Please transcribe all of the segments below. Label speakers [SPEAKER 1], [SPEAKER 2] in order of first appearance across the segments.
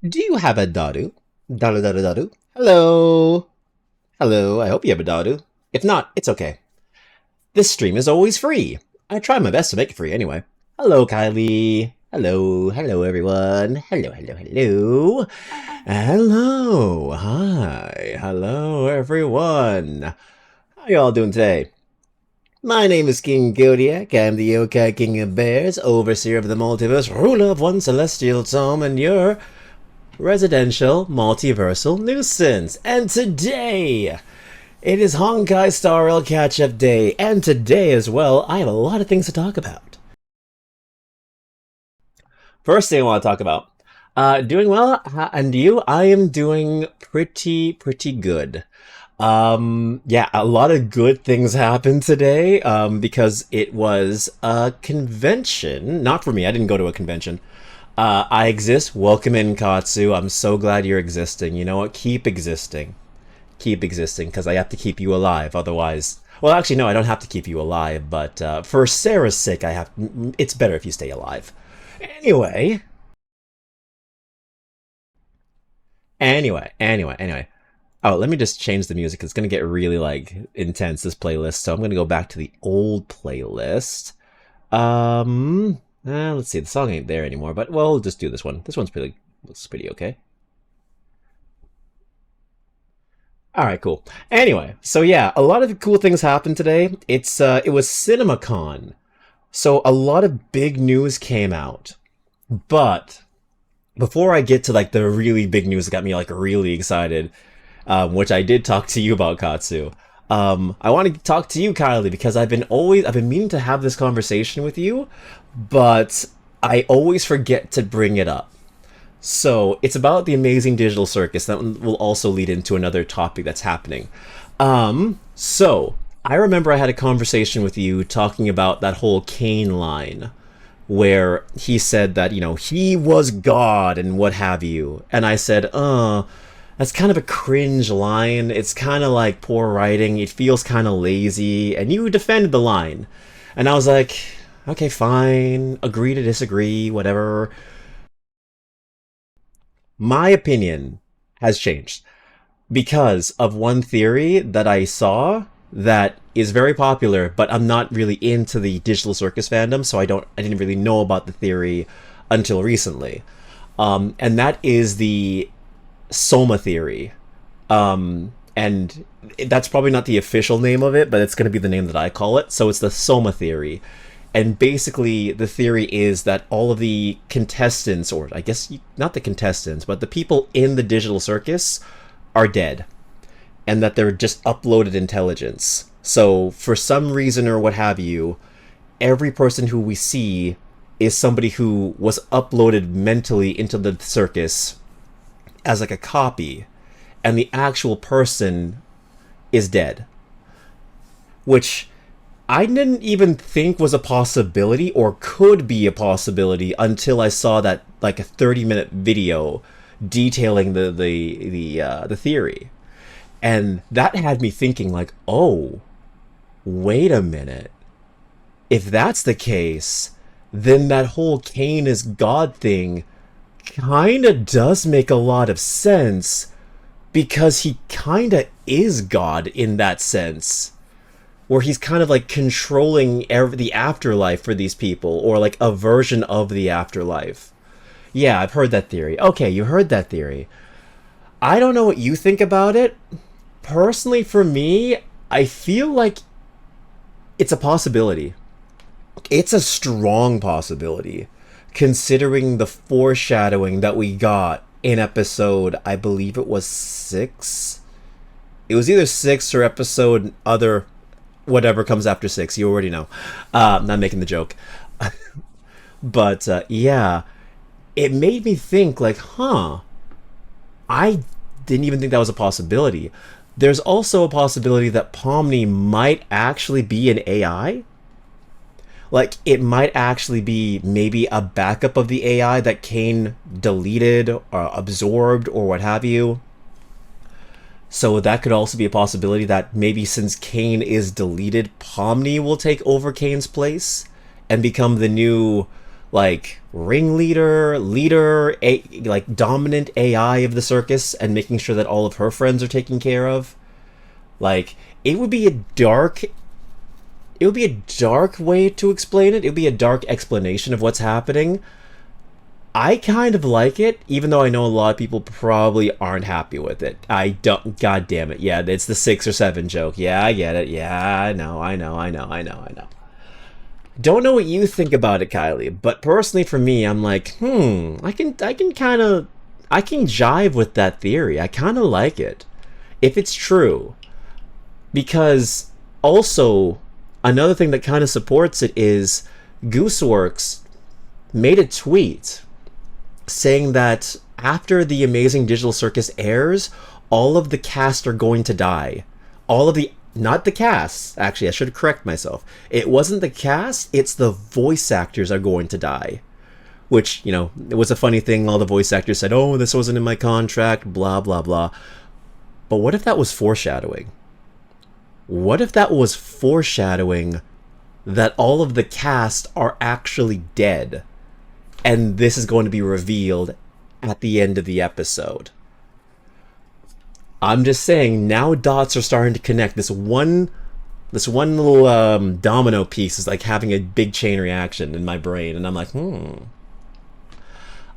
[SPEAKER 1] Do you have a Daru? Daru Daru Daru? Hello? Hello, I hope you have a Daru. If not, it's okay. This stream is always free. I try my best to make it free anyway. Hello, Kylie. Hello everyone. Hello. Hello, hi. Hello, everyone. How y'all doing today? My name is King Godiac. I'm the Yokai King of Bears, Overseer of the Multiverse, ruler of one celestial tome, and your residential multiversal nuisance. And today, it is Honkai Star Rail Catch-Up Day, and today as well, I have a lot of things to talk about. First thing I want to talk about, doing well, and you? I am doing pretty good. Yeah, a lot of good things happened today, because it was a convention. Not for me, I didn't go to a convention. I exist. Welcome in, Katsu. I'm so glad you're existing. You know what? Keep existing. Keep existing, because I have to keep you alive. Otherwise... Well, actually, no, I don't have to keep you alive, but for Sarah's sake, I have... It's better if you stay alive. Anyway... Anyway. Oh, let me just change the music. It's going to get really, like, intense, this playlist. So I'm going to go back to the old playlist. Let's see, the song ain't there anymore, but we'll just do this one. This one's looks pretty okay. Alright, cool. Anyway, so yeah, a lot of cool things happened today. It was CinemaCon. So a lot of big news came out. But before I get to like the really big news that got me like really excited, which I did talk to you about, Katsu. I want to talk to you, Kylie, because I've been meaning to have this conversation with you, but I always forget to bring it up. So it's about the amazing digital circus that will also lead into another topic that's happening. So I remember I had a conversation with you talking about that whole Kane line where he said that, you know, he was God and what have you. And I said, that's kind of a cringe line. It's kind of like poor writing. It feels kind of lazy. And you defended the line. And I was like, okay, fine. Agree to disagree, whatever. My opinion has changed because of one theory that I saw that is very popular, but I'm not really into the digital circus fandom, so I didn't really know about the theory until recently. And that is the Soma theory. And that's probably not the official name of it, but it's going to be the name that I call it. So it's the Soma theory. And basically, the theory is that all of the contestants, or I guess not the contestants, but the people in the digital circus are dead. And that they're just uploaded intelligence. So for some reason or what have you, every person who we see is somebody who was uploaded mentally into the circus as like a copy, and the actual person is dead. Which I didn't even think was a possibility or could be a possibility until I saw that like a 30-minute video detailing the theory. And that had me thinking like, oh, wait a minute. If that's the case, then that whole Cain is God thing kinda does make a lot of sense, because he kinda is God in that sense, where he's kind of like controlling the afterlife for these people, or like a version of the afterlife. Yeah, I've heard that theory. Okay, you heard that theory. I don't know what you think about it. Personally, for me, I feel like it's a possibility. It's a strong possibility, considering the foreshadowing that we got in episode, I believe it was 6. It was either 6 or episode other, whatever comes after 6. You already know. I'm not making the joke. But yeah, it made me think like, I didn't even think that was a possibility. There's also a possibility that Pomni might actually be an AI. Like, it might actually be maybe a backup of the AI that Cain deleted or absorbed or what have you. So that could also be a possibility that maybe since Cain is deleted, Pomni will take over Cain's place and become the new, like ringleader, like dominant AI of the circus, and making sure that all of her friends are taken care of. Like it would be a dark way to explain it. It would be a dark explanation of what's happening. I kind of like it, even though I know a lot of people probably aren't happy with it. I don't. God damn it! Yeah, it's the 6 or 7 joke. Yeah, I get it. Yeah, I know. Don't know what you think about it, Kylie, but personally for me, I'm like, I can jive with that theory. I kind of like it if it's true, because also another thing that kind of supports it is Gooseworks made a tweet saying that after the Amazing Digital Circus airs, all of the cast are going to die. All of the Not the cast, actually, I should correct myself. It wasn't the cast, it's the voice actors are going to die. Which, it was a funny thing. All the voice actors said, oh, this wasn't in my contract, blah, blah, blah. But what if that was foreshadowing? What if that was foreshadowing that all of the cast are actually dead? And this is going to be revealed at the end of the episode. I'm just saying, now dots are starting to connect. This one little domino piece is like having a big chain reaction in my brain, and I'm like, I'm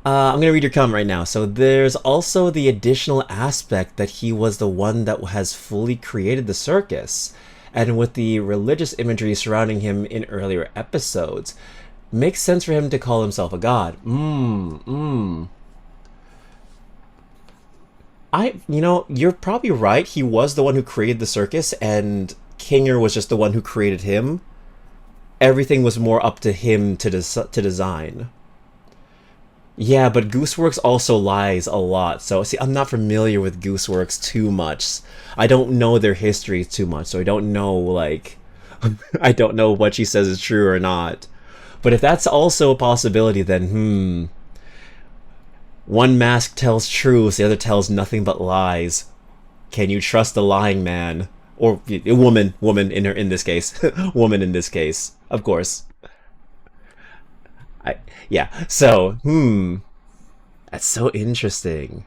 [SPEAKER 1] gonna read your comment right now. So there's also the additional aspect that he was the one that has fully created the circus, and with the religious imagery surrounding him in earlier episodes, makes sense for him to call himself a god. You're probably right. He was the one who created the circus, and Kinger was just the one who created him. Everything was more up to him to design. Yeah, but Gooseworks also lies a lot. So, see, I'm not familiar with Gooseworks too much. I don't know their history too much, so I don't know, I don't know what she says is true or not. But if that's also a possibility, then, one mask tells truths, the other tells nothing but lies. Can you trust the lying man? Or a woman in this case. Woman in this case, of course. Yeah, so, that's so interesting.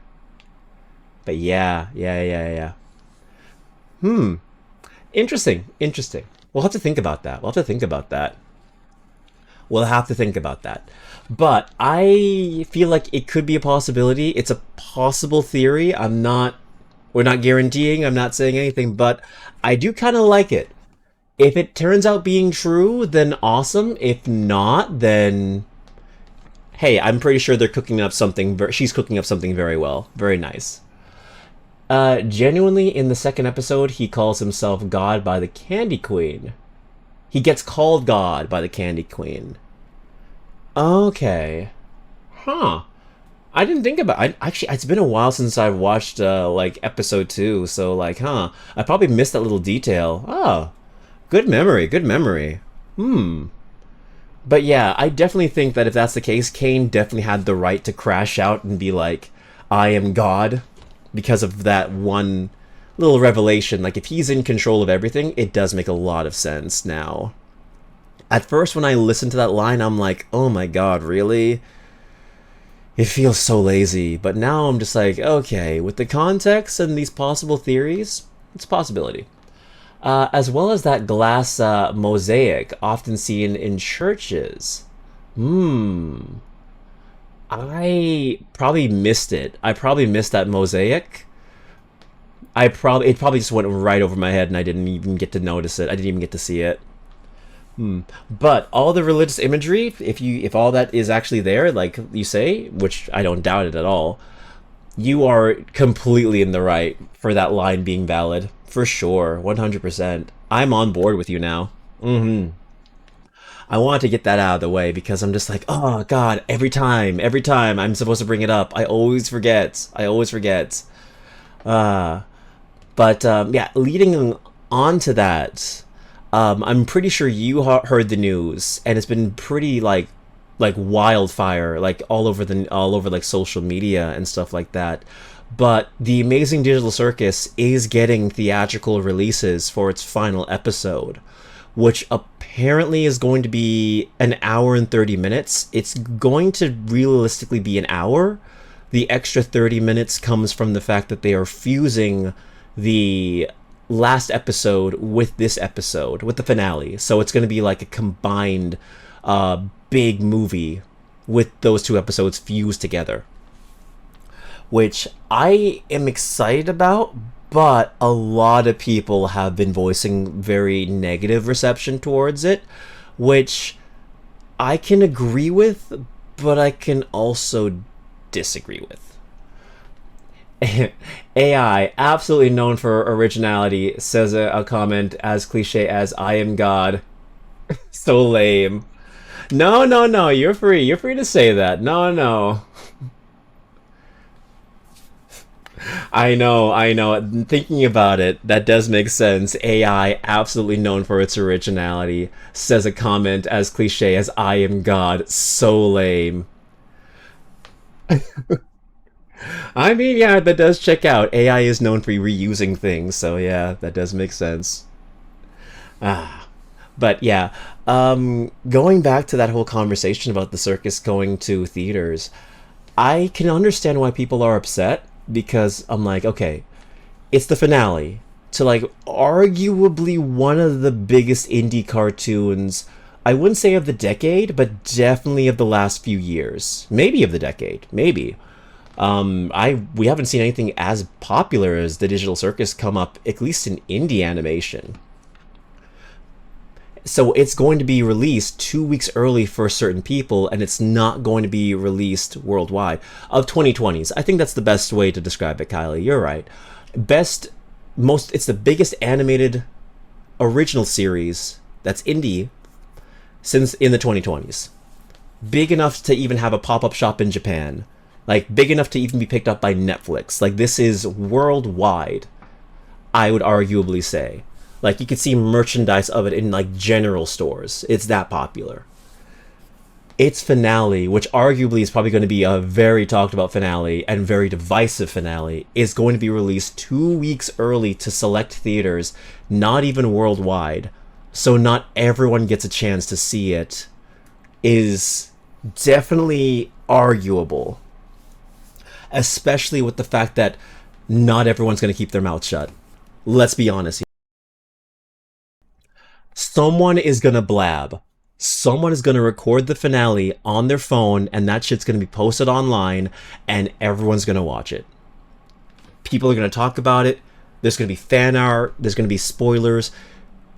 [SPEAKER 1] But yeah. Interesting. We'll have to think about that. But I feel like it could be a possibility. It's a possible theory. We're not guaranteeing, I'm not saying anything, but I do kind of like it. If it turns out being true, then awesome. If not, then hey, I'm pretty sure they're cooking up something. She's cooking up something very well. Very nice. Genuinely, in the second episode, he calls himself God by the Candy Queen. He gets called God by the Candy Queen. Okay. Huh. I didn't think about it. Actually, it's been a while since I've watched, episode 2, so, I probably missed that little detail. Oh. Good memory. But yeah, I definitely think that if that's the case, Kane definitely had the right to crash out and be like, I am God, because of that one little revelation. Like, if he's in control of everything, it does make a lot of sense now. At first, when I listened to that line, I'm like, oh my god, really? It feels so lazy. But now I'm just like, okay, with the context and these possible theories, it's a possibility. As well as that glass mosaic often seen in churches. I probably missed it. I probably missed that mosaic. It probably just went right over my head and I didn't even get to notice it. I didn't even get to see it. But all the religious imagery, if all that is actually there, like you say, which I don't doubt it at all, you are completely in the right for that line being valid. For sure, 100%. I'm on board with you now. I wanted to get that out of the way because I'm just like, oh god, every time I'm supposed to bring it up, I always forget. Yeah, leading on to that, I'm pretty sure you heard the news, and it's been pretty like wildfire, like all over like social media and stuff like that. But the Amazing Digital Circus is getting theatrical releases for its final episode, which apparently is going to be an hour and 30 minutes. It's going to realistically be an hour. The extra 30 minutes comes from the fact that they are fusing the last episode with this episode, with the finale. So it's going to be like a combined big movie with those two episodes fused together, which I am excited about, but a lot of people have been voicing very negative reception towards it, which I can agree with, but I can also disagree with. AI, absolutely known for originality, says a comment as cliche as "I am God." So lame. No, no, no. You're free. You're free to say that. No, no. I know, I know. Thinking about it, that does make sense. AI, absolutely known for its originality, says a comment as cliche as "I am God." So lame. I mean, yeah, that does check out. AI is known for reusing things, so yeah, that does make sense. Ah, but yeah, going back to that whole conversation about the circus going to theaters, I can understand why people are upset because I'm like, okay, it's the finale to like arguably one of the biggest indie cartoons. I wouldn't say of the decade, but definitely of the last few years. Maybe of the decade, maybe. We haven't seen anything as popular as the Digital Circus come up, at least in indie animation. So it's going to be released 2 weeks early for certain people, and it's not going to be released worldwide. Of 2020s, I think that's the best way to describe it, Kylie. You're right. Best, most. It's the biggest animated original series that's indie since in the 2020s. Big enough to even have a pop-up shop in Japan. Like, big enough to even be picked up by Netflix. Like, this is worldwide, I would arguably say. Like, you could see merchandise of it in, like, general stores. It's that popular. Its finale, which arguably is probably going to be a very talked about finale and very divisive finale, is going to be released 2 weeks early to select theaters, not even worldwide. So not everyone gets a chance to see it, is definitely arguable. Especially with the fact that not everyone's going to keep their mouth shut. Let's be honest. Someone is going to blab. Someone is going to record the finale on their phone, and that shit's going to be posted online, and everyone's going to watch it. People are going to talk about it. There's going to be fan art. There's going to be spoilers.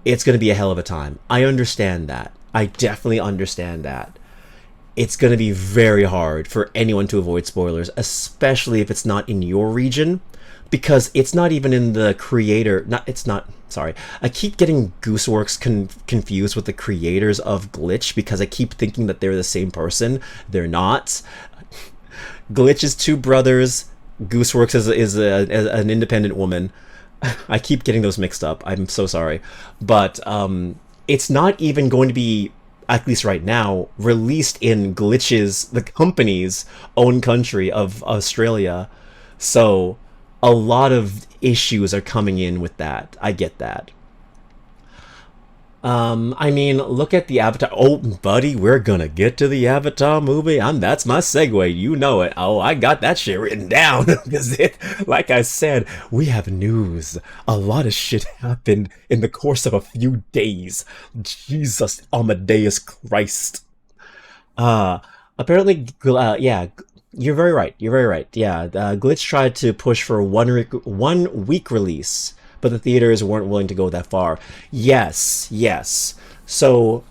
[SPEAKER 1] It's going to be a hell of a time. I understand that. I definitely understand that. It's going to be very hard for anyone to avoid spoilers, especially if it's not in your region, because it's not even in the creator. Sorry. I keep getting Gooseworks confused with the creators of Glitch because I keep thinking that they're the same person. They're not. Glitch is two brothers. Gooseworks is an independent woman. I keep getting those mixed up. I'm so sorry. But it's not even going to be, at least right now, released in Glitch's, the company's own country of Australia. So a lot of issues are coming in with that. I get that. I mean, look at the Avatar. Oh, buddy, we're gonna get to the Avatar movie. That's my segue. You know it. Oh, I got that shit written down because like I said, we have news. A lot of shit happened in the course of a few days. Jesus, Amadeus Christ. Apparently, yeah, you're very right. You're very right. Yeah, Glitch tried to push for a 1 week release, but the theaters weren't willing to go that far. Yes, yes. So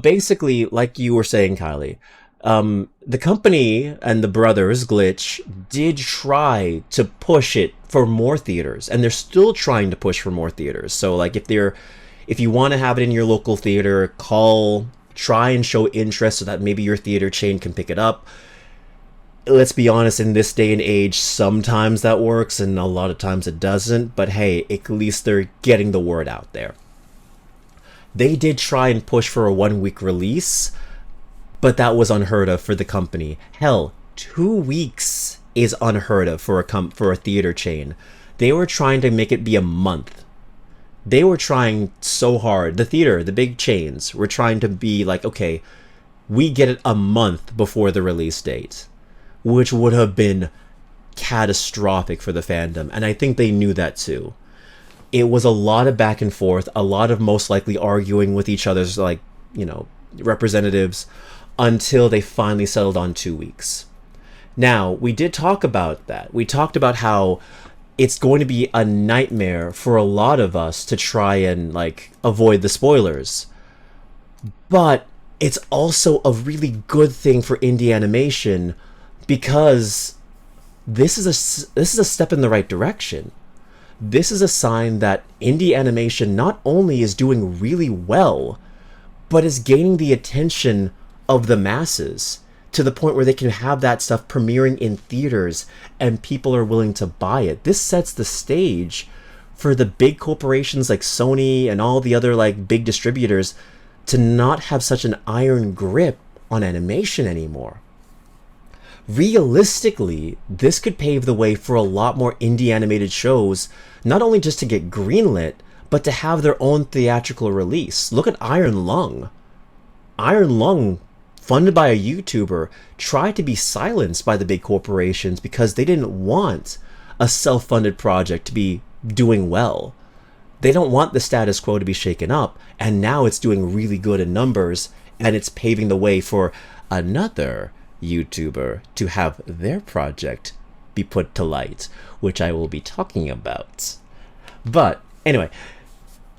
[SPEAKER 1] basically, like you were saying, Kylie, the company and the brothers Glitch did try to push it for more theaters, and they're still trying to push for more theaters. So like if you want to have it in your local theater, try and show interest so that maybe your theater chain can pick it up. Let's be honest, in this day and age, sometimes that works and a lot of times it doesn't, but hey, at least they're getting the word out there. They did try and push for a 1 week release, but that was unheard of for the company. Hell, 2 weeks is unheard of for a theater chain. They were trying to make it be a month. They were trying so hard. The theater, the big chains, were trying to be like, okay, we get it a month before the release date, which would have been catastrophic for the fandom. And I think they knew that too. It was a lot of back and forth, a lot of most likely arguing with each other's, like, you know, representatives, until they finally settled on 2 weeks. Now, we did talk about that. We talked about how it's going to be a nightmare for a lot of us to try and, like, avoid the spoilers. But it's also a really good thing for indie animation, because this is a step in the right direction. This is a sign that indie animation not only is doing really well, but is gaining the attention of the masses to the point where they can have that stuff premiering in theaters and people are willing to buy it. This sets the stage for the big corporations like Sony and all the other, like, big distributors to not have such an iron grip on animation anymore. Realistically, this could pave the way for a lot more indie animated shows, not only just to get greenlit, but to have their own theatrical release. Look at Iron Lung. Iron Lung, funded by a YouTuber, tried to be silenced by the big corporations because they didn't want a self-funded project to be doing well. They don't want the status quo to be shaken up, and now it's doing really good in numbers, and it's paving the way for another YouTuber to have their project be put to light, which I will be talking about. But anyway,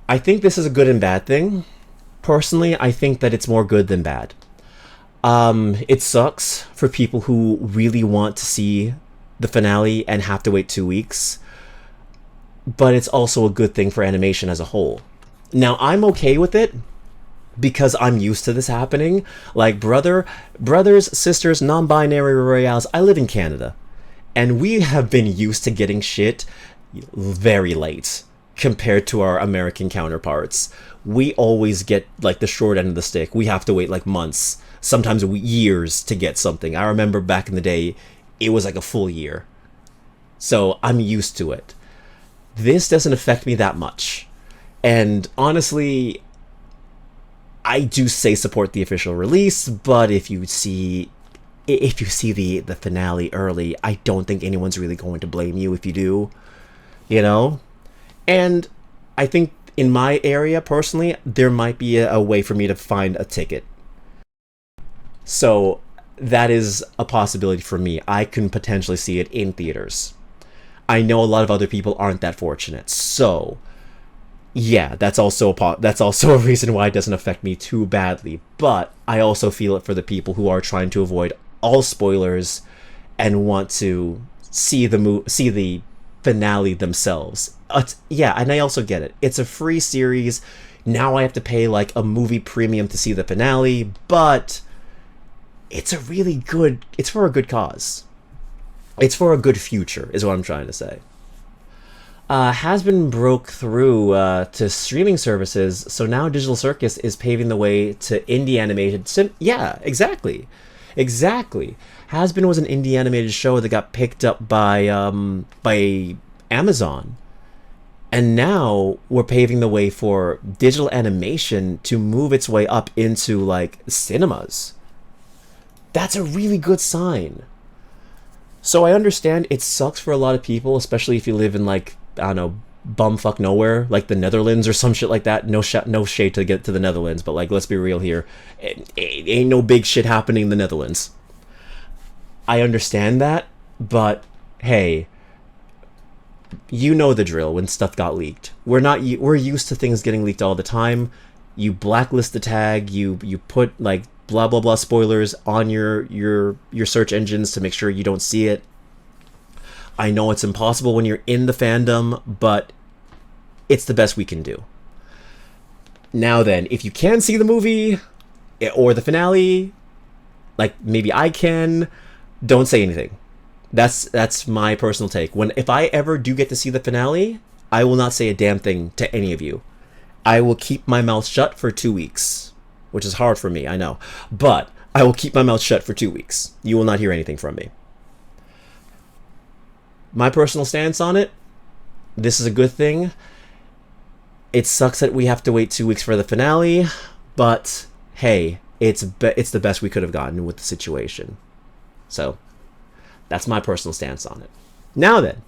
[SPEAKER 1] I think this is a good and bad thing. Personally, I think that it's more good than bad. It sucks for people who really want to see the finale and have to wait 2 weeks, but it's also a good thing for animation as a whole. Now, I'm okay with it because I'm used to this happening. Like, brothers, sisters, non-binary royales, I live in Canada, and we have been used to getting shit very late compared to our American counterparts. We always get, like, the short end of the stick. We have to wait, like, months, sometimes years to get something. I remember back in the day, it was like a full year. So I'm used to it. This doesn't affect me that much. And honestly, I do say support the official release, but if you see the finale early, I don't think anyone's really going to blame you if you do, you know? And I think in my area, personally, there might be a way for me to find a ticket. So that is a possibility for me. I can potentially see it in theaters. I know a lot of other people aren't that fortunate, so yeah, that's also a reason why it doesn't affect me too badly. But I also feel it for the people who are trying to avoid all spoilers and want to see the finale themselves. Yeah, and I also get it. It's a free series. Now I have to pay, like, a movie premium to see the finale, but it's for a good cause. It's for a good future, is what I'm trying to say. Has-Been broke through to streaming services, so now Digital Circus is paving the way to indie animated yeah, exactly. Has-Been was an indie animated show that got picked up by Amazon. And now we're paving the way for digital animation to move its way up into, like, cinemas. That's a really good sign. So I understand it sucks for a lot of people, especially if you live in, like, I don't know, bumfuck nowhere, like the Netherlands or some shit like that. No shade to get to the Netherlands, but, like, let's be real here. It ain't no big shit happening in the Netherlands. I understand that, but hey, you know the drill when stuff got leaked. We're used to things getting leaked all the time. You blacklist the tag, you put, like, blah blah blah spoilers on your search engines to make sure you don't see it. I know it's impossible when you're in the fandom, but it's the best we can do. Now then, if you can see the movie or the finale, like maybe I can, don't say anything. That's my personal take. If I ever do get to see the finale, I will not say a damn thing to any of you. I will keep my mouth shut for 2 weeks, which is hard for me, I know. But I will keep my mouth shut for 2 weeks. You will not hear anything from me. My personal stance on it, this is a good thing. It sucks that we have to wait 2 weeks for the finale, but hey, it's the best we could have gotten with the situation. So that's my personal stance on it. Now then,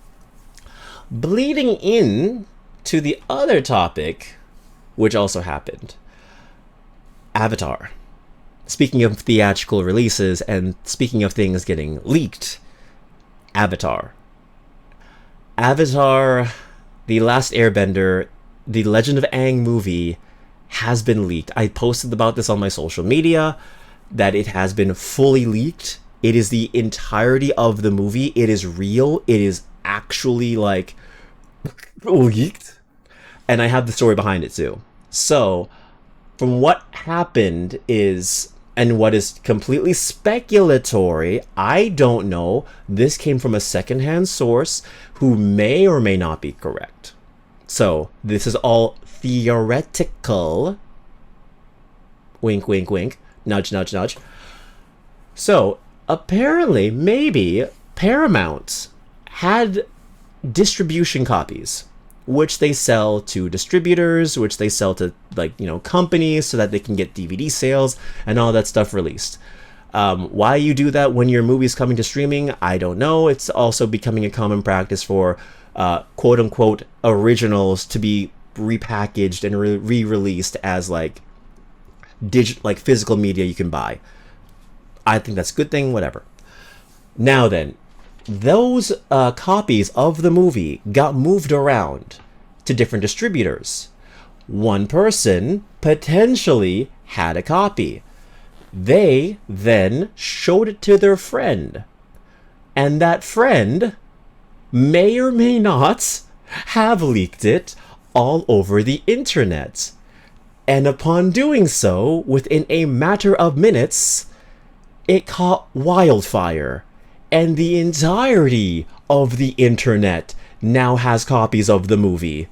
[SPEAKER 1] bleeding in to the other topic, which also happened. Avatar. Speaking of theatrical releases and speaking of things getting leaked, Avatar. Avatar, The Last Airbender, the Legend of Aang movie has been leaked. I posted about this on my social media, that it has been fully leaked. It is the entirety of the movie. It is real. It is actually like leaked. And I have the story behind it too. So, from what happened is, and what is completely speculatory, I don't know. This came from a secondhand source who may or may not be correct. So, this is all theoretical. Wink, wink, wink. Nudge, nudge, nudge. So, apparently, maybe Paramount had distribution copies, which they sell to distributors, which they sell to, like, you know, companies so that they can get DVD sales and all that stuff released. Why you do that when your movie's coming to streaming, I don't know. It's also becoming a common practice for quote-unquote originals to be repackaged and re-released as like physical media you can buy. I think that's a good thing, whatever. Now then, those copies of the movie got moved around to different distributors. One person potentially had a copy. They then showed it to their friend. And that friend may or may not have leaked it all over the internet. And upon doing so, within a matter of minutes, it caught wildfire. And the entirety of the internet now has copies of the movie.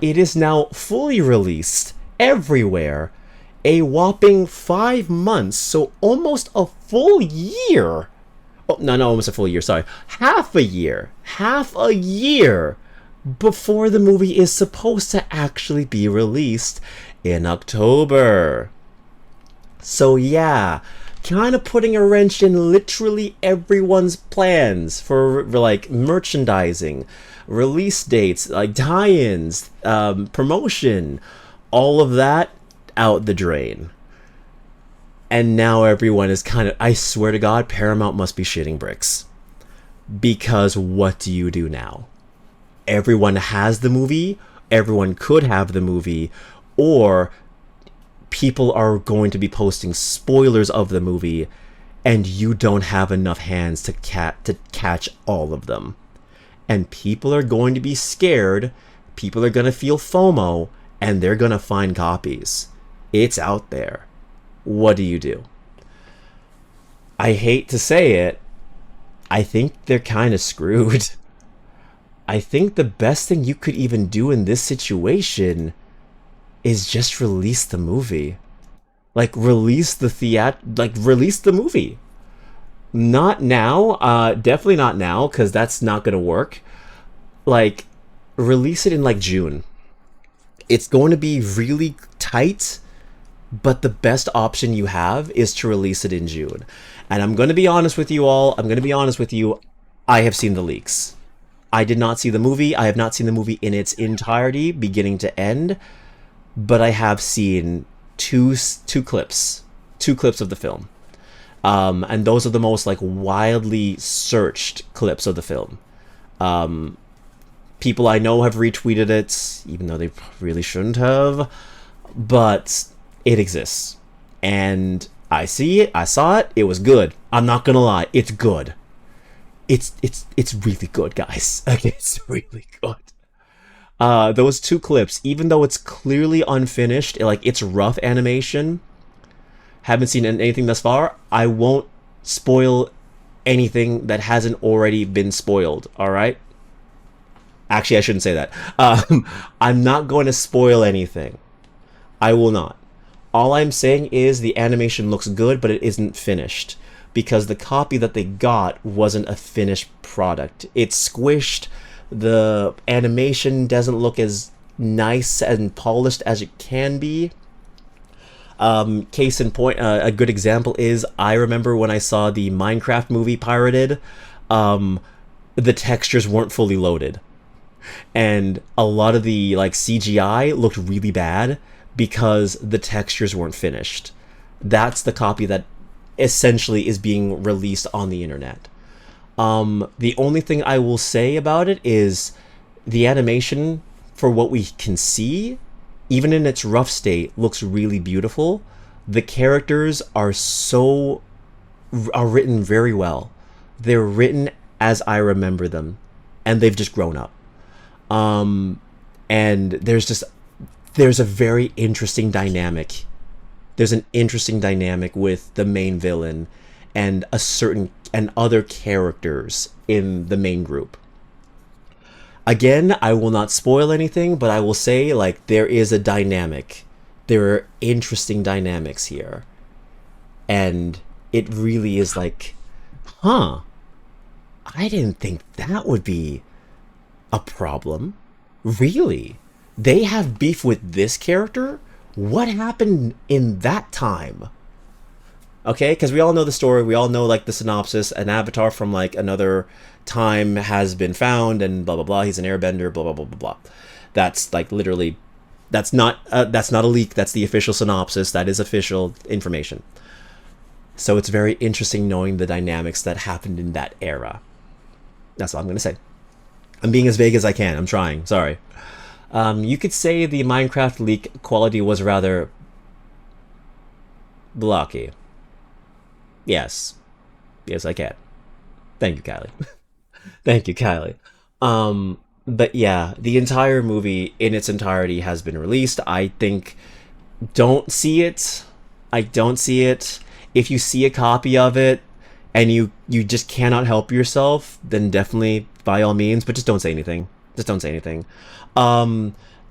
[SPEAKER 1] It is now fully released everywhere. A whopping 5 months, so almost a full year. Oh, no, almost a full year, sorry. Half a year. Half a year before the movie is supposed to actually be released in October. So yeah, kind of putting a wrench in literally everyone's plans for like merchandising, release dates, like tie-ins, promotion, all of that out the drain. And now everyone is kind of, I swear to God, Paramount must be shitting bricks. Because what do you do now? Everyone has the movie, everyone could have the movie, or people are going to be posting spoilers of the movie, and you don't have enough hands to catch all of them. And people are going to be scared, people are going to feel FOMO, and they're going to find copies. It's out there. What do? I hate to say it, I think they're kind of screwed. I think the best thing you could even do in this situation is just release the movie. Like, release the movie. Not now, definitely not now, because that's not gonna work. Like, release it in like June. It's going to be really tight, but the best option you have is to release it in June. And I'm going to be honest with you all. I have seen the leaks. I did not see the movie. I have not seen the movie in its entirety, beginning to end. But I have seen two clips of the film. And those are the most like wildly searched clips of the film. People I know have retweeted it, even though they really shouldn't have. But it exists. And I see it, I saw it, it was good. I'm not gonna lie, it's good. It's really good, guys. Okay, it's really good. Those two clips, even though it's clearly unfinished, it's rough animation, haven't seen anything thus far, I won't spoil anything that hasn't already been spoiled, alright? Actually, I shouldn't say that. I'm not going to spoil anything. I will not. All I'm saying is the animation looks good, but it isn't finished. Because the copy that they got wasn't a finished product. It's squished. The animation doesn't look as nice and polished as it can be. Case in point, a good example is I remember when I saw the Minecraft movie pirated, um, the textures weren't fully loaded, and a lot of the like CGI looked really bad because the textures weren't finished. That's the copy that essentially is being released on the internet. The only thing I will say about it is the animation, for what we can see, even in its rough state, looks really beautiful. The characters are written very well. They're written as I remember them, and they've just grown up. And there's a very interesting dynamic. There's an interesting dynamic with the main villain and other characters in the main group. Again, I will not spoil anything, but I will say, like, there is a dynamic. There are interesting dynamics here. And it really is like, huh, I didn't think that would be a problem. Really? They have beef with this character? What happened in that time? Okay, because we all know the story. We all know, like, the synopsis. An avatar from, like, another time has been found, and blah blah blah. He's an airbender. Blah blah blah blah blah. That's like literally. That's not a leak. That's the official synopsis. That is official information. So it's very interesting knowing the dynamics that happened in that era. That's all I'm gonna say. I'm being as vague as I can. I'm trying. Sorry. You could say the Minecraft leak quality was rather blocky. Yes. Yes, I can. Thank you, Kylie. Thank you, Kylie. But yeah, the entire movie in its entirety has been released. I think, don't see it. I don't see it. If you see a copy of it and you just cannot help yourself, then definitely, by all means, but just don't say anything. Just don't say anything.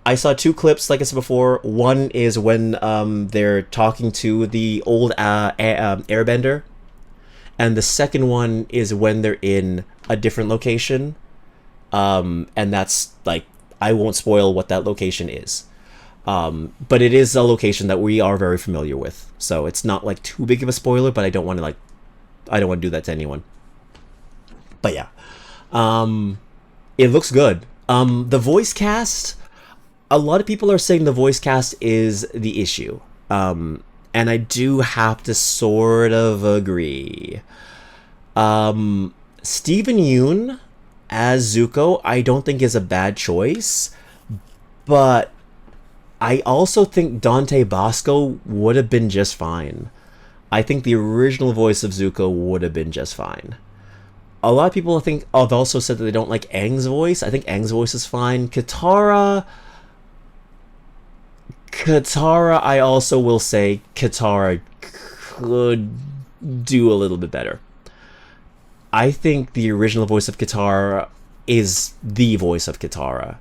[SPEAKER 1] I saw two clips, like I said before. One is when they're talking to the old airbender, and the second one is when they're in a different location. And that's, like, I won't spoil what that location is. But it is a location that we are very familiar with, so it's not like too big of a spoiler, but I don't want to do that to anyone. But yeah, it looks good. The voice cast, a lot of people are saying the voice cast is the issue. And I do have to sort of agree. Steven Yeun as Zuko, I don't think is a bad choice, but I also think Dante Bosco would have been just fine. I think the original voice of Zuko would have been just fine. A lot of people have also said that they don't like Aang's voice. I think Aang's voice is fine. Katara, I also will say Katara could do a little bit better. I think the original voice of Katara is the voice of Katara,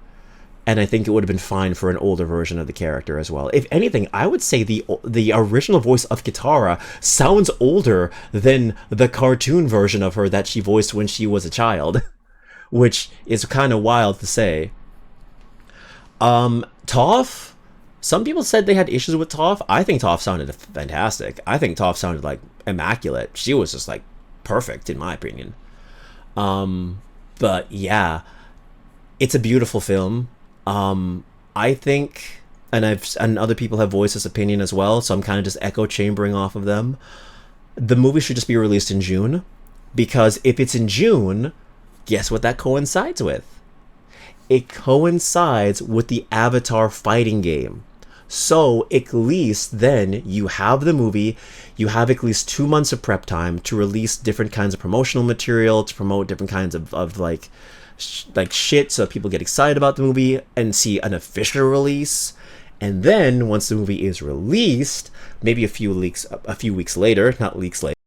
[SPEAKER 1] and I think it would have been fine for an older version of the character as well. If anything, I would say the original voice of Katara sounds older than the cartoon version of her that she voiced when she was a child, which is kind of wild to say. Toph, some people said they had issues with Toph. I think Toph sounded fantastic. I think Toph sounded like immaculate. She was just like perfect in my opinion. But yeah, it's a beautiful film. I think, and other people have voiced this opinion as well, so I'm kind of just echo chambering off of them. The movie should just be released in June, because if it's in June, guess what that coincides with? It coincides with the Avatar fighting game. So at least then you have the movie, you have at least 2 months of prep time to release different kinds of promotional material, to promote different kinds of like shit, so people get excited about the movie and see an official release. And then once the movie is released, maybe a few weeks later, not leaks later,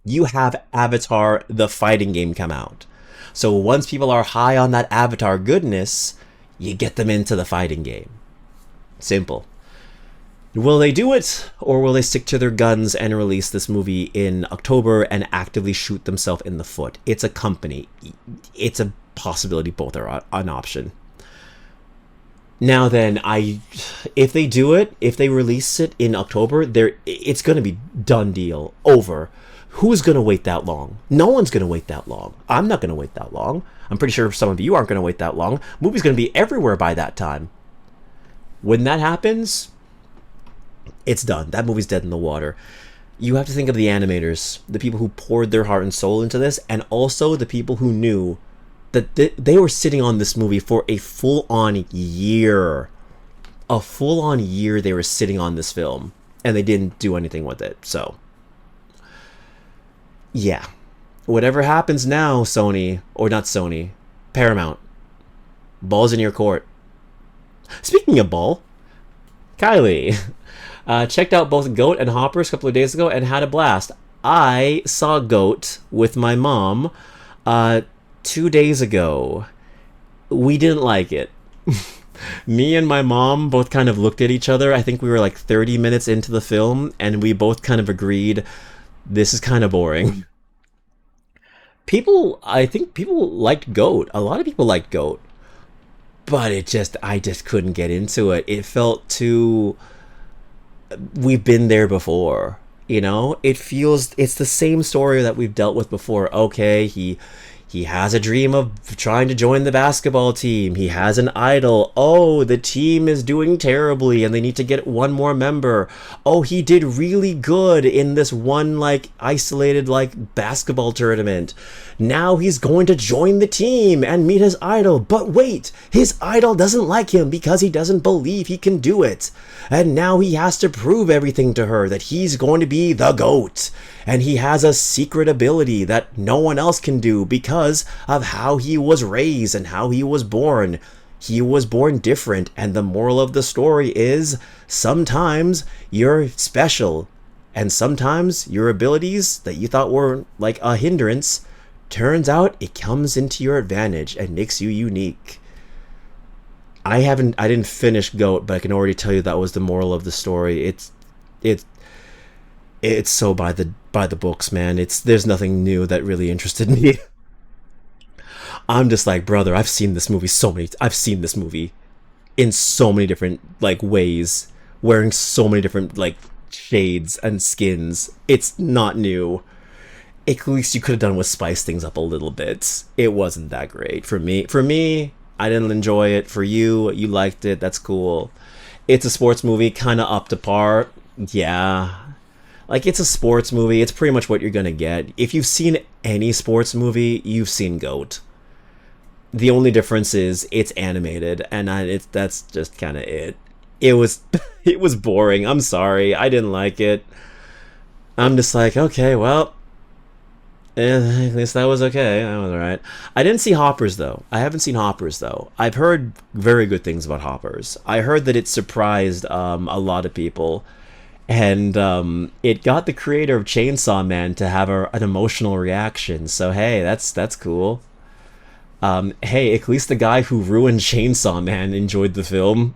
[SPEAKER 1] you have Avatar the fighting game come out. So once people are high on that Avatar goodness, you get them into the fighting game. Simple. Will they do it, or will they stick to their guns and release this movie in October and actively shoot themselves in the foot? It's a company. It's a possibility both are an option. Now then, if they do it, if they release it in October, it's going to be done deal, over. Who's going to wait that long? No one's going to wait that long. I'm not going to wait that long. I'm pretty sure some of you aren't going to wait that long. Movie's going to be everywhere by that time. When that happens, it's done. That movie's dead in the water. You have to think of the animators, the people who poured their heart and soul into this, and also the people who knew that they were sitting on this movie for a full-on year. A full-on year they were sitting on this film, and they didn't do anything with it. So, yeah. Whatever happens now, Sony, or not Sony, Paramount, ball's in your court. Speaking of ball, Kylie, checked out both Goat and Hoppers a couple of days ago and had a blast. I saw Goat with my mom 2 days ago. We didn't like it. Me and my mom both kind of looked at each other. I think we were like 30 minutes into the film, and we both kind of agreed, this is kind of boring. I think people liked Goat. A lot of people liked Goat. But I just couldn't get into it. It felt too... We've been there before, you know? It's the same story that we've dealt with before. Okay, he has a dream of trying to join the basketball team. He has an idol. Oh, the team is doing terribly and they need to get one more member. Oh, he did really good in this one, like, isolated, like, basketball tournament. Now he's going to join the team and meet his idol. But wait, his idol doesn't like him because he doesn't believe he can do it. And now he has to prove everything to her, that he's going to be the GOAT. And he has a secret ability that no one else can do because of how he was raised and how he was born. He was born different, and the moral of the story is sometimes you're special, and sometimes your abilities that you thought were like a hindrance, turns out it comes into your advantage and makes you unique. I didn't finish Goat, but I can already tell you that was the moral of the story. It's so by the books, man. There's nothing new that really interested me. I'm just like, brother, I've seen this movie in so many different like ways, wearing so many different like shades and skins. It's not new. At least you could have done was spice things up a little bit. It wasn't that great for me. I didn't enjoy it. For you, you liked it. That's cool. It's a sports movie, kind of up to par. Yeah. Like, it's a sports movie. It's pretty much what you're gonna get. If you've seen any sports movie, you've seen GOAT. The only difference is it's animated, and that's just kind of it. It was boring. I'm sorry. I didn't like it. I'm just like, okay, well, at least that was okay. That was alright. I didn't see Hoppers, though. I haven't seen Hoppers, though. I've heard very good things about Hoppers. I heard that it surprised a lot of people. And it got the creator of Chainsaw Man to have an emotional reaction. So, hey, that's cool. Hey, at least the guy who ruined Chainsaw Man enjoyed the film.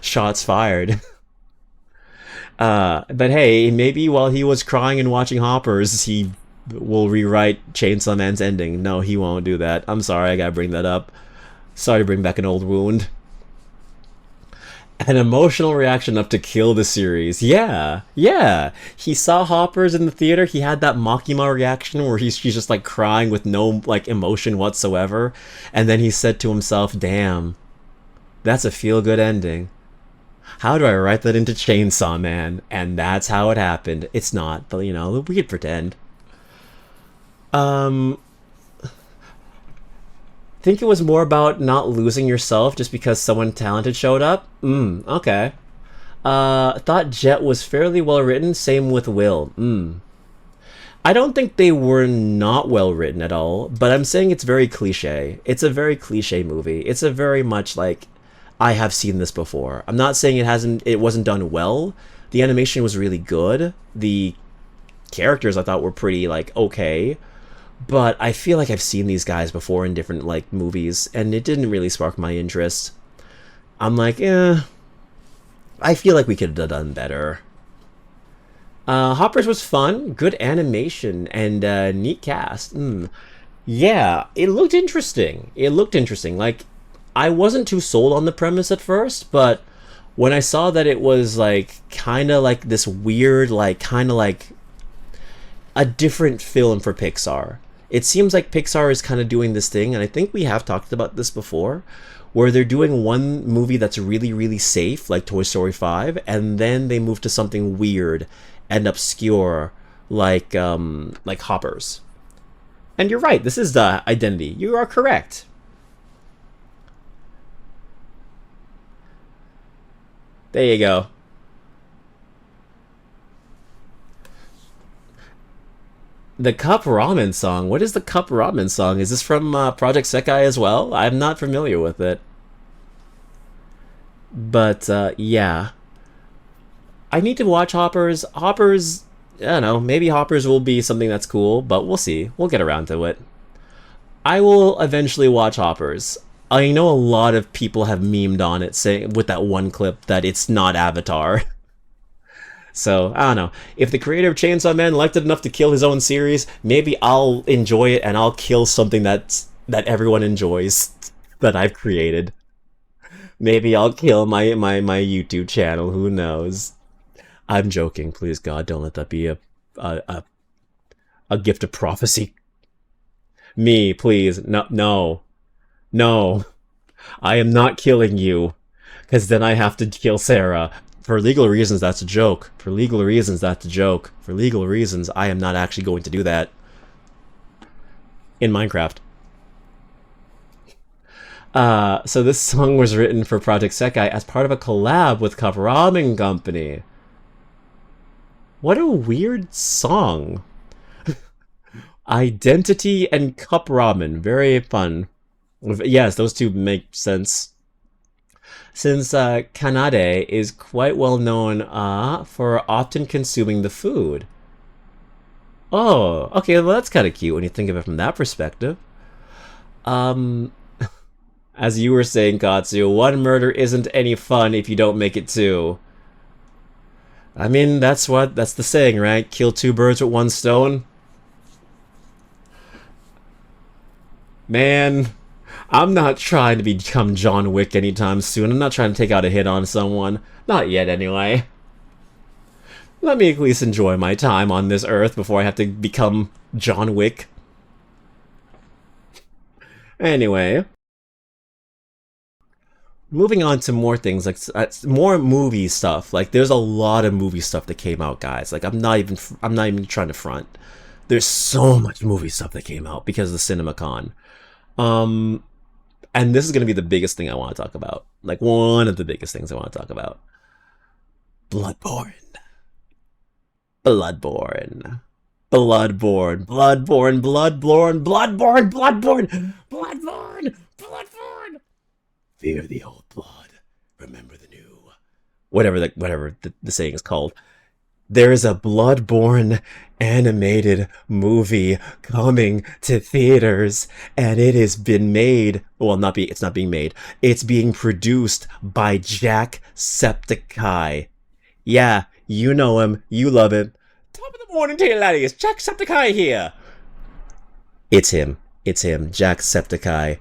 [SPEAKER 1] Shots fired. But hey, maybe while he was crying and watching Hoppers, he will rewrite Chainsaw Man's ending. No, he won't do that. I'm sorry, I gotta bring that up. Sorry to bring back an old wound. An emotional reaction enough to kill the series. Yeah. He saw Hoppers in the theater. He had that Makima reaction where she's just like crying with no like emotion whatsoever. And then he said to himself, damn, that's a feel-good ending. How do I write that into Chainsaw Man? And that's how it happened. It's not, but you know, we could pretend. Think it was more about not losing yourself just because someone talented showed up? Okay. Thought Jet was fairly well written, same with Will. I don't think they were not well written at all, but I'm saying it's very cliche. It's a very cliche movie. It's a very much like, I have seen this before. I'm not saying it wasn't done well. The animation was really good. The characters I thought were pretty like okay. But I feel like I've seen these guys before in different like movies, and it didn't really spark my interest. I'm like, I feel like we could have done better. Hoppers was fun, good animation, and neat cast. Yeah, it looked interesting. It looked interesting. Like, I wasn't too sold on the premise at first, but when I saw that it was like kind of like this weird, like kind of like a different film for Pixar. It seems like Pixar is kind of doing this thing, and I think we have talked about this before, where they're doing one movie that's really, really safe, like Toy Story 5, and then they move to something weird and obscure, like Hoppers. And you're right, this is the identity. You are correct. There you go. The Cup Ramen song. What is the Cup Ramen song? Is this from Project Sekai as well? I'm not familiar with it. But yeah, I need to watch Hoppers. Hoppers, I don't know. Maybe Hoppers will be something that's cool, but we'll see. We'll get around to it. I will eventually watch Hoppers. I know a lot of people have memed on it, saying with that one clip that it's not Avatar. So I don't know. If the creator of Chainsaw Man liked it enough to kill his own series, maybe I'll enjoy it and I'll kill something that everyone enjoys that I've created. Maybe I'll kill my YouTube channel. Who knows? I'm joking. Please God, don't let that be a a, a gift of prophecy. Me, please. No, no, no. I am not killing you, because then I have to kill Sarah. For legal reasons, that's a joke. For legal reasons, that's a joke. For legal reasons, I am not actually going to do that in Minecraft. So this song was written for Project Sekai as part of a collab with Cup Ramen Company. What a weird song. Identity and Cup Ramen. Very fun. Yes, those two make sense. Since Kanade is quite well known for often consuming the food. Oh, okay, well that's kind of cute when you think of it from that perspective. Um, as you were saying, Katsu, one murder isn't any fun if you don't make it two. I mean, that's the saying, right? Kill two birds with one stone. Man, I'm not trying to become John Wick anytime soon. I'm not trying to take out a hit on someone. Not yet, anyway. Let me at least enjoy my time on this earth before I have to become John Wick. Anyway, moving on to more things, like more movie stuff. Like, there's a lot of movie stuff that came out, guys. Like, I'm not even trying to front. There's so much movie stuff that came out because of the CinemaCon. Um, and this is going to be the biggest thing I want to talk about. Like, one of the biggest things I want to talk about. Bloodborne. Bloodborne. Bloodborne. Bloodborne. Bloodborne. Bloodborne. Bloodborne. Bloodborne. Bloodborne. Fear the old blood. Remember the new. Whatever the saying is called. There's a Bloodborne animated movie coming to theaters, and it has been made. Well, it's not being made. It's being produced by Jacksepticeye. Yeah, you know him. You love him. Top of the morning to you, laddies. Jacksepticeye here. It's him. It's him. Jacksepticeye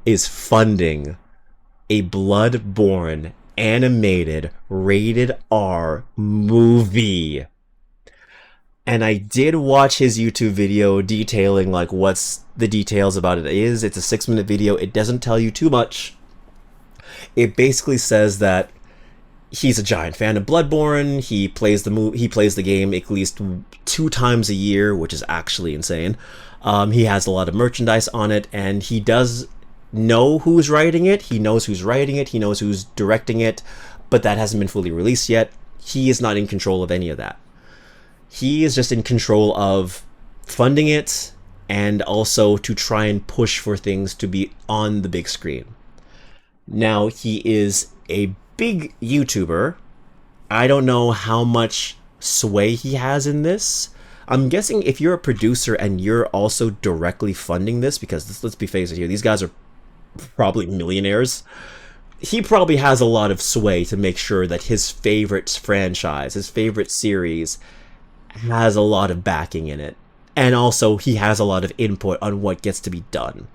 [SPEAKER 1] is funding a Bloodborne animated rated R movie. And I did watch his YouTube video detailing like what's the details about it is. It's a 6-minute video. It doesn't tell you too much. It basically says that he's a giant fan of Bloodborne. He plays the game at least 2 times a year, which is actually insane. He has a lot of merchandise on it, and he does know who's writing it. He knows who's writing it. He knows who's directing it, but that hasn't been fully released yet. He is not in control of any of that. He is just in control of funding it and also to try and push for things to be on the big screen. Now, he is a big YouTuber. I don't know how much sway he has in this. I'm guessing if you're a producer and you're also directly funding this, because let's be faced here, these guys are probably millionaires. He probably has a lot of sway to make sure that his favorite franchise, his favorite series, has a lot of backing in it. And also, he has a lot of input on what gets to be done.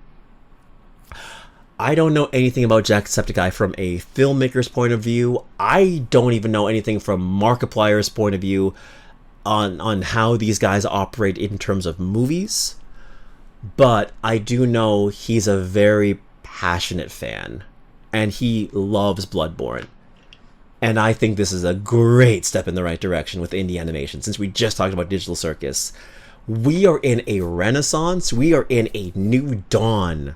[SPEAKER 1] I don't know anything about Jacksepticeye from a filmmaker's point of view. I don't even know anything from Markiplier's point of view on how these guys operate in terms of movies. But I do know he's a very passionate fan, and he loves Bloodborne. And I think this is a great step in the right direction with indie animation, since we just talked about Digital Circus. We are in a renaissance. We are in a new dawn.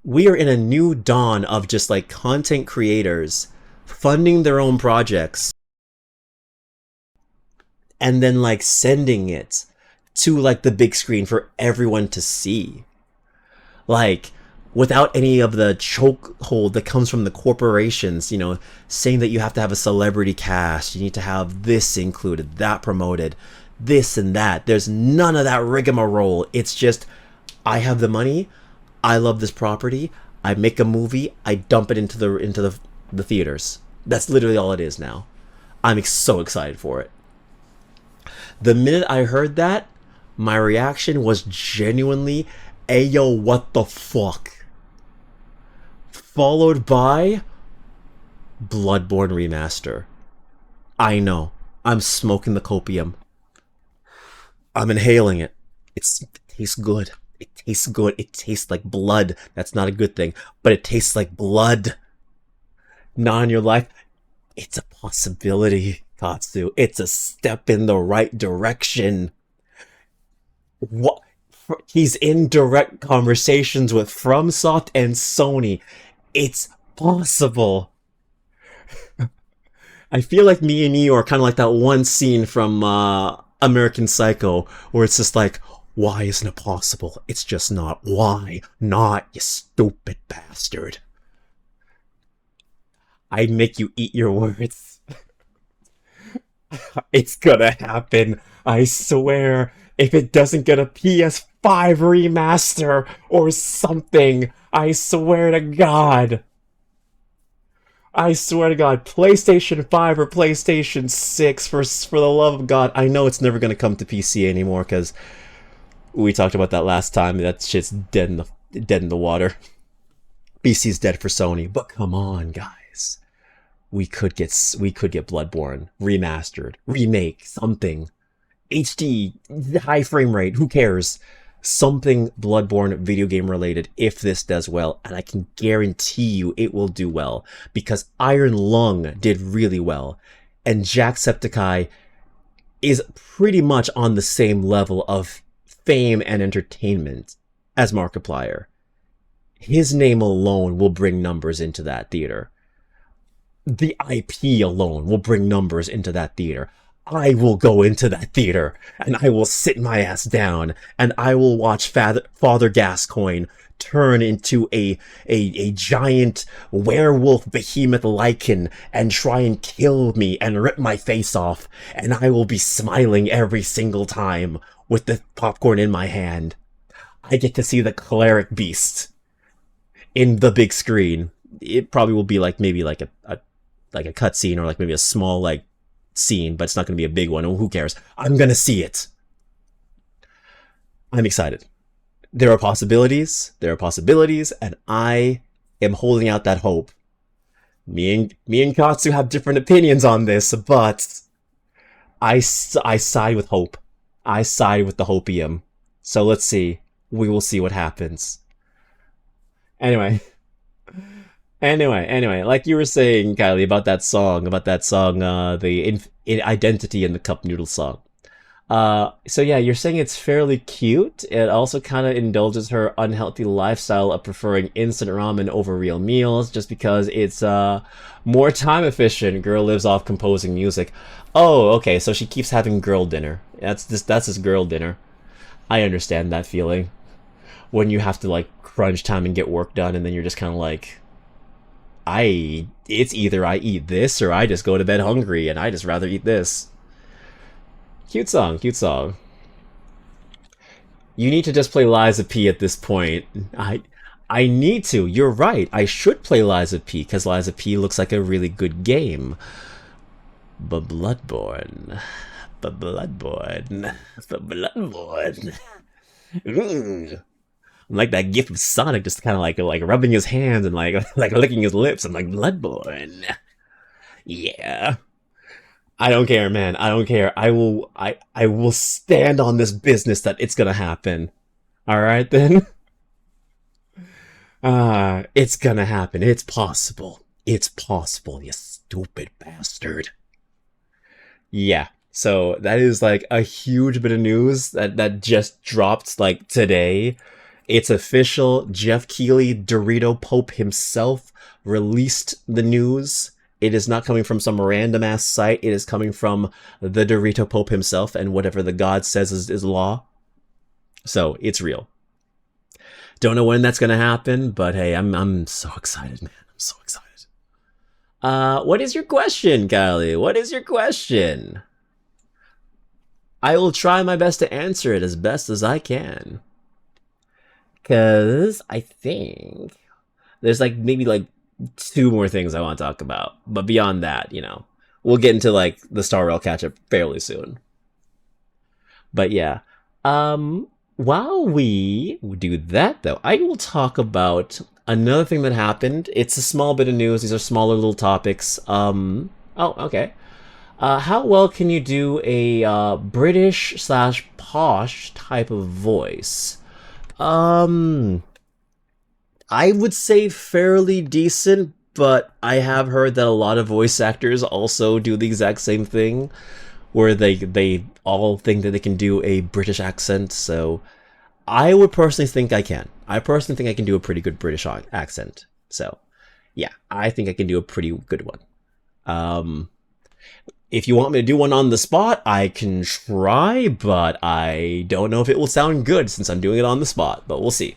[SPEAKER 1] We are in a new dawn of just like content creators funding their own projects and then like sending it to like the big screen for everyone to see. Like, without any of the chokehold that comes from the corporations, you know, saying that you have to have a celebrity cast, you need to have this included, that promoted, this and that. There's none of that rigmarole. It's just, I have the money, I love this property, I make a movie, I dump it into the theaters. That's literally all it is now. I'm so excited for it. The minute I heard that, my reaction was genuinely, ayo, what the fuck? Followed by Bloodborne Remaster. I know. I'm smoking the copium. I'm inhaling it. It tastes good. It tastes good. It tastes like blood. That's not a good thing, but it tastes like blood. Not in your life. It's a possibility, Katsu. It's a step in the right direction. What? He's in direct conversations with FromSoft and Sony. It's possible. I feel like me and you are kind of like that one scene from American Psycho where it's just like, why isn't it possible? It's just not. Why not, you stupid bastard? I'd make you eat your words. It's gonna happen. I swear. If it doesn't get a PS5 remaster or something, I swear to God. I swear to God, PlayStation 5 or PlayStation 6, for the love of God. I know it's never going to come to PC anymore, because we talked about that last time. That shit's dead in the water. PC's dead for Sony, but come on, guys. We could get Bloodborne remastered, remake, something. HD, high frame rate, who cares? Something Bloodborne video game related if this does well, and I can guarantee you it will do well, because Iron Lung did really well, and Jacksepticeye is pretty much on the same level of fame and entertainment as Markiplier. His name alone will bring numbers into that theater. The IP alone will bring numbers into that theater. I will go into that theater, and I will sit my ass down, and I will watch Father Gascoigne turn into a giant werewolf behemoth lichen and try and kill me and rip my face off, and I will be smiling every single time with the popcorn in my hand. I get to see the cleric beast in the big screen. It probably will be like maybe like a cutscene, or like maybe a small like scene, but it's not going to be a big one. Who cares? I'm going to see it. I'm excited. There are possibilities, and I am holding out that hope. Me and Katsu have different opinions on this, but I side with hope. I side with the hopium. So let's see. We will see what happens. Anyway, like you were saying, Kylie, about that song, the Identity in the Cup Noodle song. So yeah, you're saying it's fairly cute. It also kind of indulges her unhealthy lifestyle of preferring instant ramen over real meals, just because it's more time efficient. Girl lives off composing music. Oh, okay, so she keeps having girl dinner. That's his girl dinner. I understand that feeling. When you have to like crunch time and get work done, and then you're just kind of like, it's either I eat this or I just go to bed hungry, and I just rather eat this. Cute song. You need to just play Lies of P at this point. I need to. You're right. I should play Lies of P, because Lies of P looks like a really good game. But Bloodborne the Bloodborne. The Bloodborne. Mm. Like that gif of Sonic just kind of like rubbing his hands and like licking his lips. I'm like Bloodborne. Yeah. I don't care, man. I don't care. I will stand on this business that it's gonna happen. All right then. It's gonna happen. It's possible. It's possible. You stupid bastard. Yeah. So that is like a huge bit of news that just dropped like today. It's official. Jeff Keighley, Dorito Pope himself, released the news. It is not coming from some random ass site. It is coming from the Dorito Pope himself, and whatever the god says is law. So it's real. Don't know when that's gonna happen, but hey, I'm so excited, man. I'm so excited. What is your question, Kylie? What is your question? I will try my best to answer it as best as I can. Cause I think there's like maybe like two more things I want to talk about. But beyond that, we'll get into like the Star Rail catch up fairly soon. But yeah. While we do that though, I will talk about another thing that happened. It's a small bit of news. These are smaller little topics. Okay. How well can you do a British slash posh type of voice? I would say fairly decent, but I have heard that a lot of voice actors also do the exact same thing, where they all think that they can do a British accent. So I would personally think I can. I personally think I can do a pretty good British accent. So yeah, I think I can do a pretty good one. If you want me to do one on the spot, I can try, but I don't know if it will sound good since I'm doing it on the spot, but we'll see.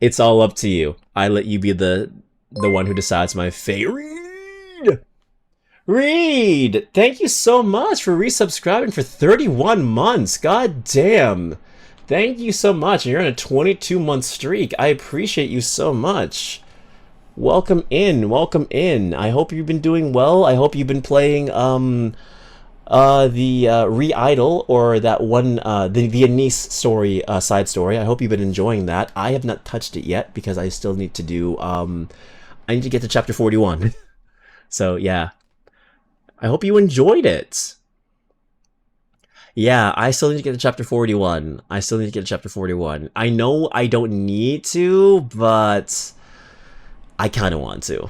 [SPEAKER 1] It's all up to you. I let you be the one who decides my fate. Reed, thank you so much for resubscribing for 31 months. God damn. Thank you so much. You're on a 22-month streak. I appreciate you so much. Welcome in. Welcome in. I hope you've been doing well. I hope you've been playing the Re-Idol, or that one, the Viennese story, side story. I hope you've been enjoying that. I have not touched it yet because I still need to do, I need to get to chapter 41. So yeah, I hope you enjoyed it. Yeah, I still need to get to chapter 41. I still need to get to chapter 41. I know I don't need to, but I kind of want to.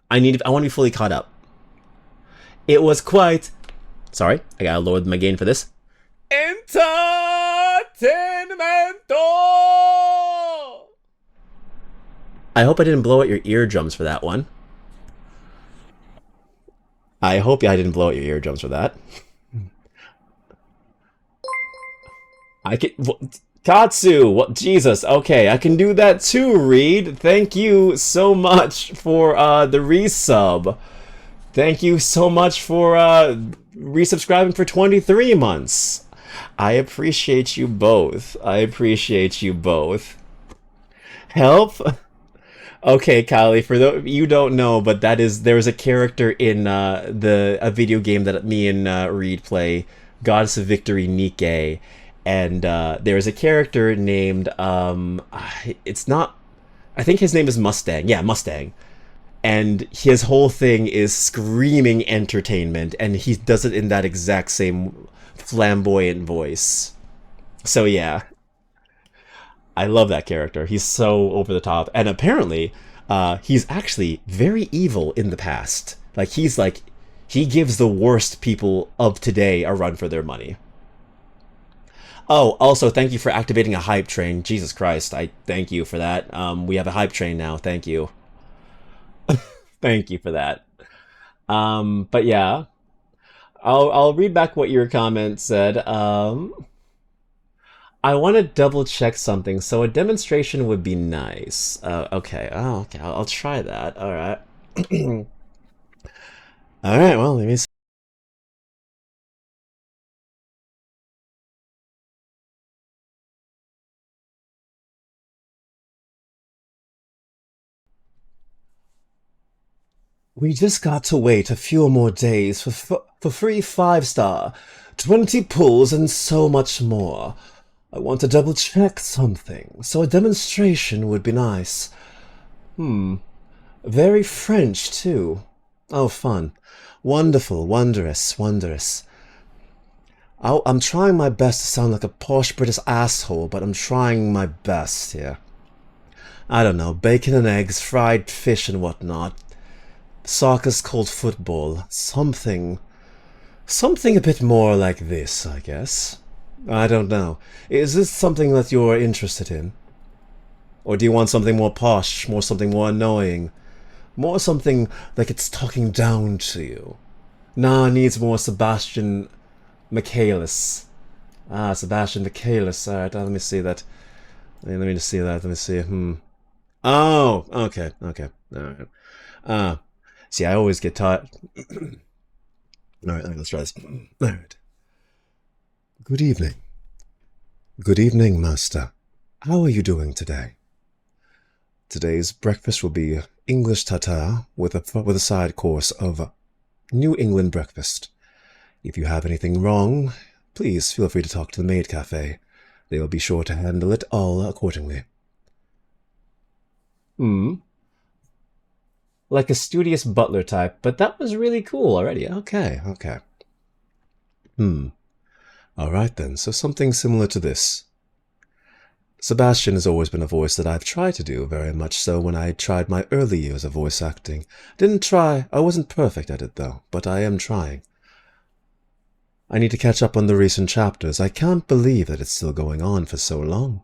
[SPEAKER 1] I want to be fully caught up. It was quite... Sorry, I gotta lower my gain for this. Entertainment! I hope I didn't blow out your eardrums for that one. I hope I didn't blow out your eardrums for that. I can... Katsu! What? Jesus, okay, I can do that too, Reed. Thank you so much for the resub. Thank you so much for resubscribing for 23 months. I appreciate you both. I appreciate you both. Help? Okay, Kylie, for you don't know, but there was a character in a video game that me and Reed play, Goddess of Victory Nike, and there is a character named it's not, I think his name is Mustang. Yeah, Mustang. And his whole thing is screaming entertainment, and he does it in that exact same flamboyant voice. So yeah, I love that character. He's so over the top, and apparently, he's actually very evil in the past. He gives the worst people of today a run for their money. Oh, also, thank you for activating a hype train. Jesus Christ, I thank you for that. We have a hype train now. Thank you. Thank you for that. But yeah, I'll read back what your comment said. I want to double check something, so a demonstration would be nice. Okay. Oh, okay. I'll try that. All right. All right. Well, let me see. We just got to wait a few more days for free 5-star, 20 pulls, and so much more. I want to double check something, so a demonstration would be nice. Very French, too. Oh, fun. Wonderful, wondrous, wondrous. I'm trying my best to sound like a posh British asshole, but I'm trying my best here. I don't know, bacon and eggs, fried fish and whatnot. Soccer's called football. Something a bit more like this, I guess. I don't know. Is this something that you're interested in? Or do you want something more posh, something more annoying? More something like it's talking down to you? Nah, needs more Sebastian Michaelis. Ah, Sebastian Michaelis. Alright, let me see that. Let me just see that. Let me see. Oh, okay, okay. Alright. See, I always get taught. Alright, let's try this. Alright. Good evening. Good evening, Master. How are you doing today? Today's breakfast will be English tartare with a side course of New England breakfast. If you have anything wrong, please feel free to talk to the maid cafe. They will be sure to handle it all accordingly. Like a studious butler type, but that was really cool already. Okay, okay. Alright then, so something similar to this. Sebastian has always been a voice that I've tried to do, very much so when I tried my early years of voice acting. I wasn't perfect at it though, but I am trying. I need to catch up on the recent chapters. I can't believe that it's still going on for so long.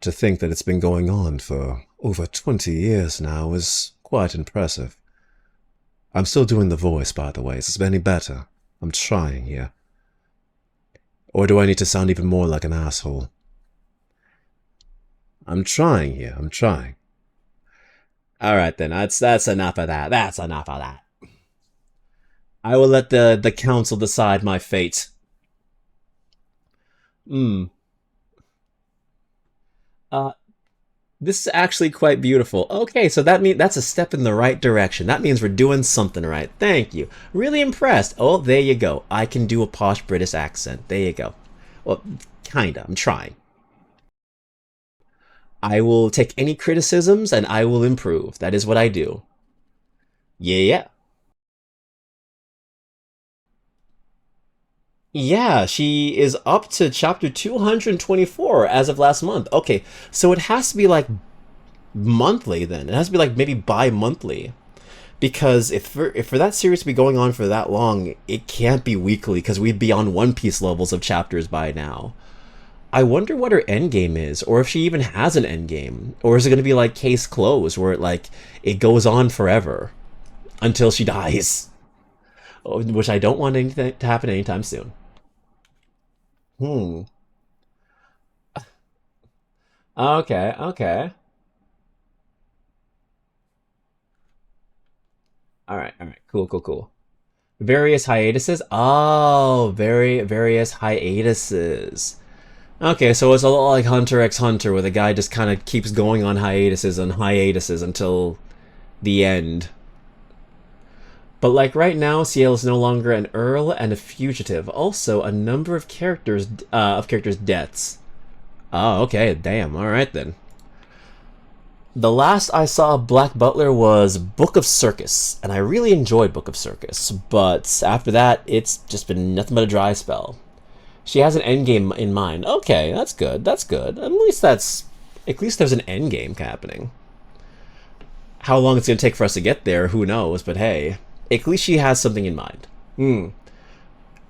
[SPEAKER 1] To think that it's been going on for over 20 years now is quite impressive. I'm still doing the voice, by the way. Is this any better? I'm trying here. Or do I need to sound even more like an asshole? I'm trying here. I'm trying. Alright then, that's enough of that. That's enough of that. I will let the council decide my fate. This is actually quite beautiful. Okay, so that's a step in the right direction. That means we're doing something right. Thank you. Really impressed. Oh, there you go. I can do a posh British accent. There you go. Well, kinda. I'm trying. I will take any criticisms and I will improve. That is what I do. Yeah. Yeah, she is up to chapter 224 as of last month. Okay, so it has to be like monthly then. It has to be like maybe bi-monthly. Because if for that series to be going on for that long, it can't be weekly because we'd be on One Piece levels of chapters by now. I wonder what her endgame is, or if she even has an endgame. Or is it going to be like Case Closed, where it goes on forever until she dies? Which I don't want anything to happen anytime soon. Okay, okay. Alright, cool, cool, cool. Various hiatuses? Oh, various hiatuses. Okay, so it's a lot like Hunter x Hunter, where the guy just kind of keeps going on hiatuses and hiatuses until the end. But like right now, Ciel is no longer an earl and a fugitive. Also, a number of characters' deaths. Oh, okay, damn. All right then. The last I saw of Black Butler was Book of Circus, and I really enjoyed Book of Circus. But after that, it's just been nothing but a dry spell. She has an endgame in mind. Okay, that's good. That's good. At least there's an endgame happening. How long it's gonna take for us to get there, who knows? But hey, at least she has something in mind.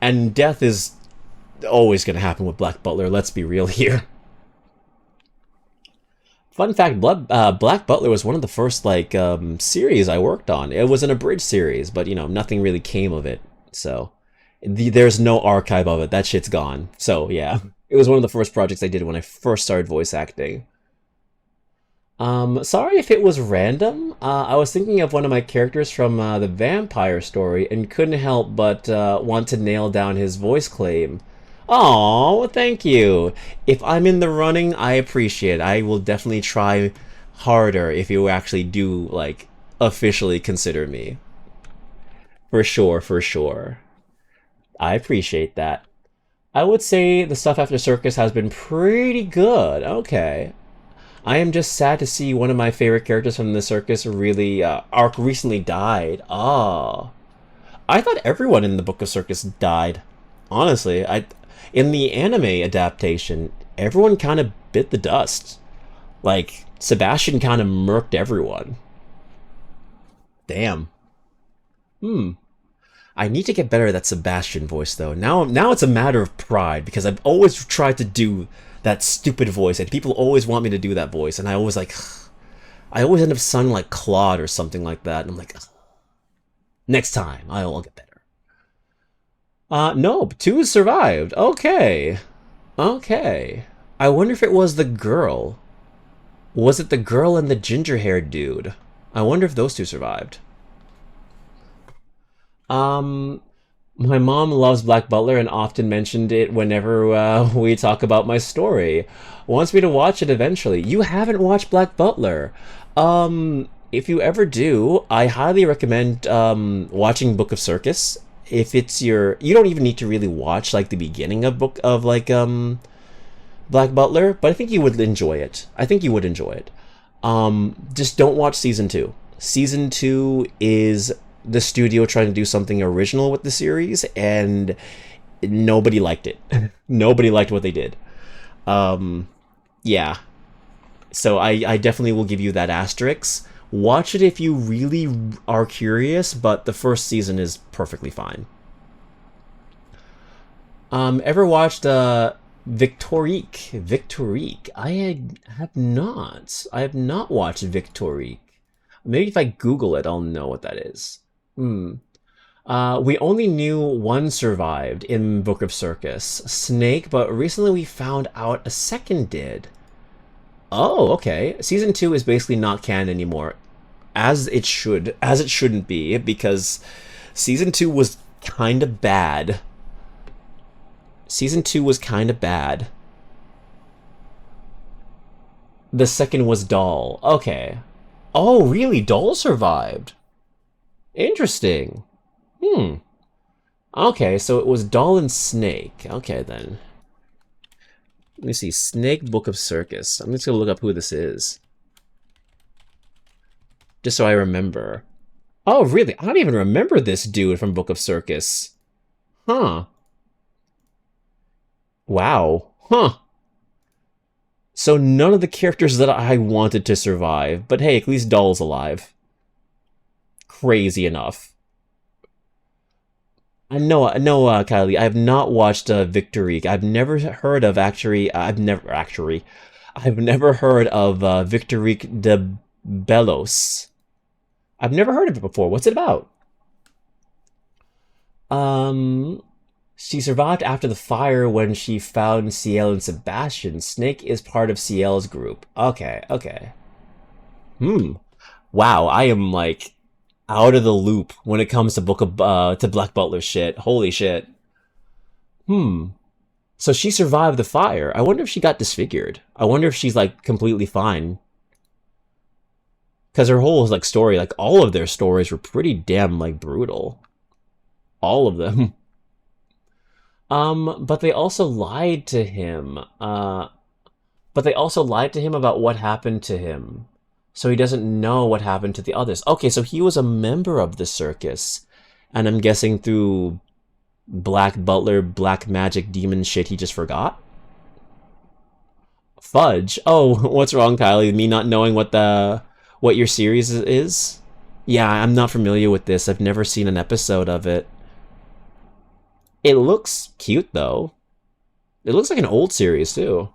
[SPEAKER 1] And death is always gonna happen with Black Butler. Let's be real here. Fun fact: Black Butler was one of the first series I worked on. It was an abridged series, but nothing really came of it. So. There's no archive of it. That shit's gone. So, yeah. It was one of the first projects I did when I first started voice acting. Sorry if it was random. I was thinking of one of my characters from the vampire story and couldn't help but want to nail down his voice claim. Oh, thank you. If I'm in the running, I appreciate it. I will definitely try harder if you actually do, officially consider me. For sure, for sure. I appreciate that. I would say the stuff after Circus has been pretty good. Okay. I am just sad to see one of my favorite characters from the circus really arc recently died. Oh, I thought everyone in the Book of Circus died. Honestly, I in the anime adaptation, everyone kind of bit the dust. Like Sebastian kind of murked everyone. Damn. Hmm. I need to get better at that Sebastian voice though. Now it's a matter of pride because I've always tried to do that stupid voice and people always want me to do that voice and I always like I always end up sounding like Claude or something like that and I'm like next time I'll get better. Nope, two survived. Okay. Okay. I wonder if it was the girl. Was it the girl and the ginger-haired dude? I wonder if those two survived. Um, my mom loves Black Butler and often mentioned it whenever we talk about my story. Wants me to watch it eventually. You haven't watched Black Butler. If you ever do, I highly recommend watching Book of Circus. If it's your, you don't even need to really watch like the beginning of book of like Black Butler, but I think you would enjoy it. I think you would enjoy it. Just don't watch season two. Season two is the studio trying to do something original with the series, and nobody liked it. Nobody liked what they did. Yeah. So I definitely will give you that asterisk. Watch it if you really are curious, but the first season is perfectly fine. Ever watched Victorique? Victorique. have not. I have not watched Victorique. Maybe if I Google it, I'll know what that is. Hmm. We only knew one survived in Book of Circus, Snake, but recently we found out a second did. Oh, okay. Season 2 is basically not canon anymore. As it shouldn't be, because Season 2 was kind of bad. Season 2 was kind of bad. The second was Doll. Okay. Oh, really? Doll survived? Interesting. Hmm. Okay, so it was Doll and Snake. Okay, then. Let me see. Snake Book of Circus. I'm just gonna look up who this is. Just so I remember. Oh, really? I don't even remember this dude from Book of Circus. Huh. Wow. Huh. So none of the characters that I wanted to survive. But hey, at least Doll's alive. Crazy enough. Kylie, I have not watched Victory. I've never heard of I've never heard of Victory de Belos. I've never heard of it before. What's it about? Um, she survived after the fire when she found Ciel and Sebastian. Snake is part of Ciel's group. Okay, okay. Hmm. Wow, I am like out of the loop when it comes to to Black Butler shit. Holy shit. Hmm. So she survived the fire. I wonder if she got disfigured. I wonder if she's like completely fine. Because her whole like story, like all of their stories were pretty damn like brutal. All of them. But they also lied to him. But they also lied to him about what happened to him. So he doesn't know what happened to the others. Okay, so he was a member of the circus. And I'm guessing through Black Butler, Black Magic Demon shit he just forgot? Fudge? Oh, what's wrong, Kylie? Me not knowing what your series is? Yeah, I'm not familiar with this. I've never seen an episode of it. It looks cute, though. It looks like an old series, too.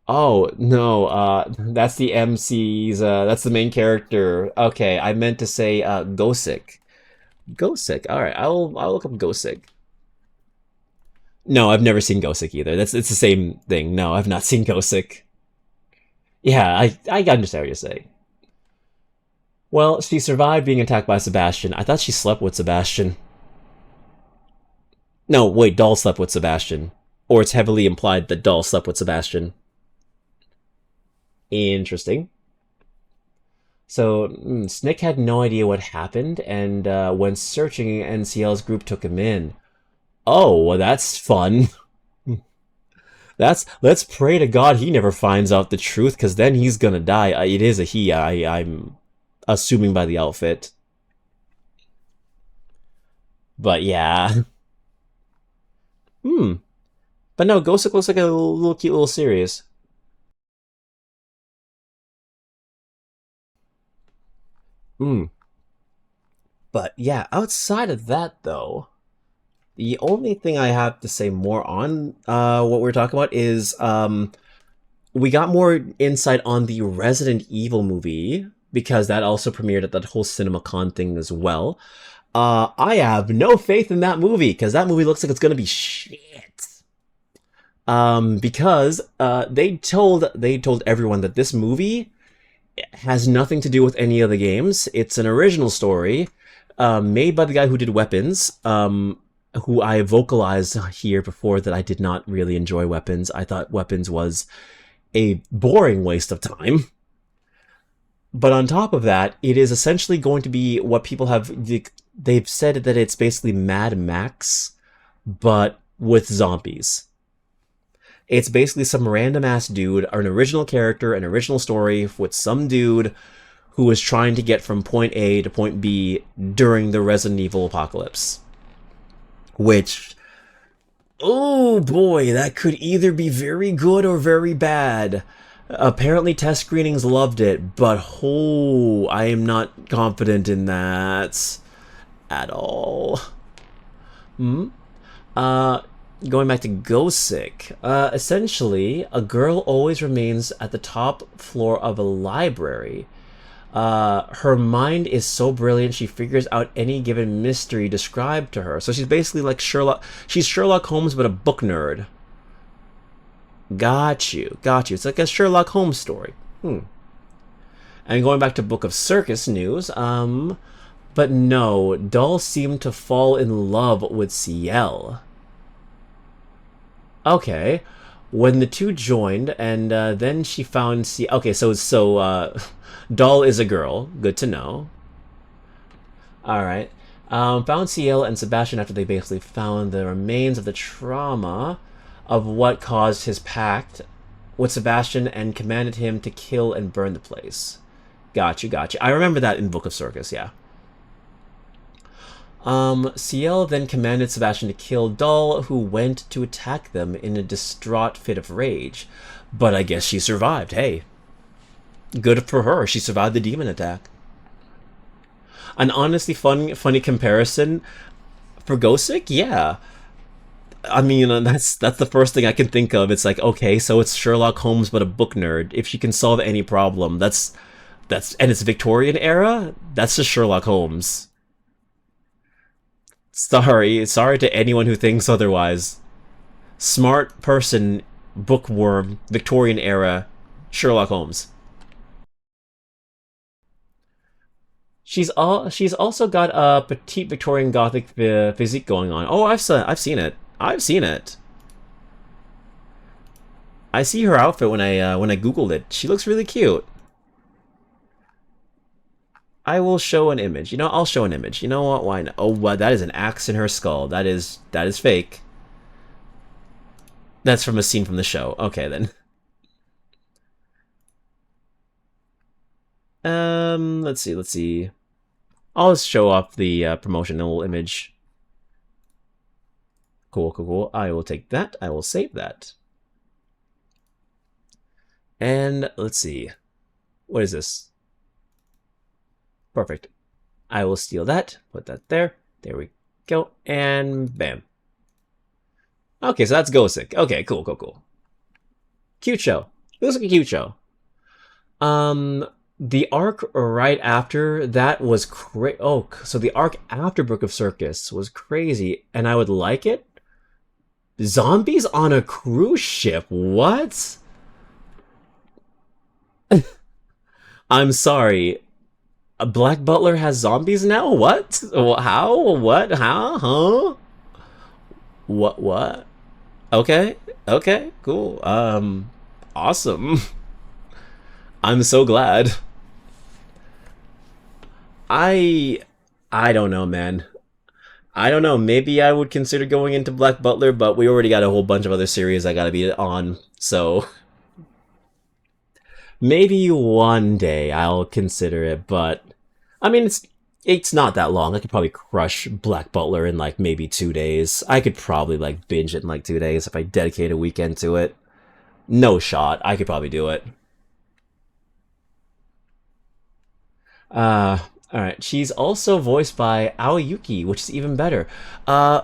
[SPEAKER 1] Oh, no, that's the MC's, that's the main character. Okay, I meant to say, Gosick. Gosick, alright, I'll look up Gosick. No, I've never seen Gosick either. It's the same thing. No, I've not seen Gosick. Yeah, I understand what you're saying. Well, she survived being attacked by Sebastian. I thought she slept with Sebastian. No, wait, Doll slept with Sebastian. Or it's heavily implied that Doll slept with Sebastian. Interesting. So Snick had no idea what happened, and when searching, NCL's group took him in. Oh, well, that's fun. Let's pray to God he never finds out the truth, because then he's gonna die. It is a he. I'm assuming by the outfit. But yeah. Hmm. But no, Ghostic looks like a little cute little series. Hmm. But yeah, outside of that though, the only thing I have to say more on what we're talking about is we got more insight on the Resident Evil movie because that also premiered at that whole CinemaCon thing as well. I have no faith in that movie because that movie looks like it's gonna be shit. Because they told everyone that this movie has nothing to do with any of the games. It's an original story, made by the guy who did Weapons. Who I vocalized here before that I did not really enjoy Weapons. I thought Weapons was a boring waste of time. But on top of that, it is essentially going to be what people have. They've said that it's basically Mad Max, but with zombies. It's basically some random ass dude, or an original character, an original story with some dude who is trying to get from point A to point B during the Resident Evil apocalypse. Which, oh boy, that could either be very good or very bad. Apparently test screenings loved it, but oh, I am not confident in that at all. Hmm? Uh, Going back to Gosick, essentially, a girl always remains at the top floor of a library. Her mind is so brilliant she figures out any given mystery described to her. So she's basically like Sherlock. She's Sherlock Holmes, but a book nerd. Got you, got you. It's like a Sherlock Holmes story. And going back to Book of Circus news, but no, Doll seemed to fall in love with Ciel. Okay, when the two joined, and then she found Ciel. Okay, Doll is a girl. Good to know. All right. Found Ciel and Sebastian after they basically found the remains of the trauma of what caused his pact with Sebastian and commanded him to kill and burn the place. Gotcha, gotcha. I remember that in Book of Circus, yeah. Ciel then commanded Sebastian to kill Doll, who went to attack them in a distraught fit of rage. But I guess she survived, hey. Good for her, she survived the demon attack. An honestly funny comparison for Gosick, yeah. I mean, that's the first thing I can think of. It's like, okay, so it's Sherlock Holmes but a book nerd. If she can solve any problem, that's and it's Victorian era. That's just Sherlock Holmes. Sorry to anyone who thinks otherwise. Smart person, bookworm, Victorian era, Sherlock Holmes. She's also got a petite Victorian Gothic physique going on. Oh, I've seen it. I've seen it. I see her outfit when I googled it. She looks really cute. I will show an image. You know, I'll show an image. You know what? Why not? Oh, well, that is an axe in her skull. That is fake. That's from a scene from the show. Okay, then. Let's see. I'll just show off the promotional image. Cool. I will take that. I will save that. And let's see. What is this? Perfect. I will steal that. Put that there. There we go. And bam. Okay, so that's Gosick. Okay, cool. Cute show. It looks like a cute show. The arc right after that was so the arc after Book of Circus was crazy, and I would like it. Zombies on a cruise ship? What? I'm sorry. A Black Butler has zombies now? What? How? What? How? Huh? What? Okay, cool. Awesome. I'm so glad. I I don't know, man. I don't know. Maybe I would consider going into Black Butler, but we already got a whole bunch of other series I gotta be on. So maybe one day I'll consider it. But I mean, it's not that long. I could probably crush Black Butler in like maybe 2 days. I could probably like binge it in like 2 days if I dedicate a weekend to it. No shot. I could probably do it. Uh, all right. She's also voiced by Aoyuki, which is even better. Uh,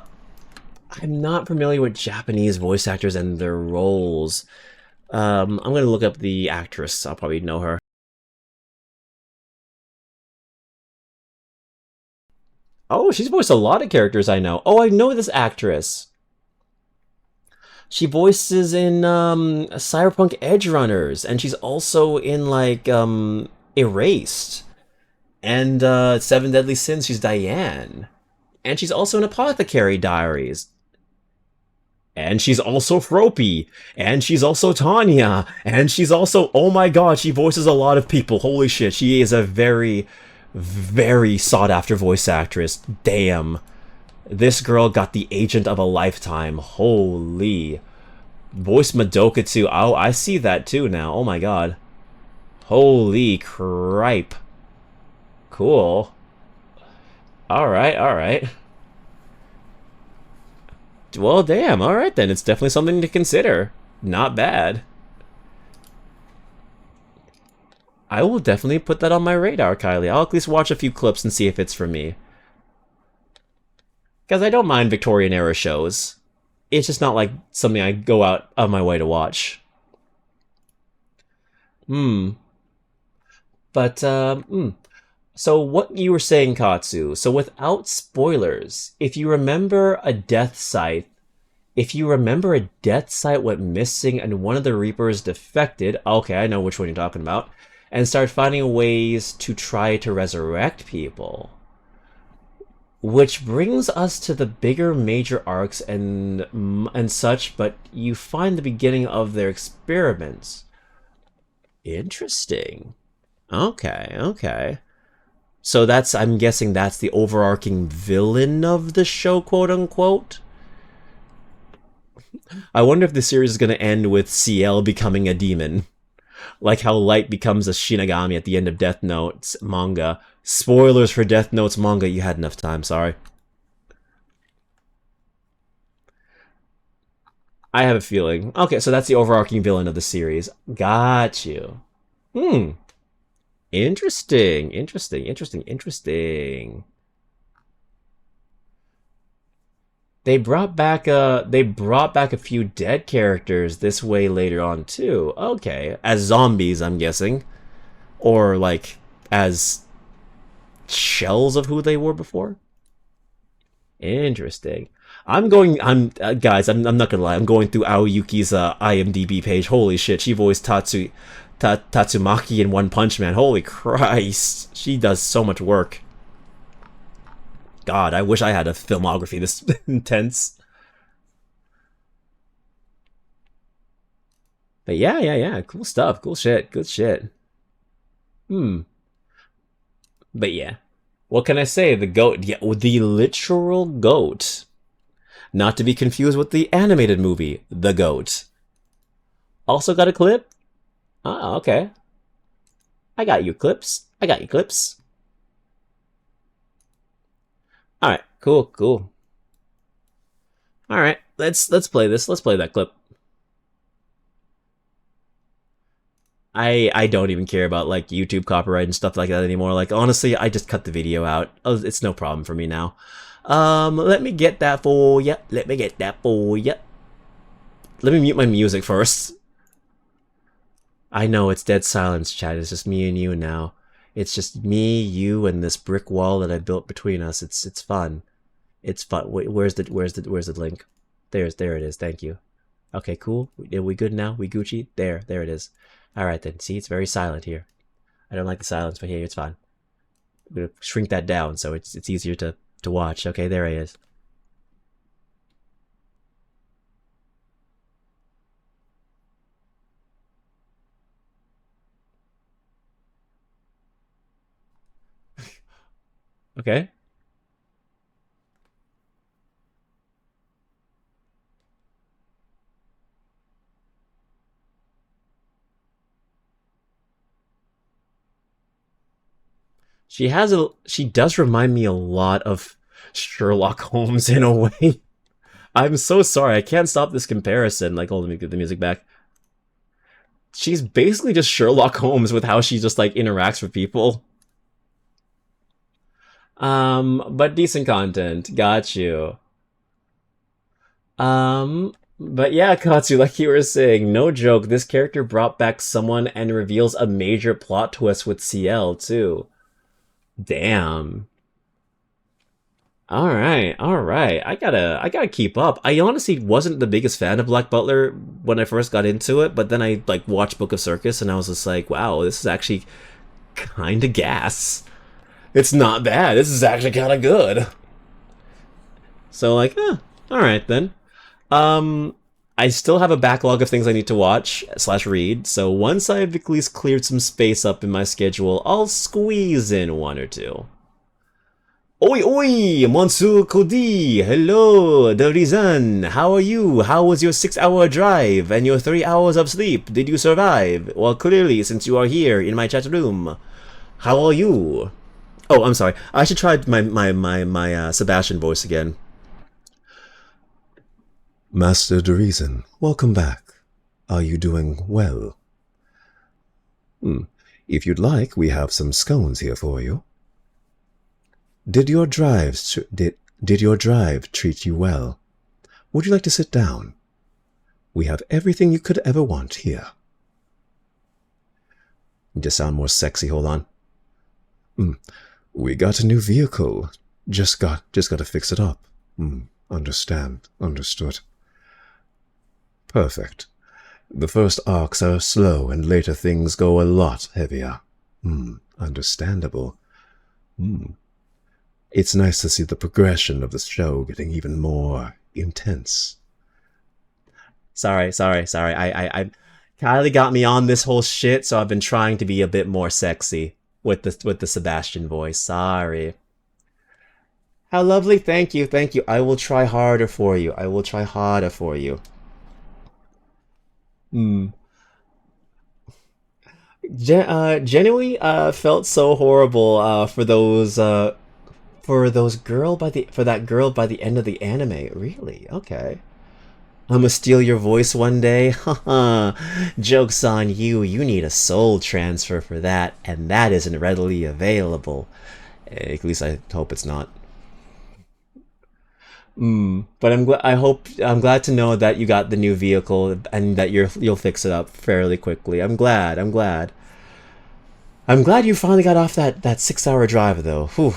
[SPEAKER 1] I'm not familiar with Japanese voice actors and their roles. I'm gonna look up the actress. I'll probably know her. Oh, she's voiced a lot of characters I know. Oh, I know this actress. She voices in Cyberpunk Edge Runners, and she's also in like Erased and Seven Deadly Sins. She's Diane, and she's also in Apothecary Diaries. And she's also Froppy. And she's also Tanya. And she's also, oh my god, she voices a lot of people. Holy shit, she is a very, very sought after voice actress. Damn. This girl got the agent of a lifetime. Holy. Voice Madoka too. Oh, I see that too now. Oh my god. Holy cripe. Cool. Alright, alright. Well, damn. Alright then. It's definitely something to consider. Not bad. I will definitely put that on my radar, Kylie. I'll at least watch a few clips and see if it's for me. Because I don't mind Victorian era shows. It's just not like something I go out of my way to watch. Hmm. But, So what you were saying, Katsu, so without spoilers, if you remember a death site went missing and one of the Reapers defected, okay, I know which one you're talking about, and started finding ways to try to resurrect people. Which brings us to the bigger major arcs and such, but you find the beginning of their experiments. Interesting. Okay, okay. So I'm guessing that's the overarching villain of the show, quote unquote. I wonder if the series is going to end with CL becoming a demon. Like how Light becomes a Shinigami at the end of Death Note's manga. Spoilers for Death Note's manga, you had enough time, sorry. I have a feeling. Okay, so that's the overarching villain of the series. Got you. Hmm. Interesting. Interesting. Interesting. Interesting. They brought back a few dead characters this way later on too. Okay. As zombies, I'm guessing. Or like as shells of who they were before. Interesting. I'm not gonna lie. I'm going through Aoyuki's IMDb page. Holy shit, she voiced Tatsumaki in One Punch Man. Holy Christ, she does so much work. God, I wish I had a filmography this intense. But yeah, yeah, yeah, cool stuff, cool shit, good shit. Hmm. But yeah, what can I say? The goat, yeah, the literal goat. Not to be confused with the animated movie, The Goat. Also got a clip? Ah, okay. I got you clips. I got you clips. All right, cool, cool. All right, let's play this. Let's play that clip. I don't even care about like YouTube copyright and stuff like that anymore. Like honestly, I just cut the video out. Oh, it's no problem for me now. Let me get that for ya. Let me get that for ya. Let me mute my music first. I know it's dead silence, chat. It's just me and you now. It's just me, you, and this brick wall that I built between us. It's fun. It's fun. Wait, where's the link? There it is. Thank you. Okay, cool. Are we good now? We Gucci? There it is. All right then. See, it's very silent here. I don't like the silence, but here it's fine. I'm gonna shrink that down so it's easier to watch. Okay, there it is. Okay. She does remind me a lot of Sherlock Holmes in a way. I'm so sorry, I can't stop this comparison. Like, oh, let me get the music back. She's basically just Sherlock Holmes with how she just like interacts with people. But decent content. Got you. But yeah, Katsu, like you were saying, no joke, this character brought back someone and reveals a major plot twist with CL too. Damn. All right. I gotta keep up. I honestly wasn't the biggest fan of Black Butler when I first got into it, but then I like watched Book of Circus and I was just like, wow, this is actually kind of gas. It's not bad. This is actually kind of good. So like, all right then. Um, I still have a backlog of things I need to watch slash read. So once I've at least cleared some space up in my schedule, I'll squeeze in one or two. Oi, oi, Monsieur Cody. Hello, the reason. How are you? How was your 6-hour drive and your 3 hours of sleep? Did you survive? Well, clearly, since you are here in my chat room. How are you? Oh, I'm sorry. I should try my Sebastian voice again. Master Derizen, welcome back. Are you doing well? If you'd like, we have some scones here for you. Did your drive treat you well? Would you like to sit down? We have everything you could ever want here. You just sound more sexy, hold on. We got a new vehicle. Just got to fix it up. Understood. Perfect. The first arcs are slow and later things go a lot heavier. Understandable. It's nice to see the progression of the show getting even more intense. Sorry. I Kylie got me on this whole shit, so I've been trying to be a bit more sexy with the Sebastian voice. Sorry. How lovely. Thank you. I will try harder for you. Genuinely felt so horrible for that girl by the end of the anime. Really? Okay. I'm gonna steal your voice one day. Haha. Joke's on you. You need a soul transfer for that, and that isn't readily available. At least I hope it's not. But I'm glad to know that you got the new vehicle and that you'll fix it up fairly quickly. I'm glad you finally got off that 6-hour drive though. Whew.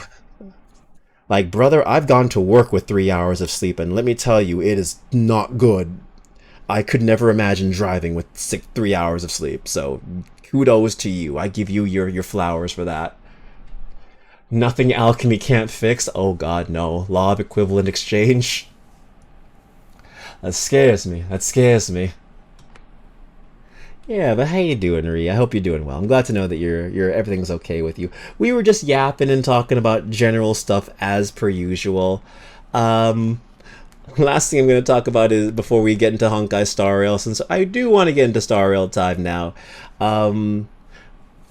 [SPEAKER 1] Like, brother, I've gone to work with 3 hours of sleep, and let me tell you, it is not good. I could never imagine driving with 3 hours of sleep. So, kudos to you. I give you your flowers for that. Nothing alchemy can't fix. Oh God, no. Law of equivalent exchange. That scares me. Yeah, but how you doing, Ree? I hope you're doing well. I'm glad to know that you're everything's okay with you. We were just yapping and talking about general stuff as per usual. Um, Last thing I'm going to talk about is before we get into Honkai Star Rail, since I do want to get into Star Rail time now. Um,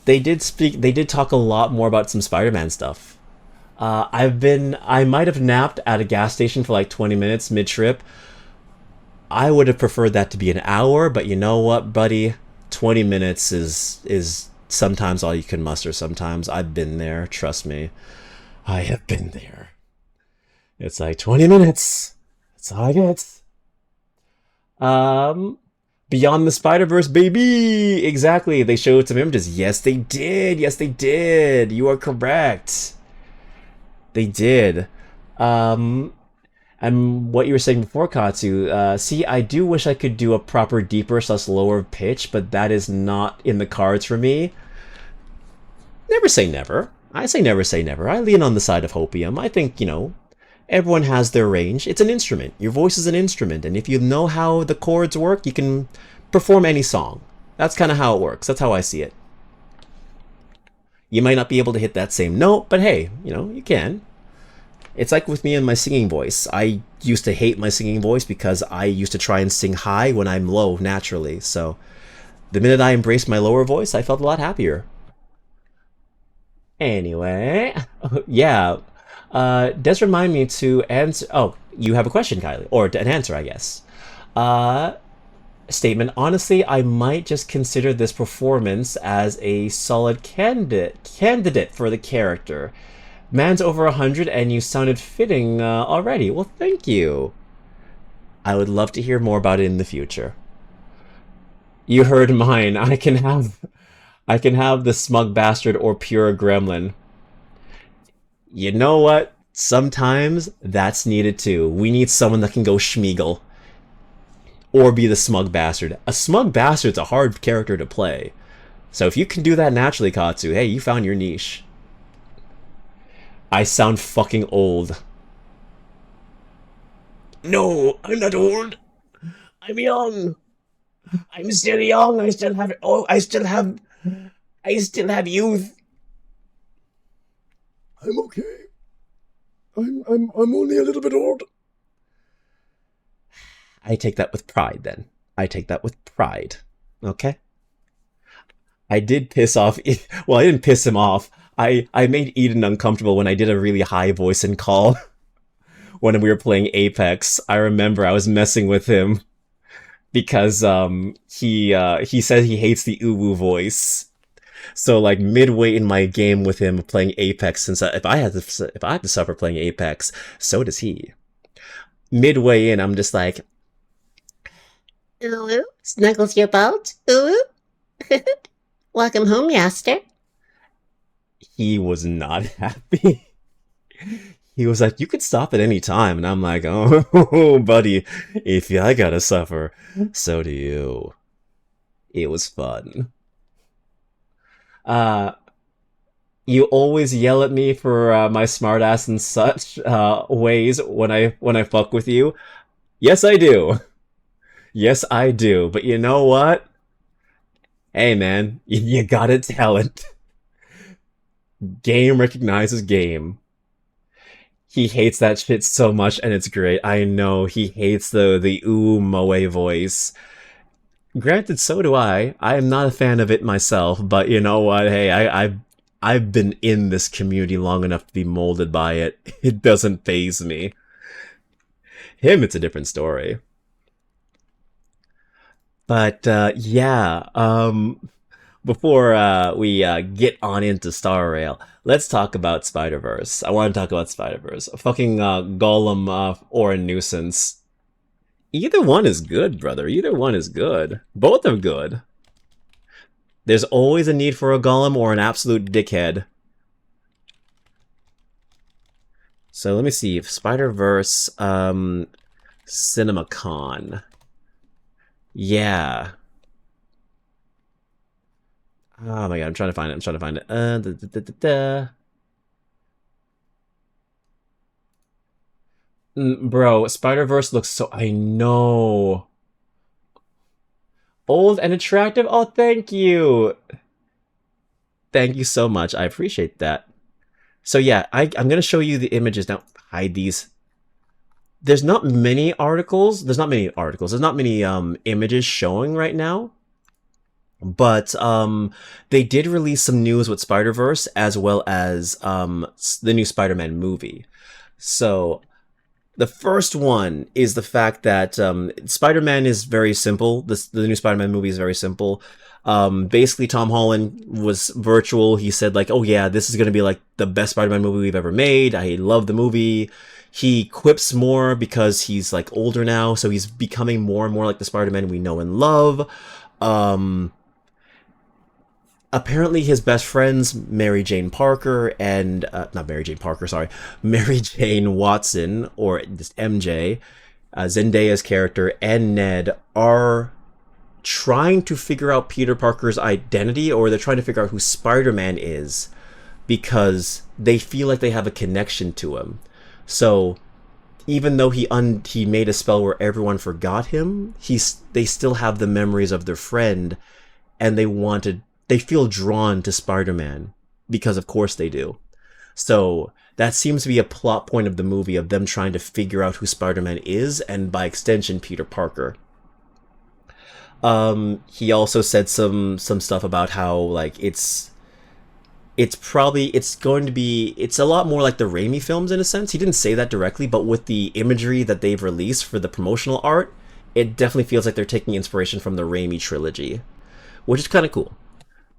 [SPEAKER 1] they did talk a lot more about some Spider-Man stuff. I might have napped at a gas station for like 20 minutes mid-trip. I would have preferred that to be an hour, but you know what, buddy? 20 minutes is sometimes all you can muster. Sometimes I've been there, trust me. I have been there. It's like 20 minutes. That's all I get. Um, Beyond the Spider-Verse, baby! Exactly, they showed some images. Yes, they did! Yes, they did! You are correct. They did. Um, and what you were saying before, Katsu, see, I do wish I could do a proper deeper slash lower pitch, but that is not in the cards for me. Never say never. I say never say never. I lean on the side of hopium. I think, everyone has their range. It's an instrument. Your voice is an instrument, and if you know how the chords work, you can perform any song. That's kind of how it works. That's how I see it. You might not be able to hit that same note, but hey, you know, you can. It's like with me and my singing voice. I used to hate my singing voice because I used to try and sing high when I'm low naturally. So the minute I embraced my lower voice, I felt a lot happier. Anyway, yeah. Does remind me to answer. Oh, you have a question, Kylie, or an answer, I guess. Uh, Statement. Honestly, I might just consider this performance as a solid candidate for the character. Man's over 100, and you sounded fitting already. Well, thank you. I would love to hear more about it in the future. You heard mine. I can have the smug bastard or pure gremlin. You know what? Sometimes that's needed too. We need someone that can go Schmeagle or be the smug bastard. A smug bastard's a hard character to play. So if you can do that naturally, Katsu, hey, you found your niche. I sound fucking old. No, I'm not old. I'm young. I'm still young. I still have I still have youth. I'm okay. I'm only a little bit old. I take that with pride then. I take that with pride. Okay? I did piss off well, I didn't piss him off. I made Eden uncomfortable when I did a really high voice and call when we were playing Apex. I remember I was messing with him because he said he hates the uwu voice. So like midway in my game with him playing Apex, since if I had to suffer playing Apex, so does he. Midway in, I'm just like,
[SPEAKER 2] Ooh, snuggles your boat. Ooh. Welcome home, Yaster.
[SPEAKER 1] he was not happy. He was like, "You could stop at any time," and I'm like, "Oh, buddy, if I gotta suffer, so do you." It was fun. Uh, you always yell at me for my smartass and such ways when I fuck with you. Yes, I do. Yes, I do. But you know what? Hey, man, you got a talent. Game recognizes game. He hates that shit so much, and it's great. I know he hates the ooh moe voice. Granted, so do I. I am not a fan of it myself, but you know what? Hey, I've been in this community long enough to be molded by it. It doesn't faze me. Him, it's a different story. But yeah, before we get on into Star Rail, let's talk about Spider Verse. I want to talk about Spider Verse. Fucking Golem or a nuisance. Either one is good, brother. Either one is good. Both are good. There's always a need for a golem or an absolute dickhead. So let me see. Spider-Verse, CinemaCon. Yeah. Oh my god, I'm trying to find it. I'm trying to find it. Bro, Spider-Verse looks so... I know. Old and attractive? Oh, thank you. Thank you so much. I appreciate that. So yeah, I'm going to show you the images. Now, hide these. There's not many articles. There's not many images showing right now. But they did release some news with Spider-Verse as well as the new Spider-Man movie. So the first one is the fact that Spider-Man is very simple. The new Spider-Man movie is very simple. Basically, Tom Holland was virtual. He said like, "Oh yeah, this is gonna be like the best Spider-Man movie we've ever made. I love the movie." He quips more because he's like older now, so he's becoming more and more like the Spider-Man we know and love. Um, Apparently his best friends, Mary Jane Parker and not Mary Jane Parker, sorry, Mary Jane Watson, or just MJ, Zendaya's character, and Ned are trying to figure out Peter Parker's identity, or they're trying to figure out who Spider-Man is, because they feel like they have a connection to him. So even though he made a spell where everyone forgot him, they still have the memories of their friend, and they feel drawn to Spider-Man, because of course they do. So that seems to be a plot point of the movie, of them trying to figure out who Spider-Man is, and by extension, Peter Parker. He also said some stuff about how, like, it's going to be, it's a lot more like the Raimi films in a sense. He didn't say that directly, but with the imagery that they've released for the promotional art, it definitely feels like they're taking inspiration from the Raimi trilogy, which is kind of cool.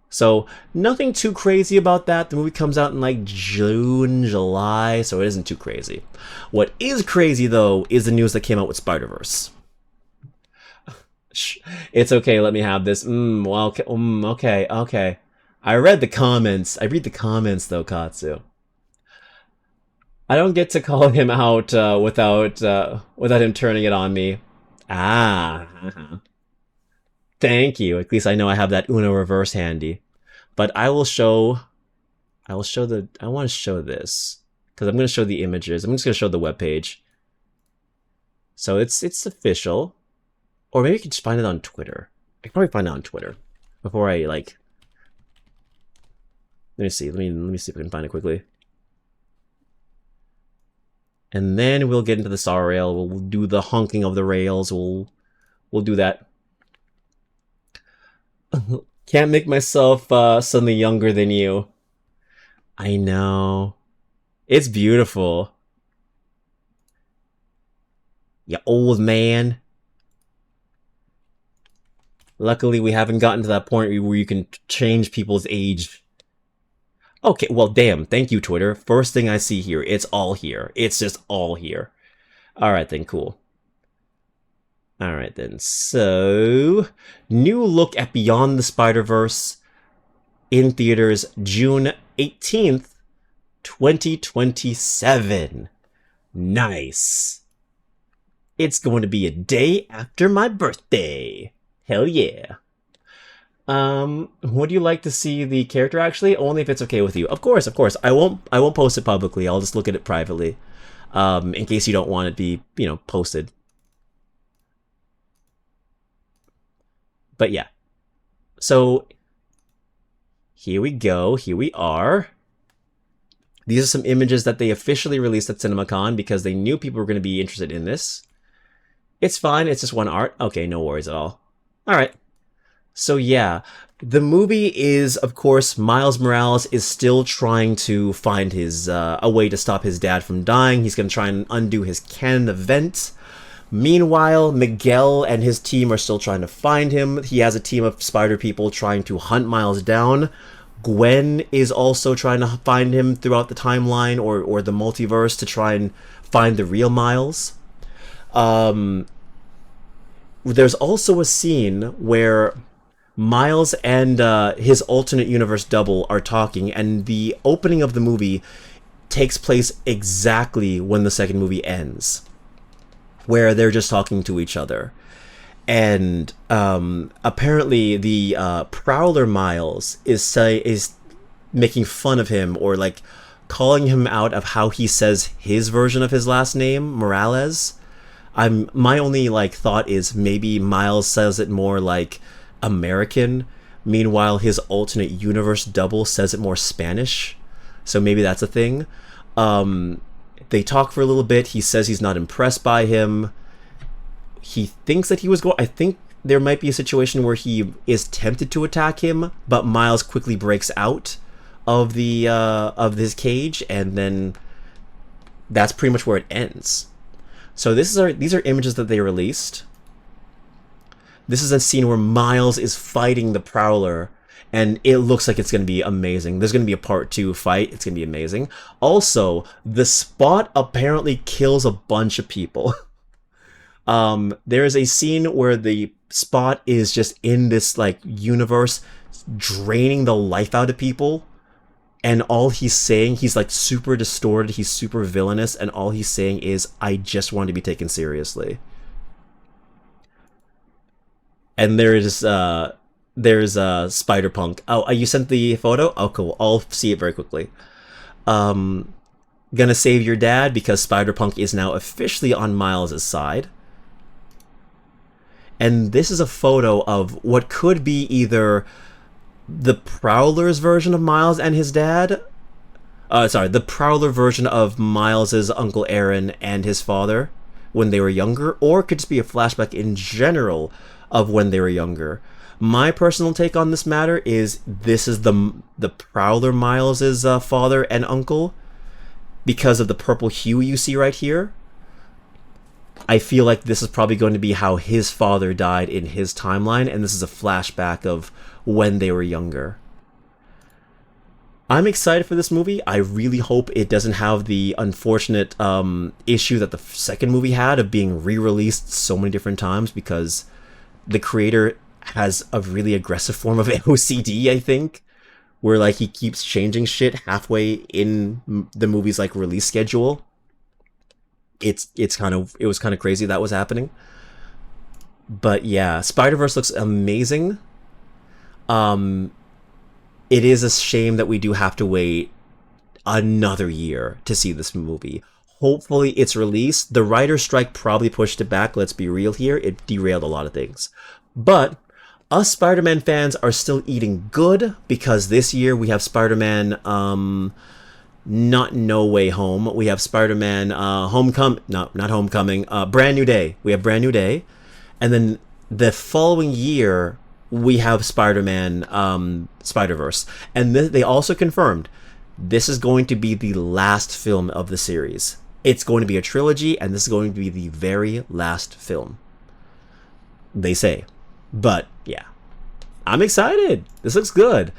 [SPEAKER 1] So nothing too crazy about that. The movie comes out in like June, July, so it isn't too crazy. What is crazy though is the news that came out with Spider-Verse. It's okay, let me have this. Well, okay. I read the comments. I read the comments though, Katsu. I don't get to call him out without him turning it on me. Ah. Thank you. At least I know I have that Uno reverse handy. But I want to show this, because I'm going to show the images. I'm just going to show the webpage. So it's official. Or maybe you can just find it on Twitter. I can probably find it on Twitter before I, like... Let me see. Let me see if I can find it quickly. And then we'll get into the star rail. We'll do the honking of the rails. We'll do that. Can't make myself suddenly younger than you. I know. It's beautiful. You old man. Luckily, we haven't gotten to that point where you can change people's age. Okay, well, damn. Thank you, Twitter. First thing I see here. It's all here. It's just all here. Alright then, cool. Alright then, so... New look at Beyond the Spider-Verse in theaters June 18th, 2027. Nice. It's going to be a day after my birthday. Hell yeah. Would you like to see the character actually? Only if it's okay with you. Of course. I won't post it publicly. I'll just look at it privately. In case you don't want it to be, posted. But yeah. So here we go. Here we are. These are some images that they officially released at CinemaCon because they knew people were going to be interested in this. It's fine. It's just one art. Okay, no worries at all. All right. So yeah, the movie is, of course, Miles Morales is still trying to find his a way to stop his dad from dying. He's going to try and undo his canon event. Meanwhile, Miguel and his team are still trying to find him. He has a team of spider people trying to hunt Miles down. Gwen is also trying to find him throughout the timeline or the multiverse to try and find the real Miles. There's also a scene where Miles and his alternate universe double are talking, and the opening of the movie takes place exactly when the second movie ends, where they're just talking to each other. And apparently the Prowler Miles is making fun of him, or like calling him out of how he says his version of his last name, Morales. My only like thought is maybe Miles says it more like American, meanwhile his alternate universe double says it more Spanish. So maybe that's a thing. They talk for a little bit. He says he's not impressed by him. He thinks that he was going... I think there might be a situation where he is tempted to attack him, but Miles quickly breaks out of the of his cage, and then that's pretty much where it ends. So these are images that they released. This is a scene where Miles is fighting the Prowler, and it looks like it's going to be amazing. There's going to be a part 2 fight. It's going to be amazing. Also, the Spot apparently kills a bunch of people. There is a scene where the Spot is just in this like universe draining the life out of people, and all he's saying, he's like super distorted, he's super villainous, and all he's saying is, I just want to be taken seriously. And there's Spider-Punk. Oh, you sent the photo? Oh, cool. I'll see it very quickly. Gonna save your dad because Spider-Punk is now officially on Miles' side. And this is a photo of what could be either the Prowler's version of Miles and his dad. The Prowler version of Miles's Uncle Aaron and his father when they were younger, or it could just be a flashback in general of when they were younger. My personal take on this matter is this is the Prowler Miles's father and uncle because of the purple hue you see right here. I feel like this is probably going to be how his father died in his timeline, and this is a flashback of when they were younger. I'm excited for this movie. I really hope it doesn't have the unfortunate issue that the second movie had of being re-released so many different times, because the creator has a really aggressive form of OCD, I think, where like he keeps changing shit halfway in the movie's like release schedule. It was kind of crazy that was happening. But yeah, Spider-Verse looks amazing. It is a shame that we do have to wait another year to see this movie. Hopefully it's released. The writer's strike probably pushed it back, let's be real here. It derailed a lot of things. But us Spider-Man fans are still eating good, because this year we have Spider-Man, not No Way Home. We have Spider-Man, not Homecoming, Brand New Day. We have Brand New Day. And then the following year, we have Spider-Man, Spider-Verse. And they also confirmed this is going to be the last film of the series. It's going to be a trilogy, and this is going to be the very last film, they say. But yeah, I'm excited. This looks good.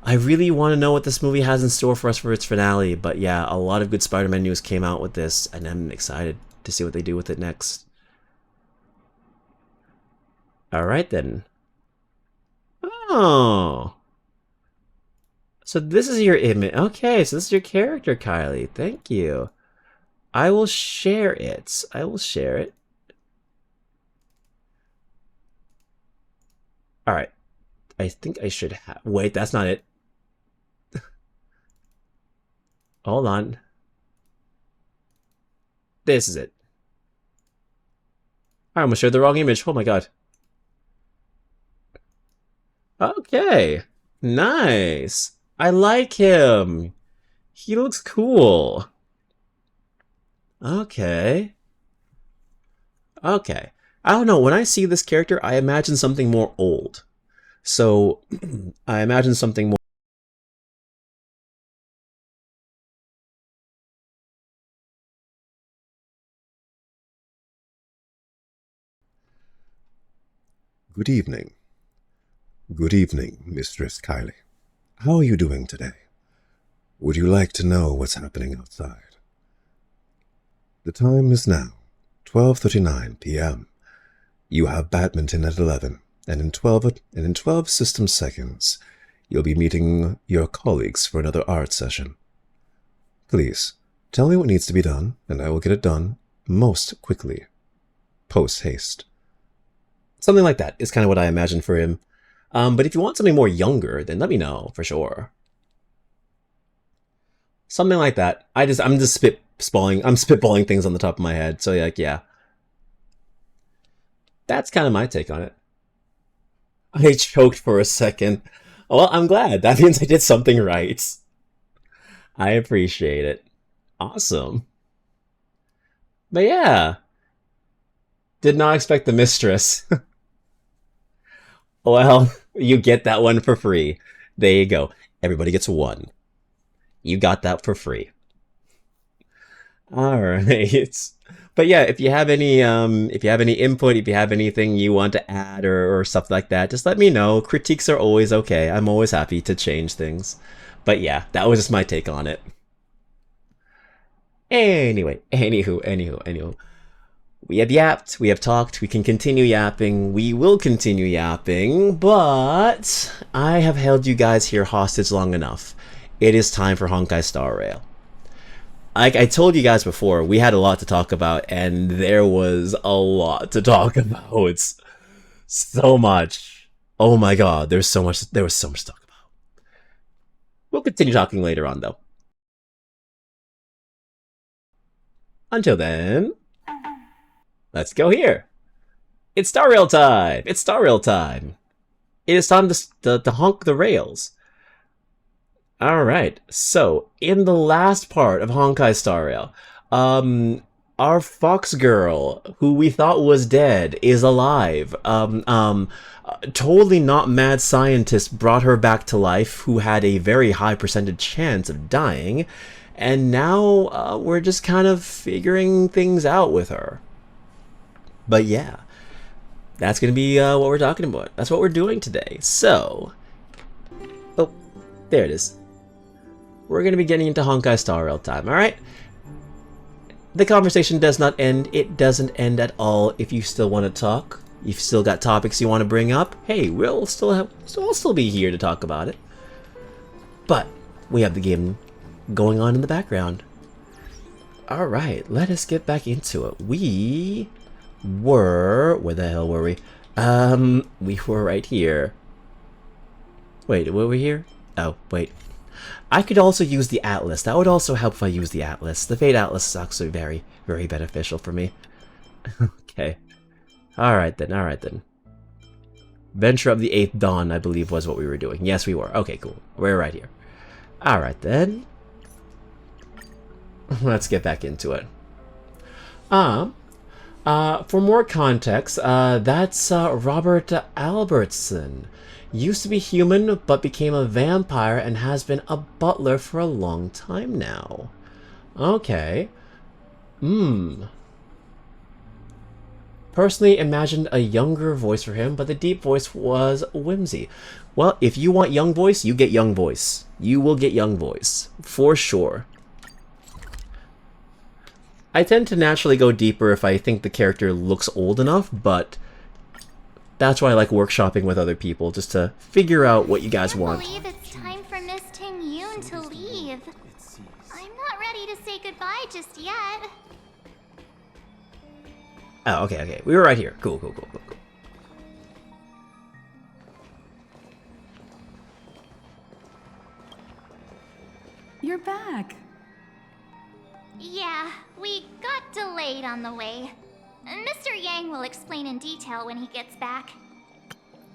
[SPEAKER 1] I really want to know what this movie has in store for us for its finale. But yeah, a lot of good Spider-Man news came out with this, and I'm excited to see what they do with it next. Alright then. Oh. So this is your image. Okay, so this is your character, Kylie. Thank you. I will share it. Alright. I think I should have... Wait, that's not it. Hold on. This is it. I almost shared the wrong image. Oh my god. Okay. Nice. I like him. He looks cool. Okay. Okay. I don't know. When I see this character, I imagine something more old. So, I imagine something more...
[SPEAKER 3] Good evening. Good evening, Mistress Kylie. How are you doing today? Would you like to know what's happening outside? The time is now 12:39 p.m. You have badminton at 11, and in 12 system seconds, you'll be meeting your colleagues for another art session. Please, tell me what needs to be done, and I will get it done most quickly. Post haste.
[SPEAKER 1] Something like that is kind of what I imagine for him. But if you want something more younger, then let me know for sure. Something like that. I'm just spitballing things on the top of my head. So like, yeah. That's kind of my take on it. I choked for a second. Well, I'm glad. That means I did something right. I appreciate it. Awesome. But yeah. Did not expect the mistress. Well, you get that one for free. There you go. Everybody gets one. You got that for free. All right. But yeah, if you have any input, if you have anything you want to add or stuff like that, just let me know. Critiques are always okay. I'm always happy to change things. But yeah, that was just my take on it. Anyway, anywho. We have yapped, we have talked, we can continue yapping, we will continue yapping, but I have held you guys here hostage long enough. It is time for Honkai Star Rail. I told you guys before, we had a lot to talk about, and there was a lot to talk about. It's so much. Oh my god, there was so much to talk about. We'll continue talking later on, though. Until then... let's go here. It's Star Rail time! It's Star Rail time! It is time to honk the rails. Alright, so, in the last part of Honkai Star Rail, our fox girl, who we thought was dead, is alive. Totally not mad scientist brought her back to life, who had a very high percentage chance of dying, and now, we're just kind of figuring things out with her. But yeah, that's gonna be, what we're talking about. That's what we're doing today. So, oh, there it is. We're going to be getting into Honkai Star Rail time, alright? The conversation does not end. It doesn't end at all. If you still want to talk, you've still got topics you want to bring up, hey, we'll still be here to talk about it. But we have the game going on in the background. Alright, let us get back into it. We were... Where the hell were we? We were right here. Wait, were we here? Oh, wait. I could also use the Atlas. That would also help if I use the Atlas. The Fate Atlas is actually very, very beneficial for me. Okay. Alright then. Venture of the 8th Dawn, I believe, was what we were doing. Yes, we were. Okay, cool. We're right here. Alright then. Let's get back into it. For more context, that's Robert Albertson. Used to be human, but became a vampire and has been a butler for a long time now. Okay. Personally imagined a younger voice for him, but the deep voice was whimsy. Well, if you want young voice, you get young voice. You will get young voice. For sure. I tend to naturally go deeper if I think the character looks old enough, but that's why I like workshopping with other people, just to figure out what you guys want.
[SPEAKER 4] I believe it's time for Miss Ting Yoon to leave. I'm not ready to say goodbye just yet.
[SPEAKER 1] Oh, okay. We were right here. Cool.
[SPEAKER 5] You're back.
[SPEAKER 4] Yeah, we got delayed on the way. Mr. Yang will explain in detail when he gets back.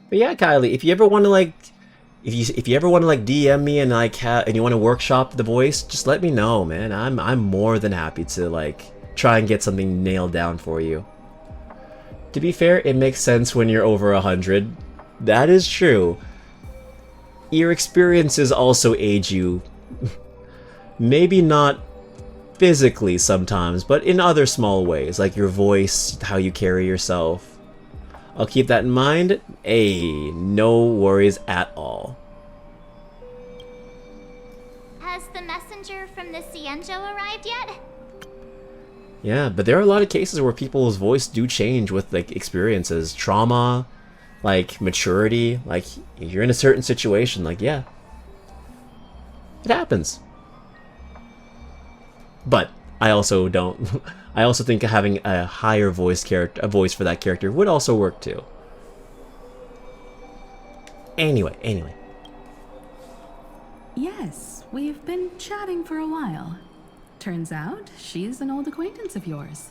[SPEAKER 1] But yeah, Kylie, if you ever want to if you ever want to DM me and and you want to workshop the voice, just let me know, man. I'm more than happy to try and get something nailed down for you. To be fair, it makes sense when you're over 100. That is true. Your experiences also age you. Maybe not physically sometimes, but in other small ways, like your voice, how you carry yourself. I'll keep that in mind. Hey, no worries at all.
[SPEAKER 4] Has the messenger from the Cienjo arrived yet?
[SPEAKER 1] Yeah, but there are a lot of cases where people's voice do change with experiences, trauma, maturity. If you're in a certain situation, yeah, it happens. But I also don't. I also think having a higher voice for that character would also work too. Anyway.
[SPEAKER 5] Yes, we've been chatting for a while. Turns out she's an old acquaintance of yours.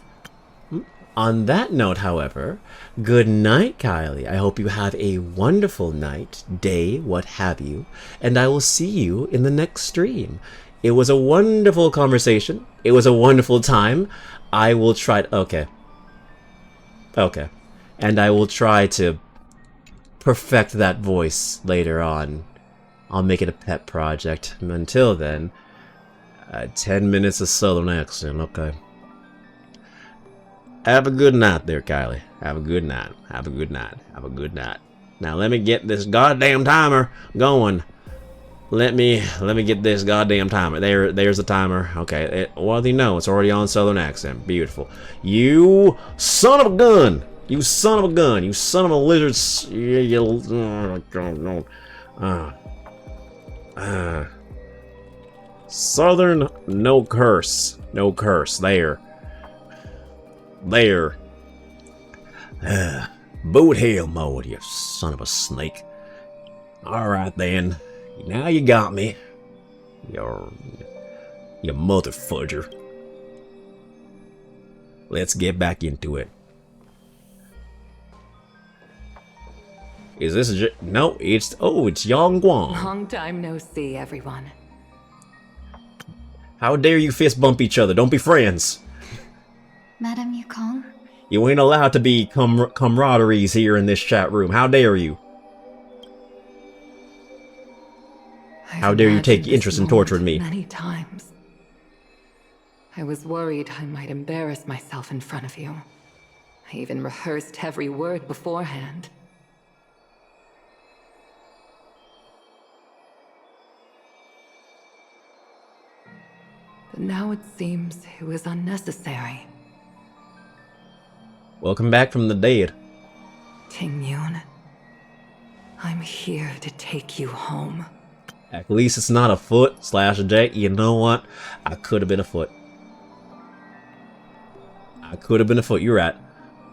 [SPEAKER 1] On that note, however, good night, Kylie. I hope you have a wonderful night, day, what have you, and I will see you in the next stream. It was a wonderful conversation. It was a wonderful time. I will try to... Okay. And I will try to perfect that voice later on. I'll make it a pet project. Until then, 10 minutes of Southern accent, okay. Have a good night there, Kylie. Have a good night. Have a good night. Have a good night. Now let me get this goddamn timer going. Let me get this goddamn timer. There's the timer. Okay. Well, you know, it's already on Southern accent. Beautiful. You son of a gun. You son of a gun. You son of a lizard. Southern, no curse. No curse. There. Boot hell mode, you son of a snake. Alright then. Now you got me. You mother fudger. Let's get back into it. Is this no, it's Yang Guang.
[SPEAKER 6] Long time no see, everyone.
[SPEAKER 1] How dare you fist bump each other? Don't be friends.
[SPEAKER 4] Madame Yukong?
[SPEAKER 1] You ain't allowed to be camaraderies here in this chat room. How dare you? How dare you take interest in torturing me?
[SPEAKER 6] Many times. I was worried I might embarrass myself in front of you. I even rehearsed every word beforehand. But now it seems it was unnecessary.
[SPEAKER 1] Welcome back from the dead.
[SPEAKER 6] Ting Yun, I'm here to take you home.
[SPEAKER 1] At least it's not a foot / a J. You know what? I could have been a foot. I could have been a foot. You're right.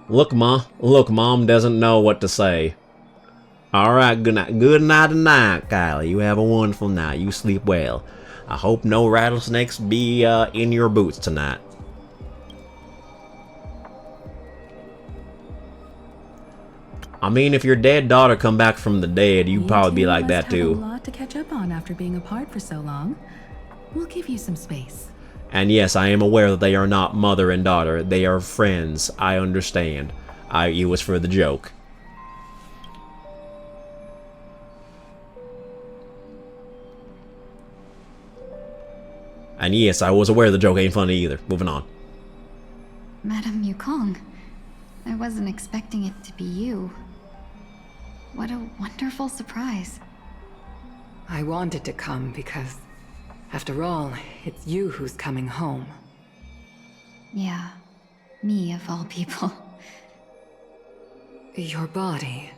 [SPEAKER 1] Look, Mom doesn't know what to say. Alright, good night. Good night tonight, Kylie. You have a wonderful night. You sleep well. I hope no rattlesnakes be in your boots tonight. I mean, if your dead daughter come back from the dead, you'd probably be like that too.
[SPEAKER 5] You have a lot to catch up on after being apart for so long. We'll give you some space.
[SPEAKER 1] And yes, I am aware that they are not mother and daughter. They are friends. I understand. It was for the joke. And yes, I was aware the joke ain't funny either. Moving on.
[SPEAKER 4] Madame Yukong, I wasn't expecting it to be you. What a wonderful surprise.
[SPEAKER 6] I wanted to come because, after all, it's you who's coming home.
[SPEAKER 4] Yeah, me of all people.
[SPEAKER 6] Your body.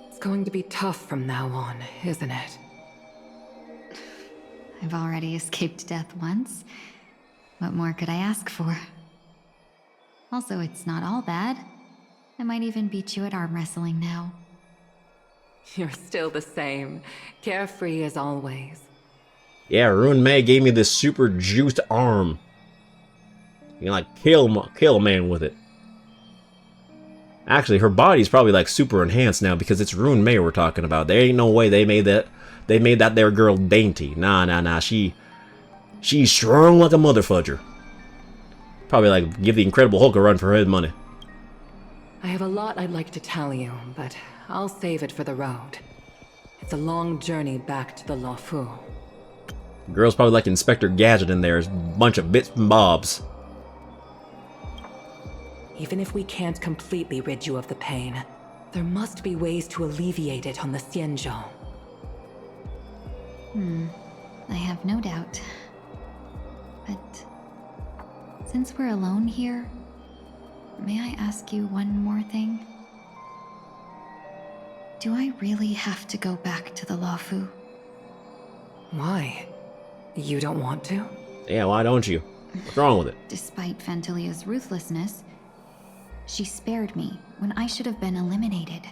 [SPEAKER 6] It's going to be tough from now on, isn't it?
[SPEAKER 4] I've already escaped death once. What more could I ask for? Also, it's not all bad. I might even beat you at arm wrestling now.
[SPEAKER 6] You're still the same, carefree as always.
[SPEAKER 1] Yeah, Ruin May gave me this super juiced arm. You can like kill a man with it. Actually, her body's probably like super enhanced now because it's Ruin May we're talking about. There ain't no way they made that there girl dainty. Nah. She's strong like a mother fudger. Probably like give the Incredible Hulk a run for his money.
[SPEAKER 6] I have a lot I'd like to tell you, but I'll save it for the road. It's a long journey back to the Luofu.
[SPEAKER 1] Girl's probably like Inspector Gadget in there. A bunch of bits and bobs.
[SPEAKER 6] Even if we can't completely rid you of the pain, there must be ways to alleviate it on the Xianzhou.
[SPEAKER 4] I have no doubt. But since we're alone here, may I ask you one more thing? Do I really have to go back to the Luofu?
[SPEAKER 6] Why? You don't want to?
[SPEAKER 1] Yeah, why don't you? What's wrong with it?
[SPEAKER 4] Despite Phantilia's ruthlessness, she spared me when I should have been eliminated.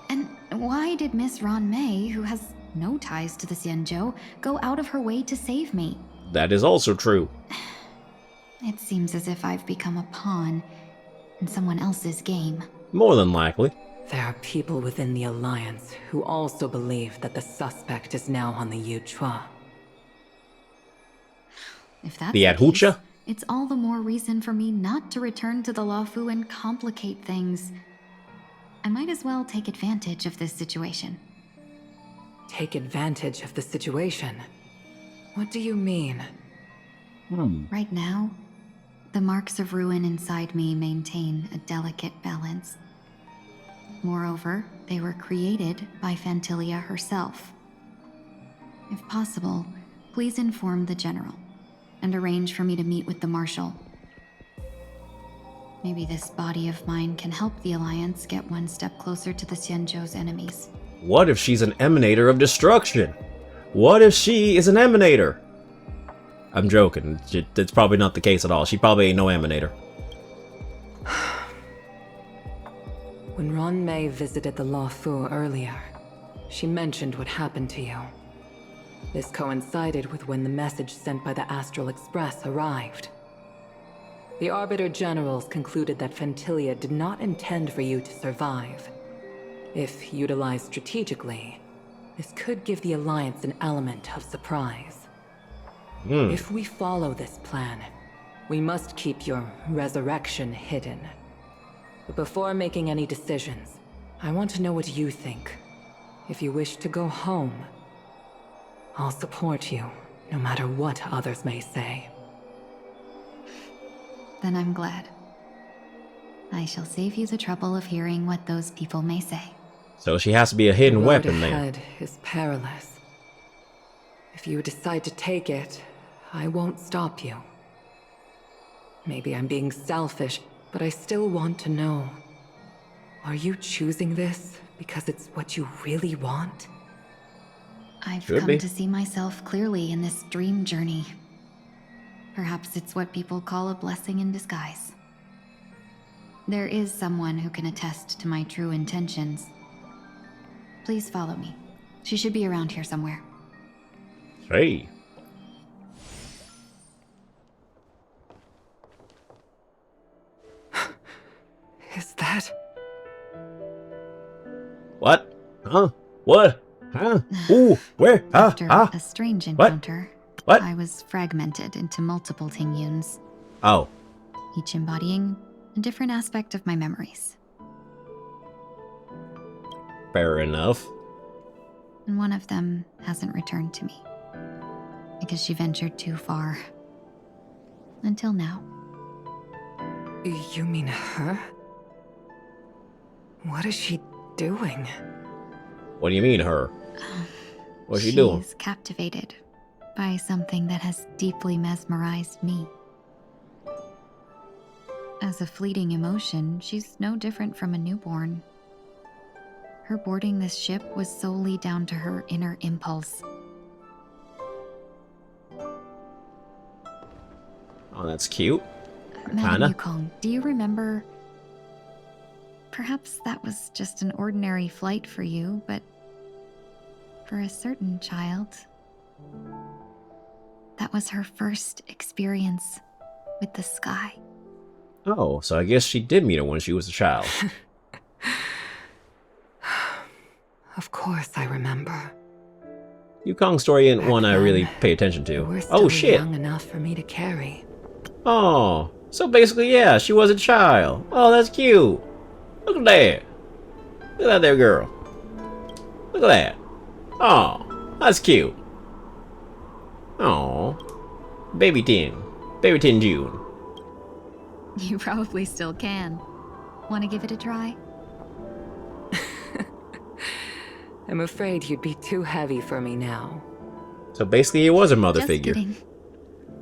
[SPEAKER 4] And why did Miss Ron May, who has no ties to the Xianzhou, go out of her way to save me?
[SPEAKER 1] That is also true.
[SPEAKER 4] It seems as if I've become a pawn in someone else's game.
[SPEAKER 1] More than likely.
[SPEAKER 6] There are people within the Alliance who also believe that the suspect is now on the Yuchua.
[SPEAKER 4] If that's
[SPEAKER 1] The
[SPEAKER 4] case,
[SPEAKER 1] Adhucha?
[SPEAKER 4] it's all the more reason for me not to return to the Luofu and complicate things. I might as well take advantage of this situation.
[SPEAKER 6] Take advantage of the situation? What do you mean?
[SPEAKER 4] Right now, the marks of ruin inside me maintain a delicate balance. Moreover, they were created by Phantilia herself. If possible, please inform the General and arrange for me to meet with the Marshal. Maybe this body of mine can help the Alliance get one step closer to the Xianzhou's enemies.
[SPEAKER 1] What if she's an emanator of destruction? What if she is an emanator? I'm joking. That's probably not the case at all. She probably ain't no emanator.
[SPEAKER 6] When Ron May visited the Luofu earlier, she mentioned what happened to you. This coincided with when the message sent by the Astral Express arrived. The Arbiter Generals concluded that Phantilia did not intend for you to survive. If utilized strategically, this could give the Alliance an element of surprise. If we follow this plan, we must keep your resurrection hidden. But before making any decisions, I want to know what you think. If you wish to go home, I'll support you, no matter what others may say.
[SPEAKER 4] Then I'm glad. I shall save you the trouble of hearing what those people may say.
[SPEAKER 1] So she has to be a hidden
[SPEAKER 6] The road
[SPEAKER 1] weapon then.
[SPEAKER 6] ahead is perilous. If you decide to take it, I won't stop you. Maybe I'm being selfish, but I still want to know. Are you choosing this because it's what you really want?
[SPEAKER 4] I've
[SPEAKER 1] Should
[SPEAKER 4] come
[SPEAKER 1] be.
[SPEAKER 4] to see myself clearly in this dream journey. Perhaps it's what people call a blessing in disguise. There is someone who can attest to my true intentions. Please follow me. She should be around here somewhere.
[SPEAKER 1] Hey.
[SPEAKER 6] Is that...
[SPEAKER 1] What? Huh? What? Huh? Ooh, where?
[SPEAKER 4] After
[SPEAKER 1] Ah,
[SPEAKER 4] a strange
[SPEAKER 1] What?
[SPEAKER 4] encounter,
[SPEAKER 1] What?
[SPEAKER 4] I was fragmented into multiple Tingyuns,
[SPEAKER 1] Oh.
[SPEAKER 4] each embodying a different aspect of my memories.
[SPEAKER 1] Fair enough.
[SPEAKER 4] And one of them hasn't returned to me because she ventured too far. Until now.
[SPEAKER 6] You mean her? What is she doing?
[SPEAKER 1] What do you mean, her? What's she doing?
[SPEAKER 4] She's captivated by something that has deeply mesmerized me. As a fleeting emotion, she's no different from a newborn. Her boarding this ship was solely down to her inner impulse.
[SPEAKER 1] Oh, that's cute.
[SPEAKER 4] Madam
[SPEAKER 1] Kinda.
[SPEAKER 4] Yukong, do you remember? Perhaps that was just an ordinary flight for you, but for a certain child, that was her first experience with the sky.
[SPEAKER 1] Oh, so I guess she did meet her when she was a child.
[SPEAKER 6] Of course I remember.
[SPEAKER 1] Yukong's story ain't
[SPEAKER 6] Back
[SPEAKER 1] one I
[SPEAKER 6] then,
[SPEAKER 1] really pay attention
[SPEAKER 6] You
[SPEAKER 1] to.
[SPEAKER 6] were still
[SPEAKER 1] Oh, shit.
[SPEAKER 6] young enough for me to carry.
[SPEAKER 1] Oh, so basically, yeah, she was a child. Oh, that's cute. Look at that. Look at that there girl. Look at that. Oh, that's cute. Oh, Baby Tin. Baby Tin June.
[SPEAKER 4] You probably still can. Want to give it a try?
[SPEAKER 6] I'm afraid you'd be too heavy for me now.
[SPEAKER 1] So basically, it was her mother
[SPEAKER 4] Just
[SPEAKER 1] figure.
[SPEAKER 4] kidding.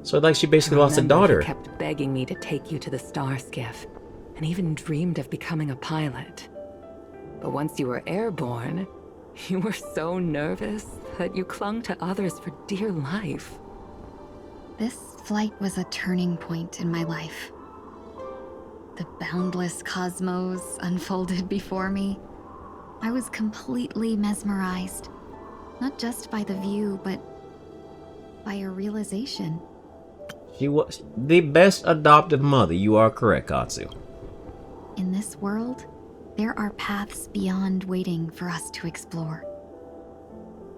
[SPEAKER 1] So like she basically lost a
[SPEAKER 6] Remember,
[SPEAKER 1] daughter.
[SPEAKER 6] You kept begging me to take you to the star skiff, and even dreamed of becoming a pilot. But once you were airborne, you were so nervous that you clung to others for dear life.
[SPEAKER 4] This flight was a turning point in my life. The boundless cosmos unfolded before me. I was completely mesmerized, not just by the view, but by a realization.
[SPEAKER 1] She was the best adoptive mother. You are correct, Katsu.
[SPEAKER 4] In this world, there are paths beyond waiting for us to explore.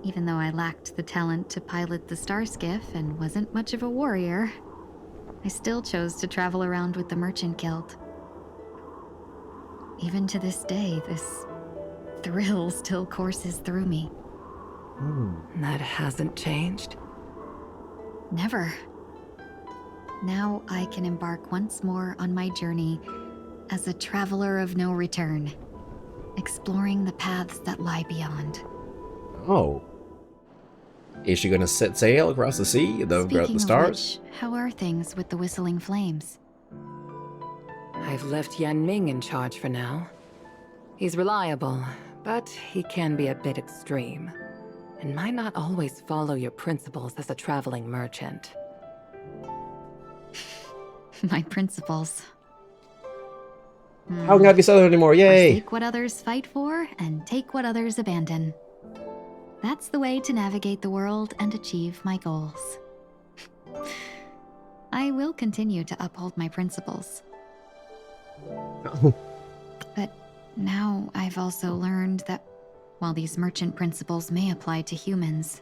[SPEAKER 4] Even though I lacked the talent to pilot the star skiff and wasn't much of a warrior, I still chose to travel around with the Merchant Guild. Even to this day, this thrill still courses through me.
[SPEAKER 6] That hasn't changed?
[SPEAKER 4] Never. Now I can embark once more on my journey as a traveler of no return, exploring the paths that lie beyond.
[SPEAKER 1] Oh. Is she gonna set sail across the sea, across
[SPEAKER 4] Speaking
[SPEAKER 1] the
[SPEAKER 4] of
[SPEAKER 1] stars?
[SPEAKER 4] which, how are things with the Whistling Flames?
[SPEAKER 6] I've left Yan Ming in charge for now. He's reliable, but he can be a bit extreme, and might not always follow your principles as a traveling merchant.
[SPEAKER 4] My principles.
[SPEAKER 1] How can I be southern anymore? Yay!
[SPEAKER 4] Forsake what others fight for and take what others abandon. That's the way to navigate the world and achieve my goals. I will continue to uphold my principles. But Now I've also learned that while these merchant principles may apply to humans,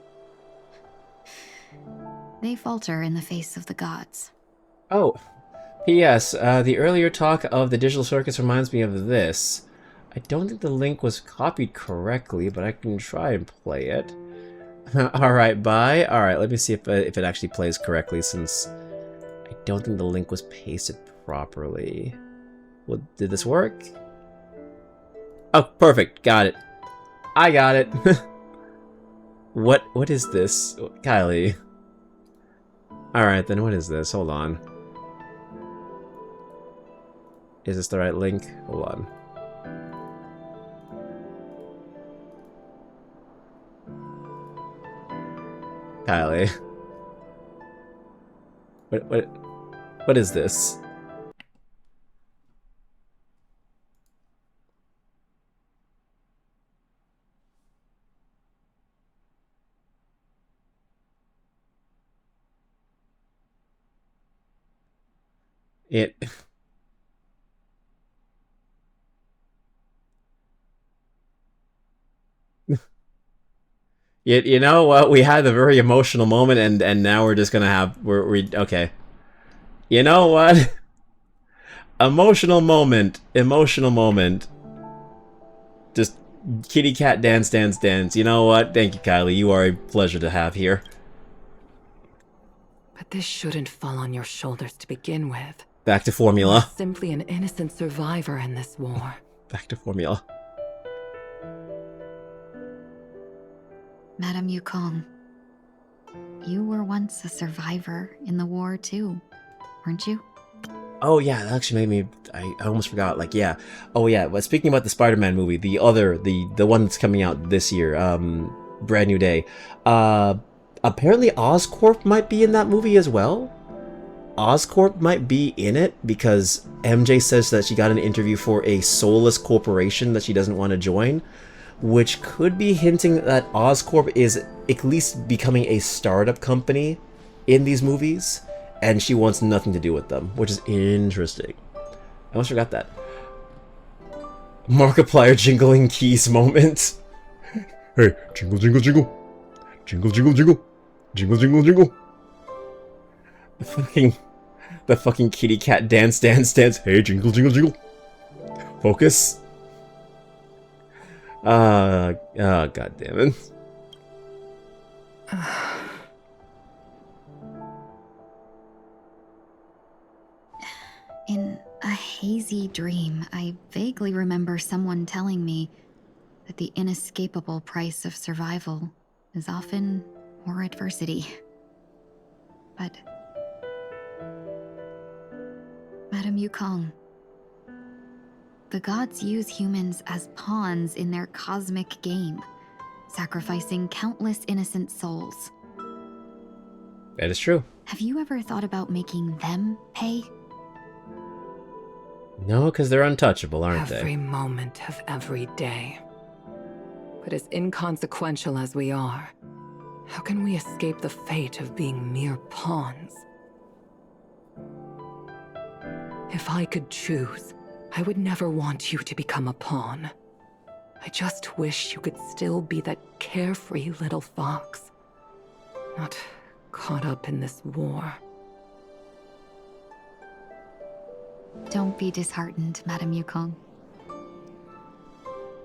[SPEAKER 4] they falter in the face of the gods.
[SPEAKER 1] Oh, P.S. The earlier talk of the digital circus reminds me of this. I don't think the link was copied correctly, but I can try and play it. Alright, bye. Alright, let me see if it actually plays correctly, since I don't think the link was pasted properly. Well, did this work? Oh, perfect. Got it. I got it. What is this? Kylie. Alright, then what is this? Hold on. Is this the right link? Hold on. Kylie. What is this? It... You know what? We had a very emotional moment, and now we're just gonna have okay. You know what? Emotional moment. Just kitty cat dance, dance, dance. You know what? Thank you, Kylie. You are a pleasure to have here.
[SPEAKER 6] But this shouldn't fall on your shoulders to begin with.
[SPEAKER 1] Back to formula.
[SPEAKER 6] You're simply an innocent survivor in this war.
[SPEAKER 1] Back to formula.
[SPEAKER 4] Madame Yukong, you were once a survivor in the war too, weren't you?
[SPEAKER 1] Oh yeah, that actually made me... I almost forgot, like, yeah. Oh yeah, but speaking about the Spider-Man movie, the one that's coming out this year, Brand New Day, apparently Oscorp might be in that movie as well? Oscorp might be in it, because MJ says that she got an interview for a soulless corporation that she doesn't want to join, which could be hinting that Oscorp is at least becoming a startup company in these movies, and she wants nothing to do with them, which is interesting. I almost forgot that. Markiplier jingling keys moment.
[SPEAKER 3] Hey, jingle, jingle, jingle. Jingle, jingle, jingle. Jingle, jingle, jingle.
[SPEAKER 1] The fucking kitty cat dance, dance, dance.
[SPEAKER 3] Hey, jingle, jingle, jingle.
[SPEAKER 1] Focus. Oh, god damn it.
[SPEAKER 4] In a hazy dream, I vaguely remember someone telling me that the inescapable price of survival is often more adversity. But... Madame Yukong, the gods use humans as pawns in their cosmic game, sacrificing countless innocent souls.
[SPEAKER 1] That is true.
[SPEAKER 4] Have you ever thought about making them pay?
[SPEAKER 1] No, because they're untouchable, aren't they?
[SPEAKER 6] Every moment of every day. But as inconsequential as we are, how can we escape the fate of being mere pawns? If I could choose, I would never want you to become a pawn. I just wish you could still be that carefree little fox, not caught up in this war.
[SPEAKER 4] Don't be disheartened, Madame Yukong.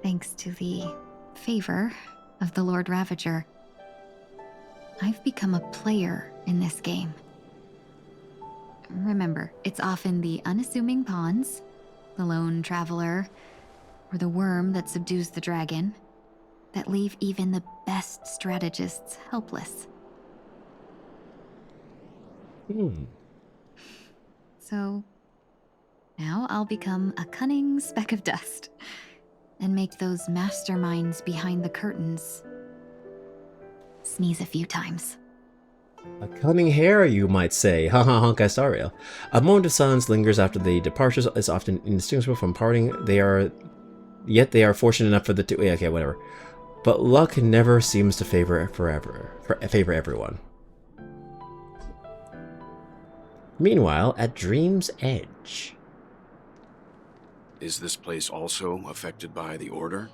[SPEAKER 4] Thanks to the favor of the Lord Ravager, I've become a player in this game. Remember, it's often the unassuming pawns, the lone traveler, or the worm that subdues the dragon, that leave even the best strategists helpless. So, now I'll become a cunning speck of dust, and make those masterminds behind the curtains sneeze a few times.
[SPEAKER 1] A cunning hare, you might say. Haha, Honkai Star Rail. A moment of silence lingers after the departures is often indistinguishable from parting. Yet they are fortunate enough for the two... Yeah, okay, whatever. But luck never seems to favor everyone. Meanwhile, at Dream's Edge.
[SPEAKER 7] Is this place also affected by the Order?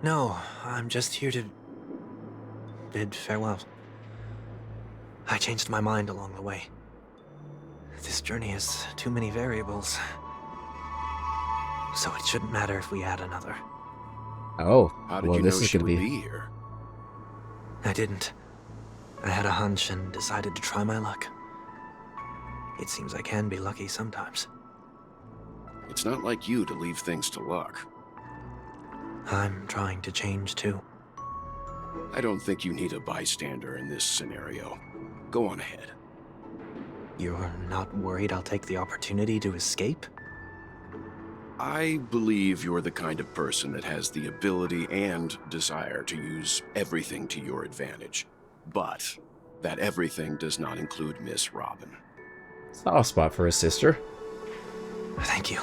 [SPEAKER 8] No, I'm just here to bid farewell. I changed my mind along the way. This journey has too many variables. So it shouldn't matter if we add another.
[SPEAKER 1] Oh,
[SPEAKER 7] How did
[SPEAKER 1] well,
[SPEAKER 7] you
[SPEAKER 1] this
[SPEAKER 7] know
[SPEAKER 1] is
[SPEAKER 7] she
[SPEAKER 1] gonna
[SPEAKER 7] would
[SPEAKER 1] be...
[SPEAKER 7] be here?
[SPEAKER 8] I didn't. I had a hunch and decided to try my luck. It seems I can be lucky sometimes.
[SPEAKER 7] It's not like you to leave things to luck.
[SPEAKER 8] I'm trying to change too.
[SPEAKER 7] I don't think you need a bystander in this scenario. Go on ahead.
[SPEAKER 8] You're not worried I'll take the opportunity to escape?
[SPEAKER 7] I believe you're the kind of person that has the ability and desire to use everything to your advantage. But that everything does not include Miss Robin.
[SPEAKER 1] Soft spot for a sister.
[SPEAKER 8] Thank you.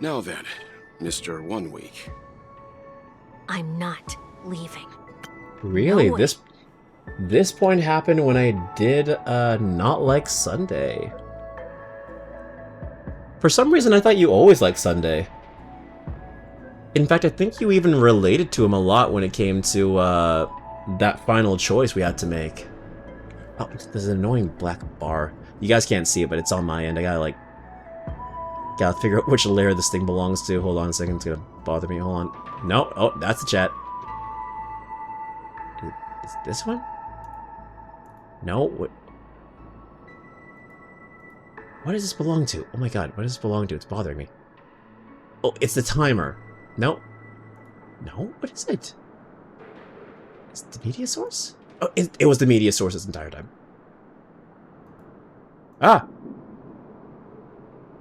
[SPEAKER 7] Now then, Mr. 1 Week.
[SPEAKER 9] I'm not leaving.
[SPEAKER 1] Really?
[SPEAKER 9] No way.
[SPEAKER 1] This point happened when I did not like Sunday. For some reason, I thought you always liked Sunday. In fact, I think you even related to him a lot when it came to that final choice we had to make. Oh, there's an annoying black bar. You guys can't see it, but it's on my end. I gotta figure out which layer this thing belongs to. Hold on a second, it's gonna bother me. Hold on. No, oh, that's the chat. Is this one? No, what does this belong to? Oh my god, what does this belong to? It's bothering me. Oh, it's the timer. No. No? What is it? Is it the media source? Oh, it was the media source this entire time. Ah!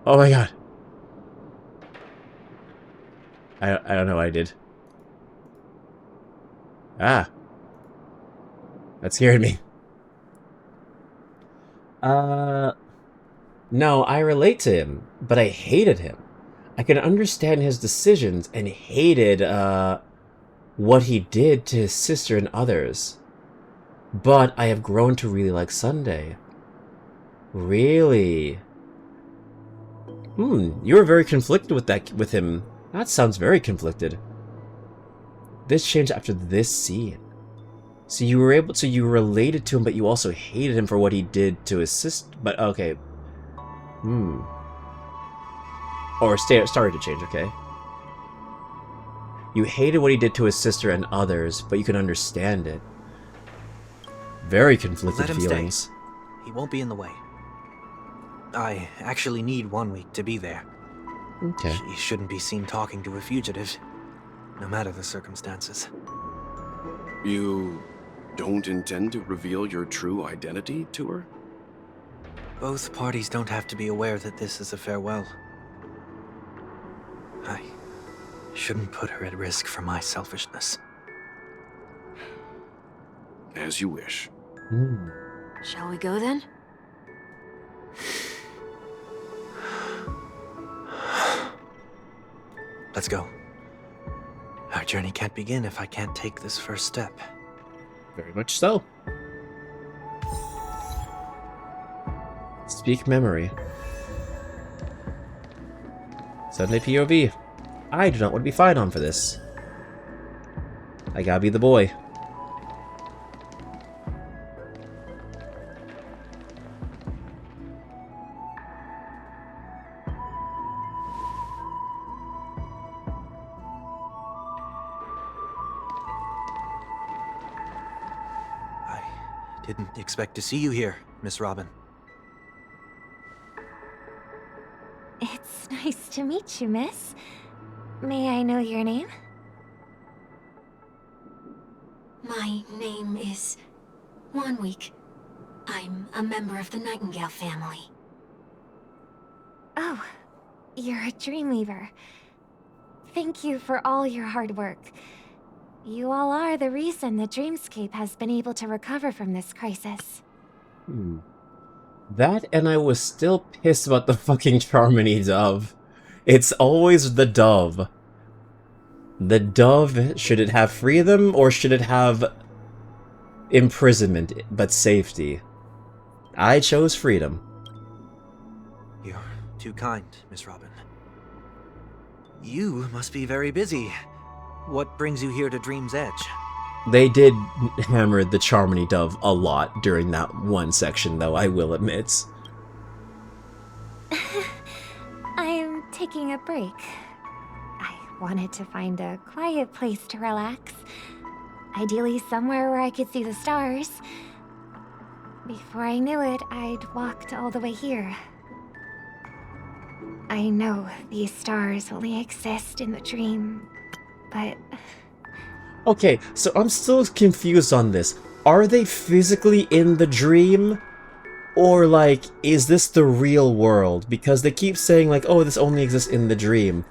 [SPEAKER 1] Oh my god. I don't know what I did. Ah. That scared me. No, I relate to him, but I hated him. I can understand his decisions and hated, what he did to his sister and others. But I have grown to really like Sunday. Really? You were very conflicted with him. That sounds very conflicted. This changed after this scene. So you related to him, but you also hated him for what he did to his sister. But okay. Or started to change, okay. You hated what he did to his sister and others, but you can understand it. Very conflicted
[SPEAKER 8] Let him
[SPEAKER 1] feelings.
[SPEAKER 8] stay. He won't be in the way. I actually need 1 week to be there.
[SPEAKER 1] Okay.
[SPEAKER 8] She shouldn't be seen talking to a fugitive, no matter the circumstances.
[SPEAKER 7] You don't intend to reveal your true identity to her?
[SPEAKER 8] Both parties don't have to be aware that this is a farewell. I shouldn't put her at risk for my selfishness.
[SPEAKER 7] As you wish.
[SPEAKER 9] Shall we go then?
[SPEAKER 8] Let's go. Our journey can't begin if I can't take this first step.
[SPEAKER 1] Very much so. Speak memory. Sunday POV. I do not want to be fired on for this. I gotta be the boy.
[SPEAKER 8] I didn't expect to see you here, Miss Robin.
[SPEAKER 9] It's nice to meet you, miss. May I know your name? My name is 1 Week. I'm a member of the Nightingale family. Oh, you're a Dreamweaver. Thank you for all your hard work. You all are the reason the Dreamscape has been able to recover from this crisis.
[SPEAKER 1] That, and I was still pissed about the fucking Charmony dove. It's always the dove. The dove, should it have freedom, or should it have imprisonment, but safety? I chose freedom.
[SPEAKER 8] You're too kind, Miss Robin. You must be very busy. What brings you here to Dream's Edge?
[SPEAKER 1] They did hammer the Charmony Dove a lot during that one section, though, I will admit.
[SPEAKER 9] I'm taking a break. I wanted to find a quiet place to relax. Ideally somewhere where I could see the stars. Before I knew it, I'd walked all the way here. I know these stars only exist in the dream, but...
[SPEAKER 1] Okay, so I'm still confused on this. Are they physically in the dream? Or, like, is this the real world? Because they keep saying, like, oh, this only exists in the dream.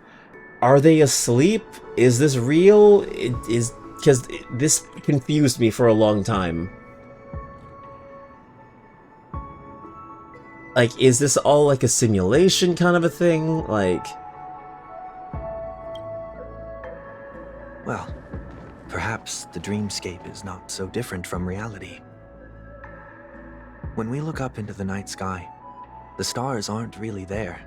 [SPEAKER 1] Are they asleep? Is this real? Because this confused me for a long time. Like, is this all like a simulation kind of a thing? Like...
[SPEAKER 8] Well, perhaps the dreamscape is not so different from reality. When we look up into the night sky, the stars aren't really there.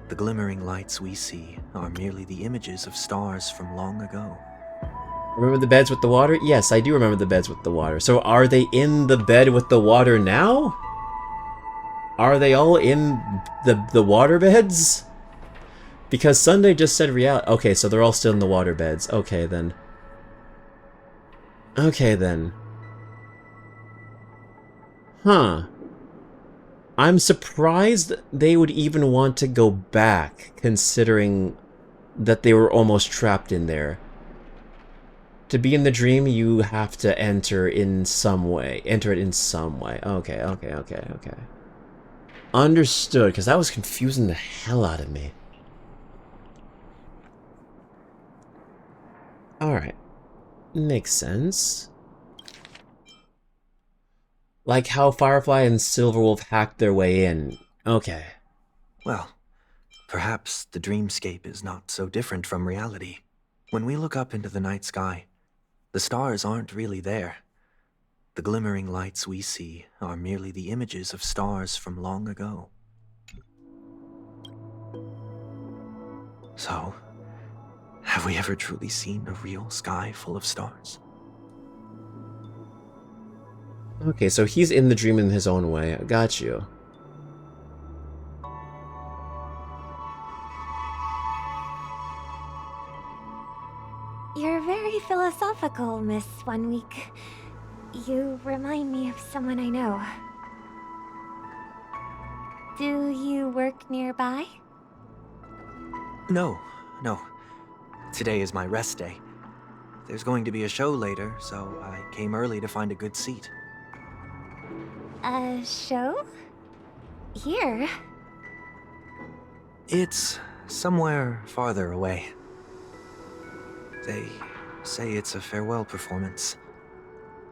[SPEAKER 8] The glimmering lights we see are merely the images of stars from long ago.
[SPEAKER 1] Remember the beds with the water? Yes, I do remember the beds with the water. So are they in the bed with the water now? Are they all in the water beds? Because Sunday just said reality. Okay, so they're all still in the water beds. Okay, then. Okay, then. Huh. I'm surprised they would even want to go back, considering that they were almost trapped in there. To be in the dream, you have to enter in some way. Enter it in some way. Okay. Understood, because that was confusing the hell out of me. Alright. Makes sense. Like how Firefly and Silverwolf hacked their way in. Okay.
[SPEAKER 8] Well, perhaps the dreamscape is not so different from reality. When we look up into the night sky, the stars aren't really there. The glimmering lights we see are merely the images of stars from long ago. So, have we ever truly seen a real sky full of stars?
[SPEAKER 1] Okay, so he's in the dream in his own way. I got you.
[SPEAKER 9] You're very philosophical, Miss 1 Week. You remind me of someone I know. Do you work nearby?
[SPEAKER 8] No. Today is my rest day. There's going to be a show later, so I came early to find a good seat.
[SPEAKER 9] A show? Here?
[SPEAKER 8] It's somewhere farther away. They say it's a farewell performance.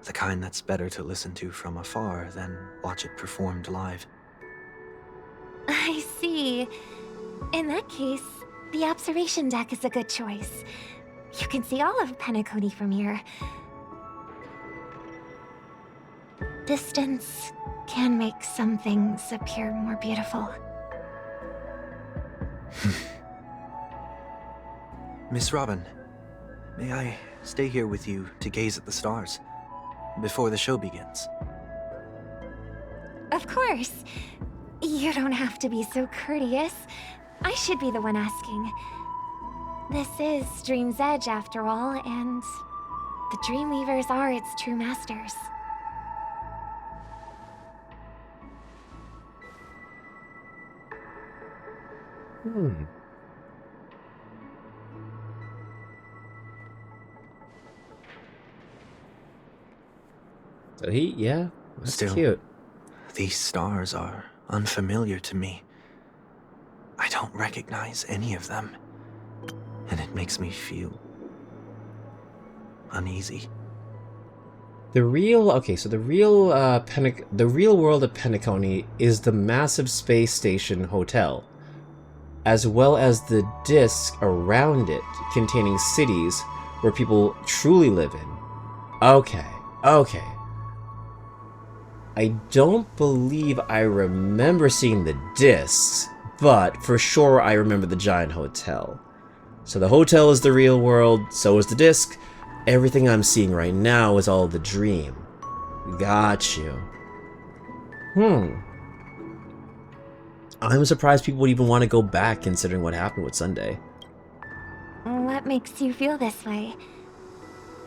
[SPEAKER 8] The kind that's better to listen to from afar than watch it performed live.
[SPEAKER 9] I see. In that case, the observation deck is a good choice. You can see all of Penacony from here. Distance can make some things appear more beautiful.
[SPEAKER 8] Miss Robin, may I stay here with you to gaze at the stars before the show begins?
[SPEAKER 9] Of course. You don't have to be so courteous. I should be the one asking. This is Dream's Edge, after all, and the Dreamweavers are its true masters.
[SPEAKER 1] So yeah, that's
[SPEAKER 8] Still,
[SPEAKER 1] cute.
[SPEAKER 8] These stars are unfamiliar to me. I don't recognize any of them, and it makes me feel uneasy.
[SPEAKER 1] The real world of Penacony is the massive space station hotel, as well as the disk around it containing cities where people truly live in. Okay. I don't believe I remember seeing the discs, but for sure I remember the giant hotel. So the hotel is the real world, so is the disc. Everything I'm seeing right now is all the dream. Got you. I'm surprised people would even want to go back considering what happened with Sunday.
[SPEAKER 9] What makes you feel this way?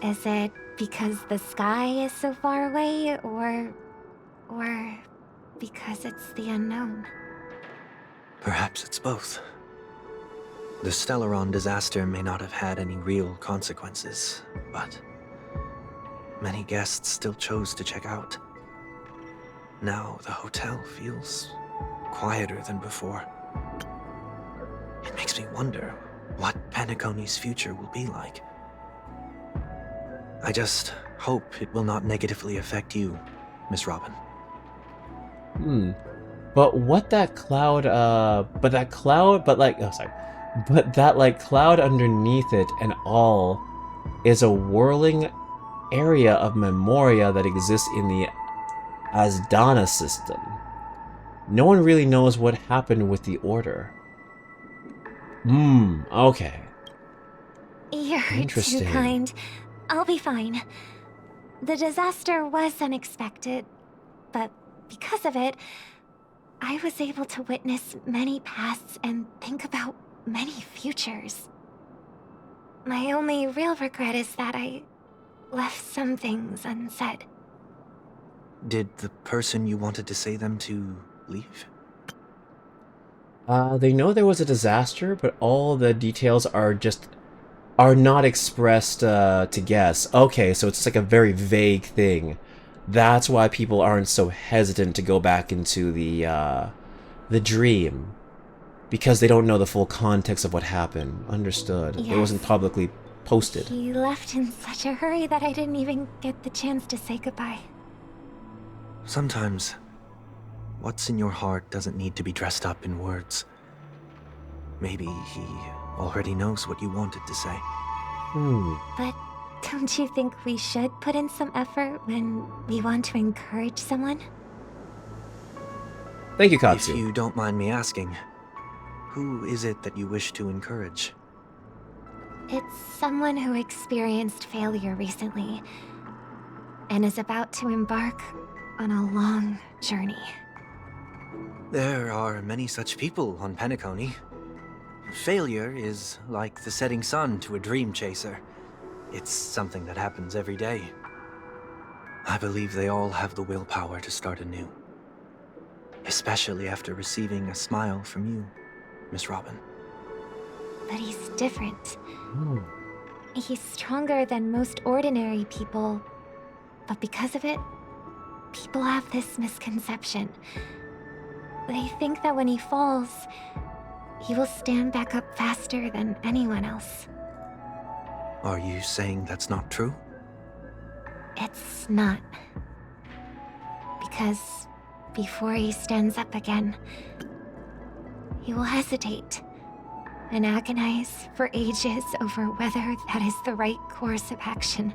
[SPEAKER 9] Is it because the sky is so far away, or because it's the unknown?
[SPEAKER 8] Perhaps it's both. The Stellaron disaster may not have had any real consequences, but many guests still chose to check out. Now the hotel feels quieter than before. It makes me wonder what Penacony's future will be like. I just hope it will not negatively affect you, Miss Robin.
[SPEAKER 1] But what that cloud, but that like cloud underneath it and all is a whirling area of memoria that exists in the Asdana system. No one really knows what happened with the Order. Okay.
[SPEAKER 9] You're
[SPEAKER 1] Interesting.
[SPEAKER 9] too kind. I'll be fine. The disaster was unexpected, but because of it, I was able to witness many pasts and think about many futures. My only real regret is that I left some things unsaid.
[SPEAKER 8] Did the person you wanted to say them to leave?
[SPEAKER 1] They know there was a disaster, but all the details are not expressed to guess. Okay, so it's like a very vague thing. That's why people aren't so hesitant to go back into the dream. Because they don't know the full context of what happened. Understood.
[SPEAKER 9] Yes.
[SPEAKER 1] It wasn't publicly posted.
[SPEAKER 9] He left in such a hurry that I didn't even get the chance to say goodbye.
[SPEAKER 8] Sometimes, what's in your heart doesn't need to be dressed up in words. Maybe he already knows what you wanted to say.
[SPEAKER 9] But don't you think we should put in some effort when we want to encourage someone?
[SPEAKER 1] Thank you,
[SPEAKER 8] If
[SPEAKER 1] Katsu.
[SPEAKER 8] you don't mind me asking, who is it that you wish to encourage?
[SPEAKER 9] It's someone who experienced failure recently and is about to embark on a long journey.
[SPEAKER 8] There are many such people on Penacony. Failure is like the setting sun to a dream chaser. It's something that happens every day. I believe they all have the willpower to start anew. Especially after receiving a smile from you, Miss Robin.
[SPEAKER 9] But he's different. He's stronger than most ordinary people, but because of it, people have this misconception. They think that when he falls, he will stand back up faster than anyone else.
[SPEAKER 8] Are you saying that's not true?
[SPEAKER 9] It's not. Because before he stands up again, he will hesitate and agonize for ages over whether that is the right course of action.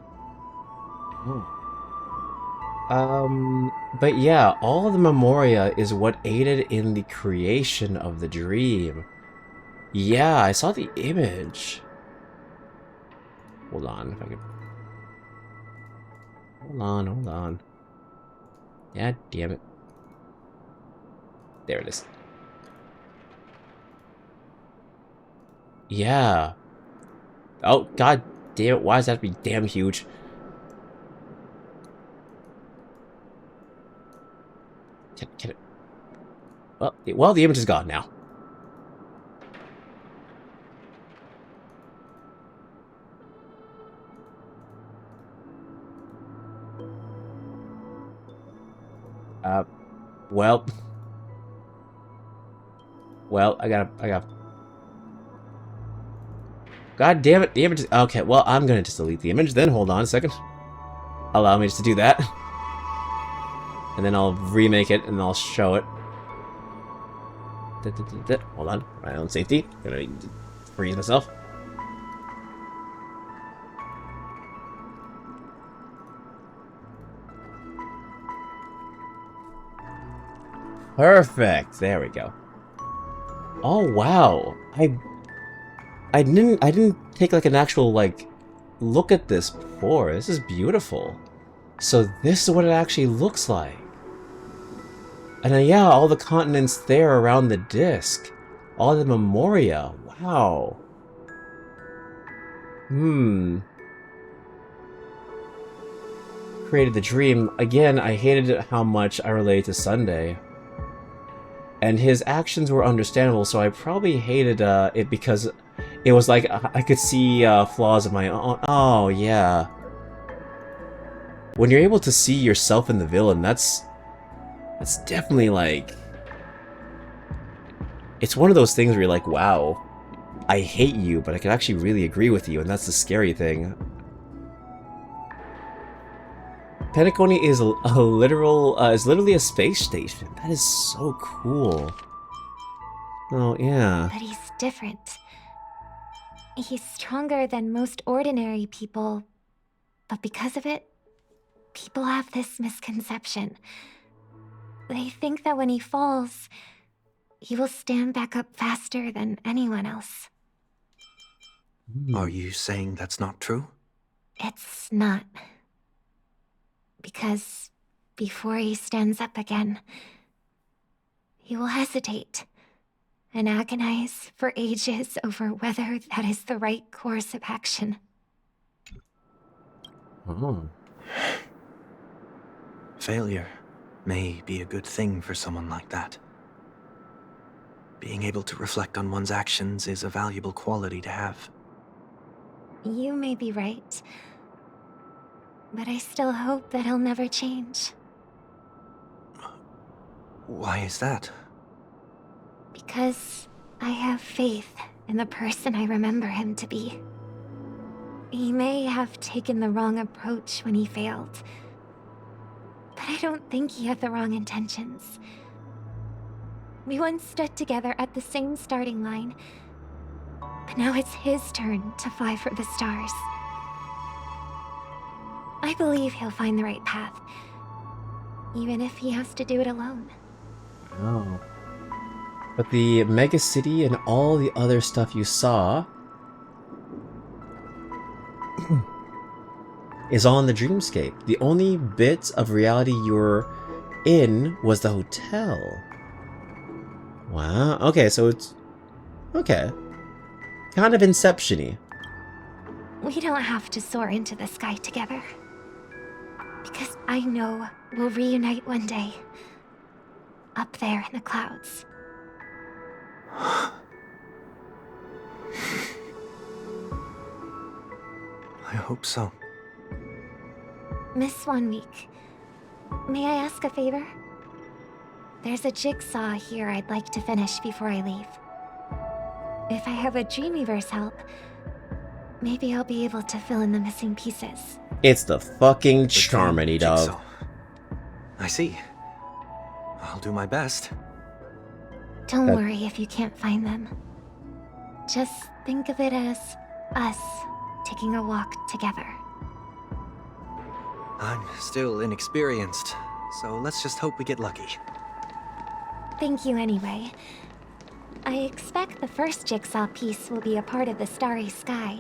[SPEAKER 1] But yeah, all the memoria is what aided in the creation of the dream. Yeah, I saw the image. Hold on, if I can... Hold on. Yeah, damn it. There it is. Yeah. Oh, god damn it, why does that have to be damn huge? Can it... Well, the image is gone now. Well, I got... God damn it, the image is... Okay, well, I'm gonna just delete the image, then hold on a second. Allow me just to do that. And then I'll remake it, and I'll show it. Hold on, my own safety. Gonna freeze myself. Perfect. There we go. Oh wow, I I didn't take like an actual like look at this before. This is beautiful. So this is what it actually looks like. And yeah, all the continents there around the disc. All the memoria. Wow. Created the dream. Again, I hated how much I related to Sunday. And his actions were understandable, so I probably hated it because it was like I could see flaws of my own. Oh, yeah. When you're able to see yourself in the villain, that's definitely like... It's one of those things where you're like, wow, I hate you, but I can actually really agree with you, and that's the scary thing. Penacony is literally a space station. That is so cool. Oh, yeah.
[SPEAKER 9] But he's different. He's stronger than most ordinary people, but because of it, people have this misconception. They think that when he falls, he will stand back up faster than anyone else.
[SPEAKER 8] Are you saying that's not true?
[SPEAKER 9] It's not. Because before he stands up again, he will hesitate and agonize for ages over whether that is the right course of action.
[SPEAKER 1] Oh.
[SPEAKER 8] Failure may be a good thing for someone like that. Being able to reflect on one's actions is a valuable quality to have.
[SPEAKER 9] You may be right, but I still hope that he'll never change.
[SPEAKER 8] Why is that?
[SPEAKER 9] Because I have faith in the person I remember him to be. He may have taken the wrong approach when he failed, but I don't think he had the wrong intentions. We once stood together at the same starting line, but now it's his turn to fly for the stars. I believe he'll find the right path, even if he has to do it alone.
[SPEAKER 1] Oh. But the mega city and all the other stuff you saw is all in the dreamscape. The only bit of reality you're in was the hotel. Wow. Okay, so it's... Okay. Kind of Inception-y.
[SPEAKER 9] We don't have to soar into the sky together. Because I know we'll reunite one day. Up there in the clouds.
[SPEAKER 8] I hope so.
[SPEAKER 9] Miss 1 week. May I ask a favor? There's a jigsaw here I'd like to finish before I leave. If I have a Dreamweaver's help, maybe I'll be able to fill in the missing pieces.
[SPEAKER 1] It's the fucking Charmony dove.
[SPEAKER 8] Jigsaw. I see. I'll do my best.
[SPEAKER 9] Don't worry if you can't find them. Just think of it as us taking a walk together.
[SPEAKER 8] I'm still inexperienced, so let's just hope we get lucky.
[SPEAKER 9] Thank you anyway. I expect the first jigsaw piece will be a part of the starry sky.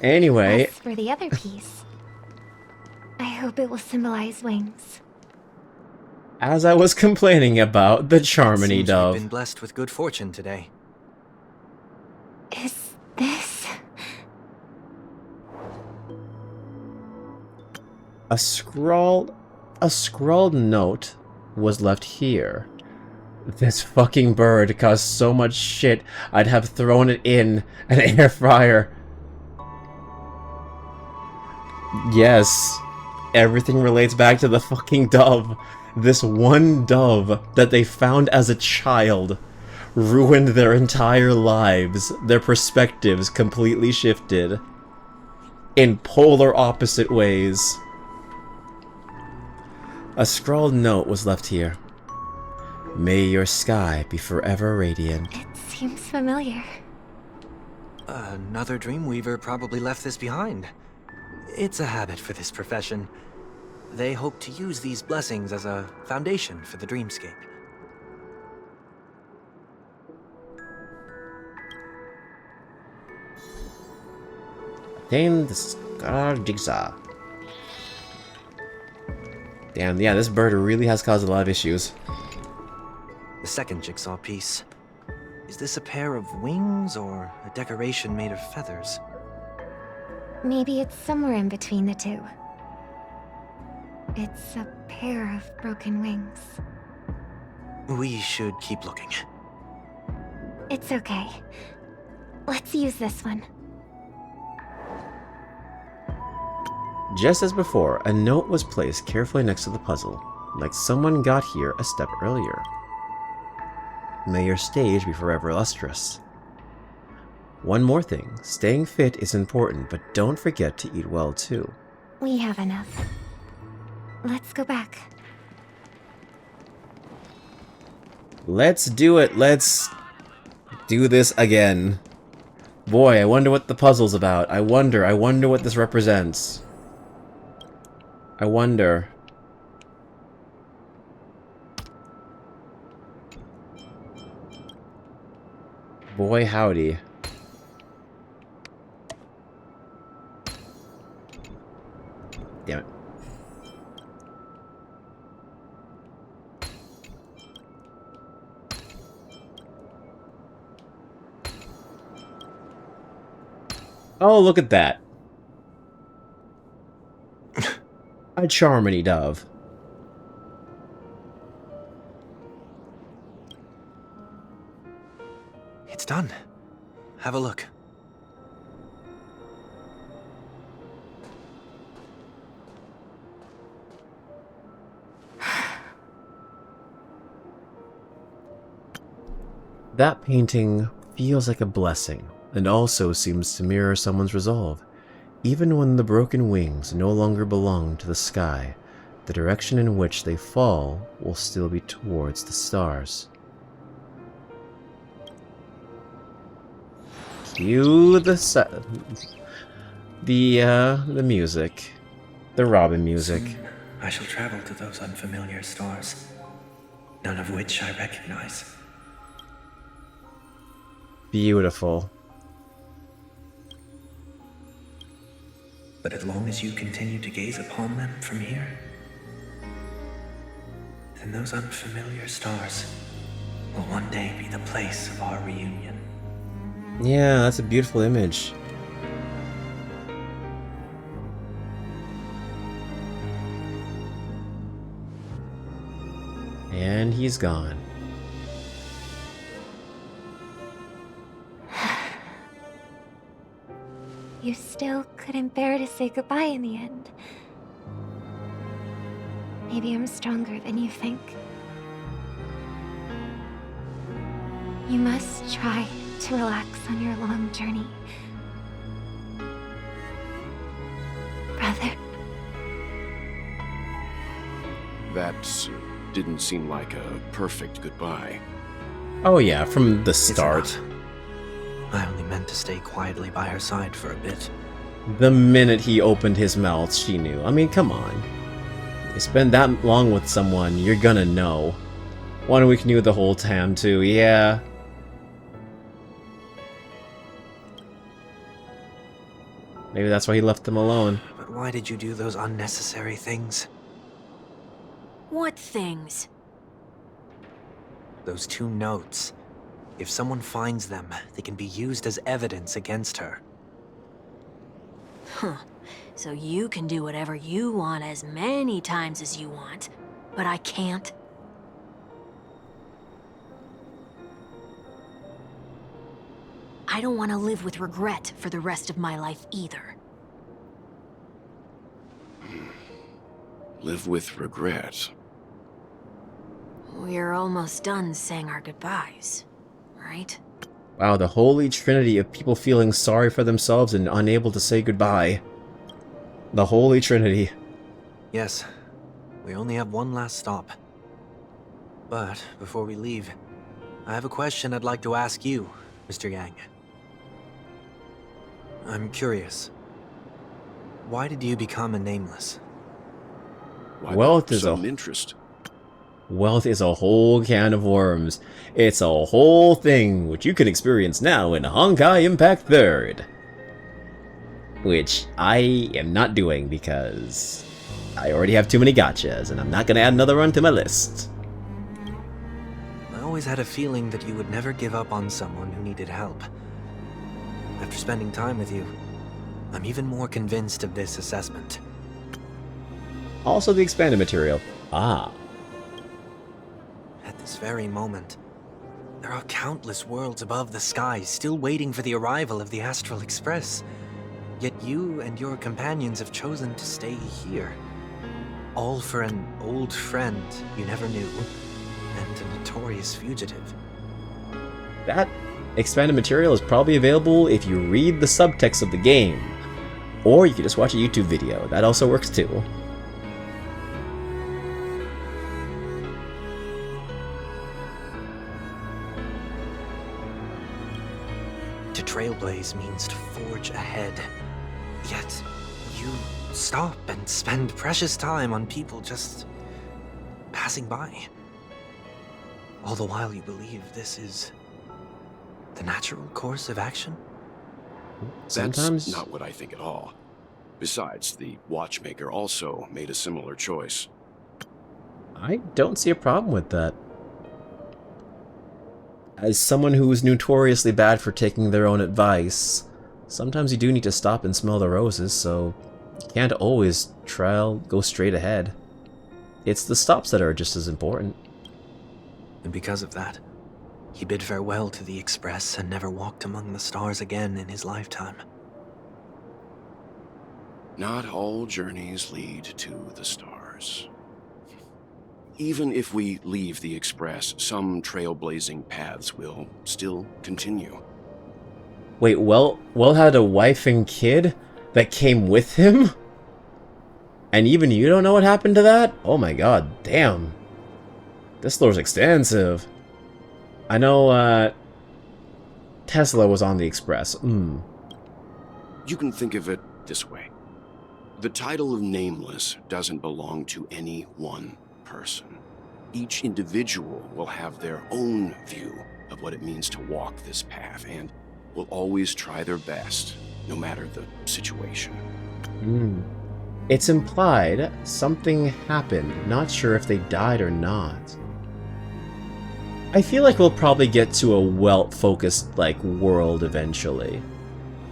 [SPEAKER 1] Anyway...
[SPEAKER 9] As for the other piece, I hope it will symbolize wings.
[SPEAKER 1] As I was complaining about the Charmony
[SPEAKER 8] Seems
[SPEAKER 1] dove.
[SPEAKER 8] we've been blessed with good fortune today.
[SPEAKER 9] Is this...
[SPEAKER 1] A scrawled note was left here. This fucking bird caused so much shit, I'd have thrown it in an air fryer. Yes, everything relates back to the fucking dove. This one dove that they found as a child ruined their entire lives. Their perspectives completely shifted in polar opposite ways. A scrawled note was left here. May your sky be forever radiant.
[SPEAKER 9] It seems familiar.
[SPEAKER 8] Another Dreamweaver probably left this behind. It's a habit for this profession. They hope to use these blessings as a foundation for the dreamscape.
[SPEAKER 1] Obtain the Scar Jigsaw. Damn, yeah, this bird really has caused a lot of issues.
[SPEAKER 8] The second jigsaw piece. Is this a pair of wings or a decoration made of feathers?
[SPEAKER 9] Maybe it's somewhere in between the two. It's a pair of broken wings.
[SPEAKER 8] We should keep looking.
[SPEAKER 9] It's okay. Let's use this one.
[SPEAKER 1] Just as before, a note was placed carefully next to the puzzle, like someone got here a step earlier. May your stage be forever lustrous. One more thing, staying fit is important, but don't forget to eat well too.
[SPEAKER 9] We have enough. Let's go back.
[SPEAKER 1] Let's do it, let's do this again. Boy, I wonder what the puzzle's about. I wonder what this represents. I wonder. Boy, howdy. Damn it. Oh, look at that. A charmony dove.
[SPEAKER 8] It's done. Have a look.
[SPEAKER 1] That painting feels like a blessing, and also seems to mirror someone's resolve. Even when the broken wings no longer belong to the sky, the direction in which they fall will still be towards the stars. Cue the music. The Robin music.
[SPEAKER 10] Soon I shall travel to those unfamiliar stars, none of which I recognize.
[SPEAKER 1] Beautiful.
[SPEAKER 10] But as long as you continue to gaze upon them from here, then those unfamiliar stars will one day be the place of our reunion.
[SPEAKER 1] Yeah, that's a beautiful image. And he's gone.
[SPEAKER 9] You still couldn't bear to say goodbye in the end. Maybe I'm stronger than you think. You must try to relax on your long journey. Brother.
[SPEAKER 7] That didn't seem like a perfect goodbye.
[SPEAKER 1] Oh yeah, from the start.
[SPEAKER 8] I only meant to stay quietly by her side for a bit.
[SPEAKER 1] The minute he opened his mouth, she knew. I mean, come on. You spend that long with someone, you're gonna know. 1 week knew the whole time, too, yeah. Maybe that's why he left them alone.
[SPEAKER 8] But why did you do those unnecessary things?
[SPEAKER 11] What things?
[SPEAKER 8] Those 2 notes. If someone finds them, they can be used as evidence against her.
[SPEAKER 11] Huh. So you can do whatever you want as many times as you want, but I can't? I don't want to live with regret for the rest of my life either.
[SPEAKER 7] Live with regret.
[SPEAKER 11] We're almost done saying our goodbyes, right?
[SPEAKER 1] Wow, the holy trinity of people feeling sorry for themselves and unable to say goodbye. The holy trinity.
[SPEAKER 8] Yes, we only have one last stop. But before we leave, I have a question I'd like to ask you, Mr. Yang. I'm curious. Why did you become a nameless?
[SPEAKER 7] Why,
[SPEAKER 1] Wealth is
[SPEAKER 7] some interest.
[SPEAKER 1] Wealth is a whole can of worms. It's a whole thing, which you can experience now in Honkai Impact 3rd. which I am not doing because I already have too many gotchas, and I'm not going to add another one to my list.
[SPEAKER 8] I always had a feeling that you would never give up on someone who needed help. After spending time with you, I'm even more convinced of this assessment.
[SPEAKER 1] Also the expanded material. Ah.
[SPEAKER 8] At this very moment, there are countless worlds above the sky still waiting for the arrival of the Astral Express. Yet you and your companions have chosen to stay here. All for an old friend you never knew, and a notorious fugitive.
[SPEAKER 1] That expanded material is probably available if you read the subtext of the game. Or you can just watch a YouTube video. That also works too.
[SPEAKER 8] To trailblaze means to forge ahead. Yet, you stop and spend precious time on people just passing by. All the while you believe this is the natural course of action?
[SPEAKER 1] Sometimes.
[SPEAKER 7] That's not what I think at all. Besides, the watchmaker also made a similar choice.
[SPEAKER 1] I don't see a problem with that. As someone who is notoriously bad for taking their own advice, sometimes you do need to stop and smell the roses, so you can't always go straight ahead. It's the stops that are just as important.
[SPEAKER 8] And because of that, he bid farewell to the Express and never walked among the stars again in his lifetime.
[SPEAKER 7] Not all journeys lead to the stars. Even if we leave the Express, some trailblazing paths will still continue.
[SPEAKER 1] Wait, Welt had a wife and kid that came with him? And even you don't know what happened to that? Oh my god, damn. This lore's extensive. I know, Tesla was on the Express.
[SPEAKER 7] You can think of it this way. The title of Nameless doesn't belong to any one person. Each individual will have their own view of what it means to walk this path, and will always try their best, no matter the situation.
[SPEAKER 1] It's implied something happened, not sure if they died or not. I feel like we'll probably get to a Welt-focused, world eventually.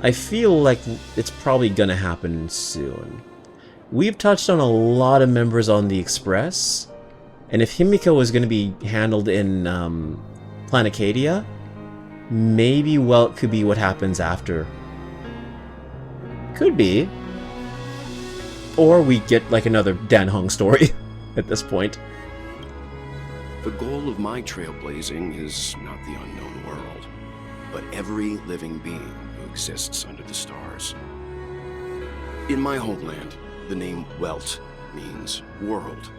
[SPEAKER 1] I feel like it's probably gonna happen soon. We've touched on a lot of members on the Express, and if Himiko is gonna be handled in, Planicadia, maybe Welt could be what happens after. Could be. Or we get, another Dan Heng story at this point.
[SPEAKER 7] The goal of my trailblazing is not the unknown world, but every living being who exists under the stars. In my homeland, the name Welt means world.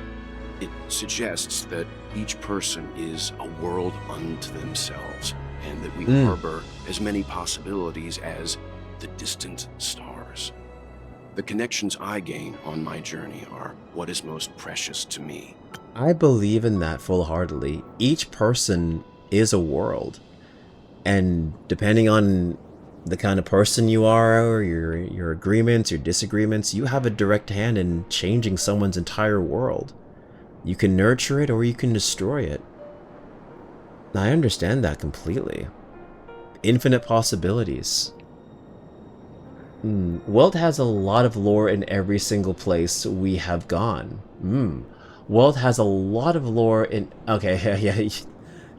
[SPEAKER 7] It suggests that each person is a world unto themselves, and that we harbor as many possibilities as the distant stars. The connections I gain on my journey are what is most precious to me.
[SPEAKER 1] I believe in that full-heartedly. Each person is a world. And depending on the kind of person you are, your agreements, your disagreements, you have a direct hand in changing someone's entire world. You can nurture it or you can destroy it. I understand that completely. Infinite possibilities. Welt has a lot of lore in every single place we have gone. Welt has a lot of lore in... Okay, yeah,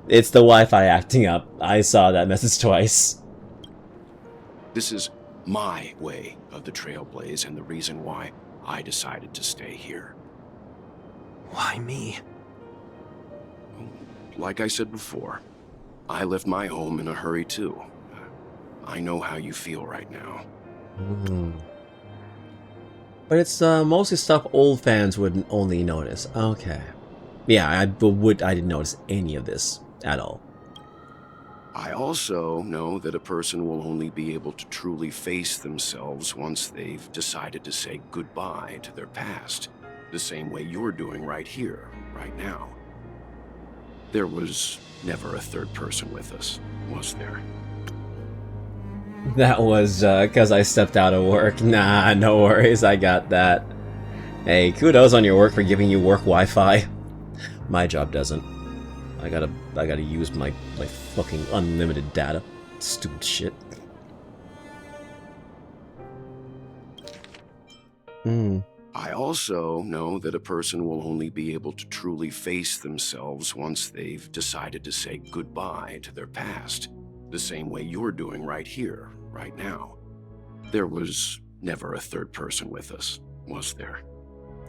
[SPEAKER 1] it's the Wi-Fi acting up. I saw that message twice.
[SPEAKER 7] This is my way of the Trailblaze and the reason why I decided to stay here.
[SPEAKER 8] Why me?
[SPEAKER 7] Like I said before, I left my home in a hurry too. I know how you feel right now.
[SPEAKER 1] But it's mostly stuff old fans would only notice. Okay. Yeah, I didn't notice any of this at all.
[SPEAKER 7] I also know that a person will only be able to truly face themselves once they've decided to say goodbye to their past, the same way you're doing right here, right now. There was never a third person with us, was there?
[SPEAKER 1] That was because I stepped out of work. Nah, no worries, I got that. Hey, kudos on your work for giving you work Wi-Fi. My job doesn't. I gotta use my fucking unlimited data. Stupid shit.
[SPEAKER 7] I also know that a person will only be able to truly face themselves once they've decided to say goodbye to their past, the same way you're doing right here, right now. There was never a third person with us, was there?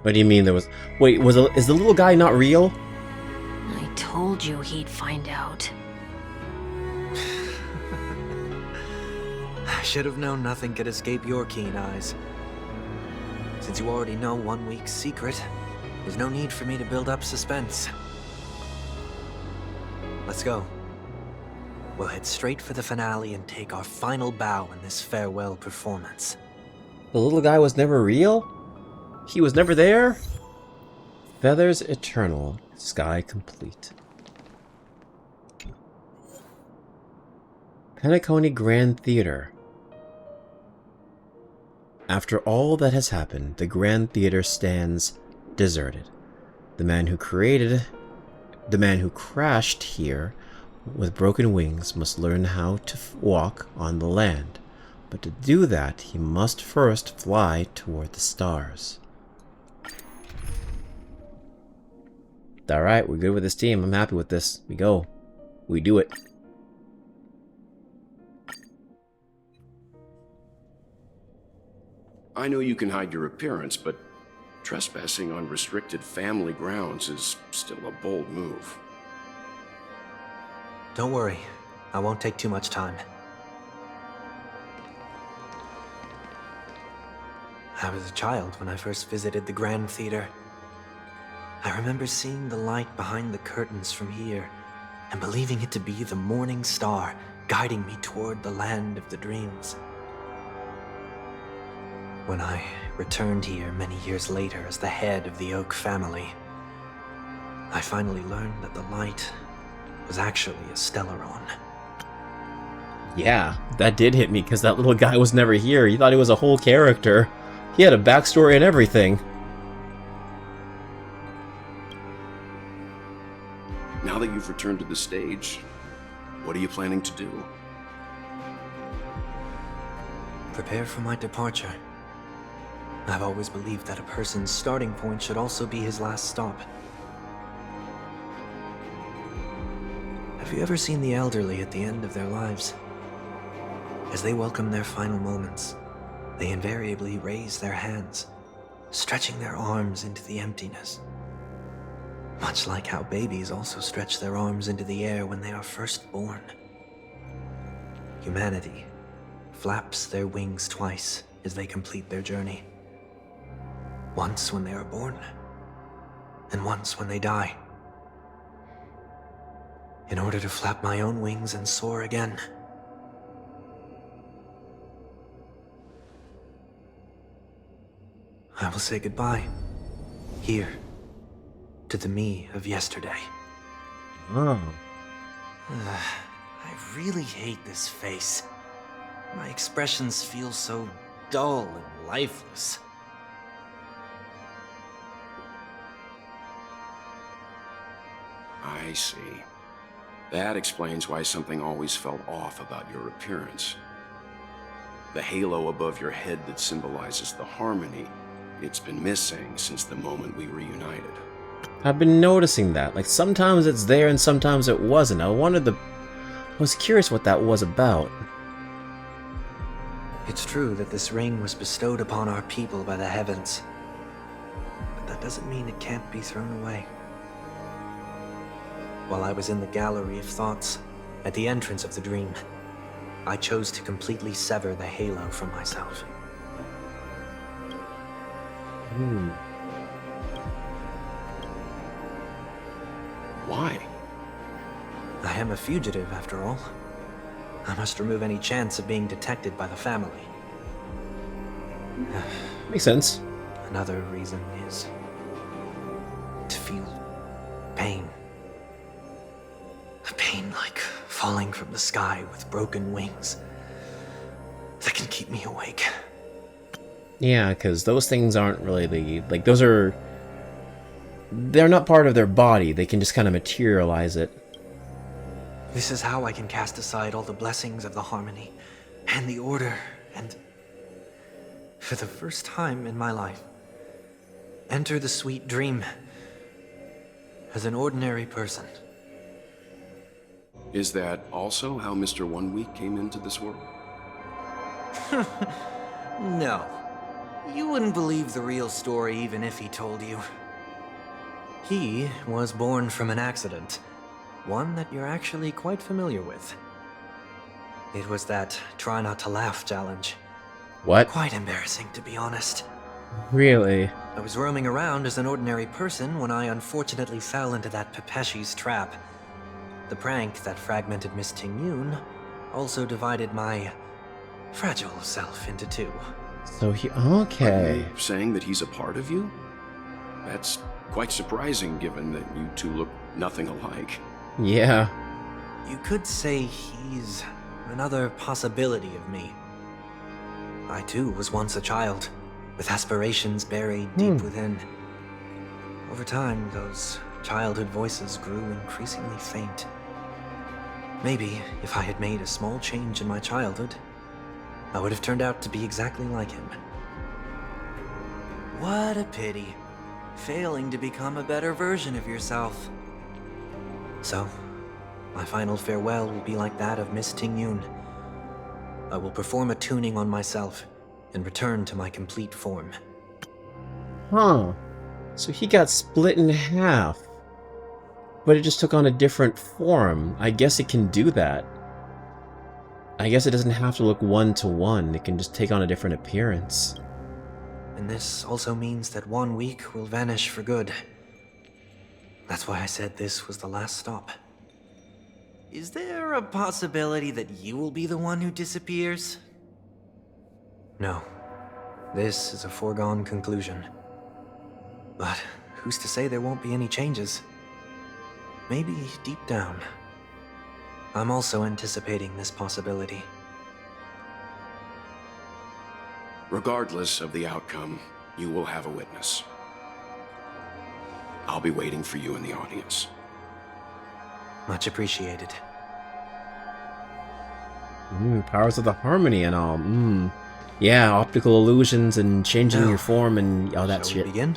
[SPEAKER 1] What do you mean there was... Wait, is the little guy not real?
[SPEAKER 11] I told you he'd find out.
[SPEAKER 8] I should have known nothing could escape your keen eyes. Since you already know 1 week's secret, there's no need for me to build up suspense. Let's go. We'll head straight for the finale and take our final bow in this farewell performance.
[SPEAKER 1] The little guy was never real? He was never there? Feathers eternal, sky complete. Penacony Grand Theater. After all that has happened, the Grand Theater stands deserted. The man who crashed here with broken wings must learn how to walk on the land. But to do that, he must first fly toward the stars. Alright, we're good with this team. I'm happy with this. We go. We do it.
[SPEAKER 7] I know you can hide your appearance, but trespassing on restricted family grounds is still a bold move.
[SPEAKER 8] Don't worry, I won't take too much time. I was a child when I first visited the Grand Theater. I remember seeing the light behind the curtains from here and believing it to be the morning star guiding me toward the land of the dreams. When I returned here many years later as the head of the Oak family, I finally learned that the light was actually a Stellaron.
[SPEAKER 1] Yeah, that did hit me because that little guy was never here. He thought he was a whole character. He had a backstory and everything.
[SPEAKER 7] Now that you've returned to the stage, what are you planning to do?
[SPEAKER 8] Prepare for my departure. I've always believed that a person's starting point should also be his last stop. Have you ever seen the elderly at the end of their lives? As they welcome their final moments, they invariably raise their hands, stretching their arms into the emptiness. Much like how babies also stretch their arms into the air when they are first born. Humanity flaps their wings twice as they complete their journey. Once when they are born, and once when they die. In order to flap my own wings and soar again. I will say goodbye, here, to the me of yesterday.
[SPEAKER 1] Oh.
[SPEAKER 8] I really hate this face. My expressions feel so dull and lifeless.
[SPEAKER 7] I see. That explains why something always felt off about your appearance. The halo above your head that symbolizes the harmony, it's been missing since the moment we reunited.
[SPEAKER 1] I've been noticing that. Like, sometimes it's there and sometimes it wasn't. I was curious what that was about.
[SPEAKER 8] It's true that this ring was bestowed upon our people by the heavens. But that doesn't mean it can't be thrown away. While I was in the gallery of thoughts, at the entrance of the dream, I chose to completely sever the halo from myself.
[SPEAKER 7] Why?
[SPEAKER 8] I am a fugitive, after all. I must remove any chance of being detected by the family.
[SPEAKER 1] Makes sense.
[SPEAKER 8] Another reason is to feel pain. A pain like falling from the sky with broken wings. that can keep me awake.
[SPEAKER 1] Yeah, because those things aren't really like, those are... They're not part of their body. They can just kind of materialize it.
[SPEAKER 8] This is how I can cast aside all the blessings of the harmony and the order and, for the first time in my life, enter the sweet dream as an ordinary person.
[SPEAKER 7] Is that also how Mr. 1 Week came into this world?
[SPEAKER 8] No. You wouldn't believe the real story even if he told you. He was born from an accident. One that you're actually quite familiar with. It was that try not to laugh challenge.
[SPEAKER 1] What?
[SPEAKER 8] Quite embarrassing, to be honest.
[SPEAKER 1] Really?
[SPEAKER 8] I was roaming around as an ordinary person when I unfortunately fell into that Pepeshi's trap. The prank that fragmented Miss Ting-Yun also divided my fragile self into two.
[SPEAKER 1] So he...
[SPEAKER 7] Are
[SPEAKER 1] Okay.
[SPEAKER 7] you saying that he's a part of you? That's quite surprising given that you two look nothing alike.
[SPEAKER 1] Yeah.
[SPEAKER 8] You could say he's another possibility of me. I too was once a child, with aspirations buried deep within. Over time, those childhood voices grew increasingly faint. Maybe if I had made a small change in my childhood, I would have turned out to be exactly like him. What a pity. Failing to become a better version of yourself. So, my final farewell will be like that of Miss Ting-Yun. I will perform a tuning on myself and return to my complete form.
[SPEAKER 1] Huh. So he got split in half. But it just took on a different form. I guess it can do that. I guess it doesn't have to look one-to-one. It can just take on a different appearance.
[SPEAKER 8] And this also means that 1 week will vanish for good. That's why I said this was the last stop. Is there a possibility that you will be the one who disappears? No. This is a foregone conclusion. But who's to say there won't be any changes? Maybe deep down, I'm also anticipating this possibility.
[SPEAKER 7] Regardless of the outcome, you will have a witness. I'll be waiting for you in the audience.
[SPEAKER 8] Much appreciated.
[SPEAKER 1] Powers of the harmony and all. Yeah, optical illusions and changing
[SPEAKER 8] Now,
[SPEAKER 1] your form and all that
[SPEAKER 8] shall
[SPEAKER 1] shit.
[SPEAKER 8] we begin?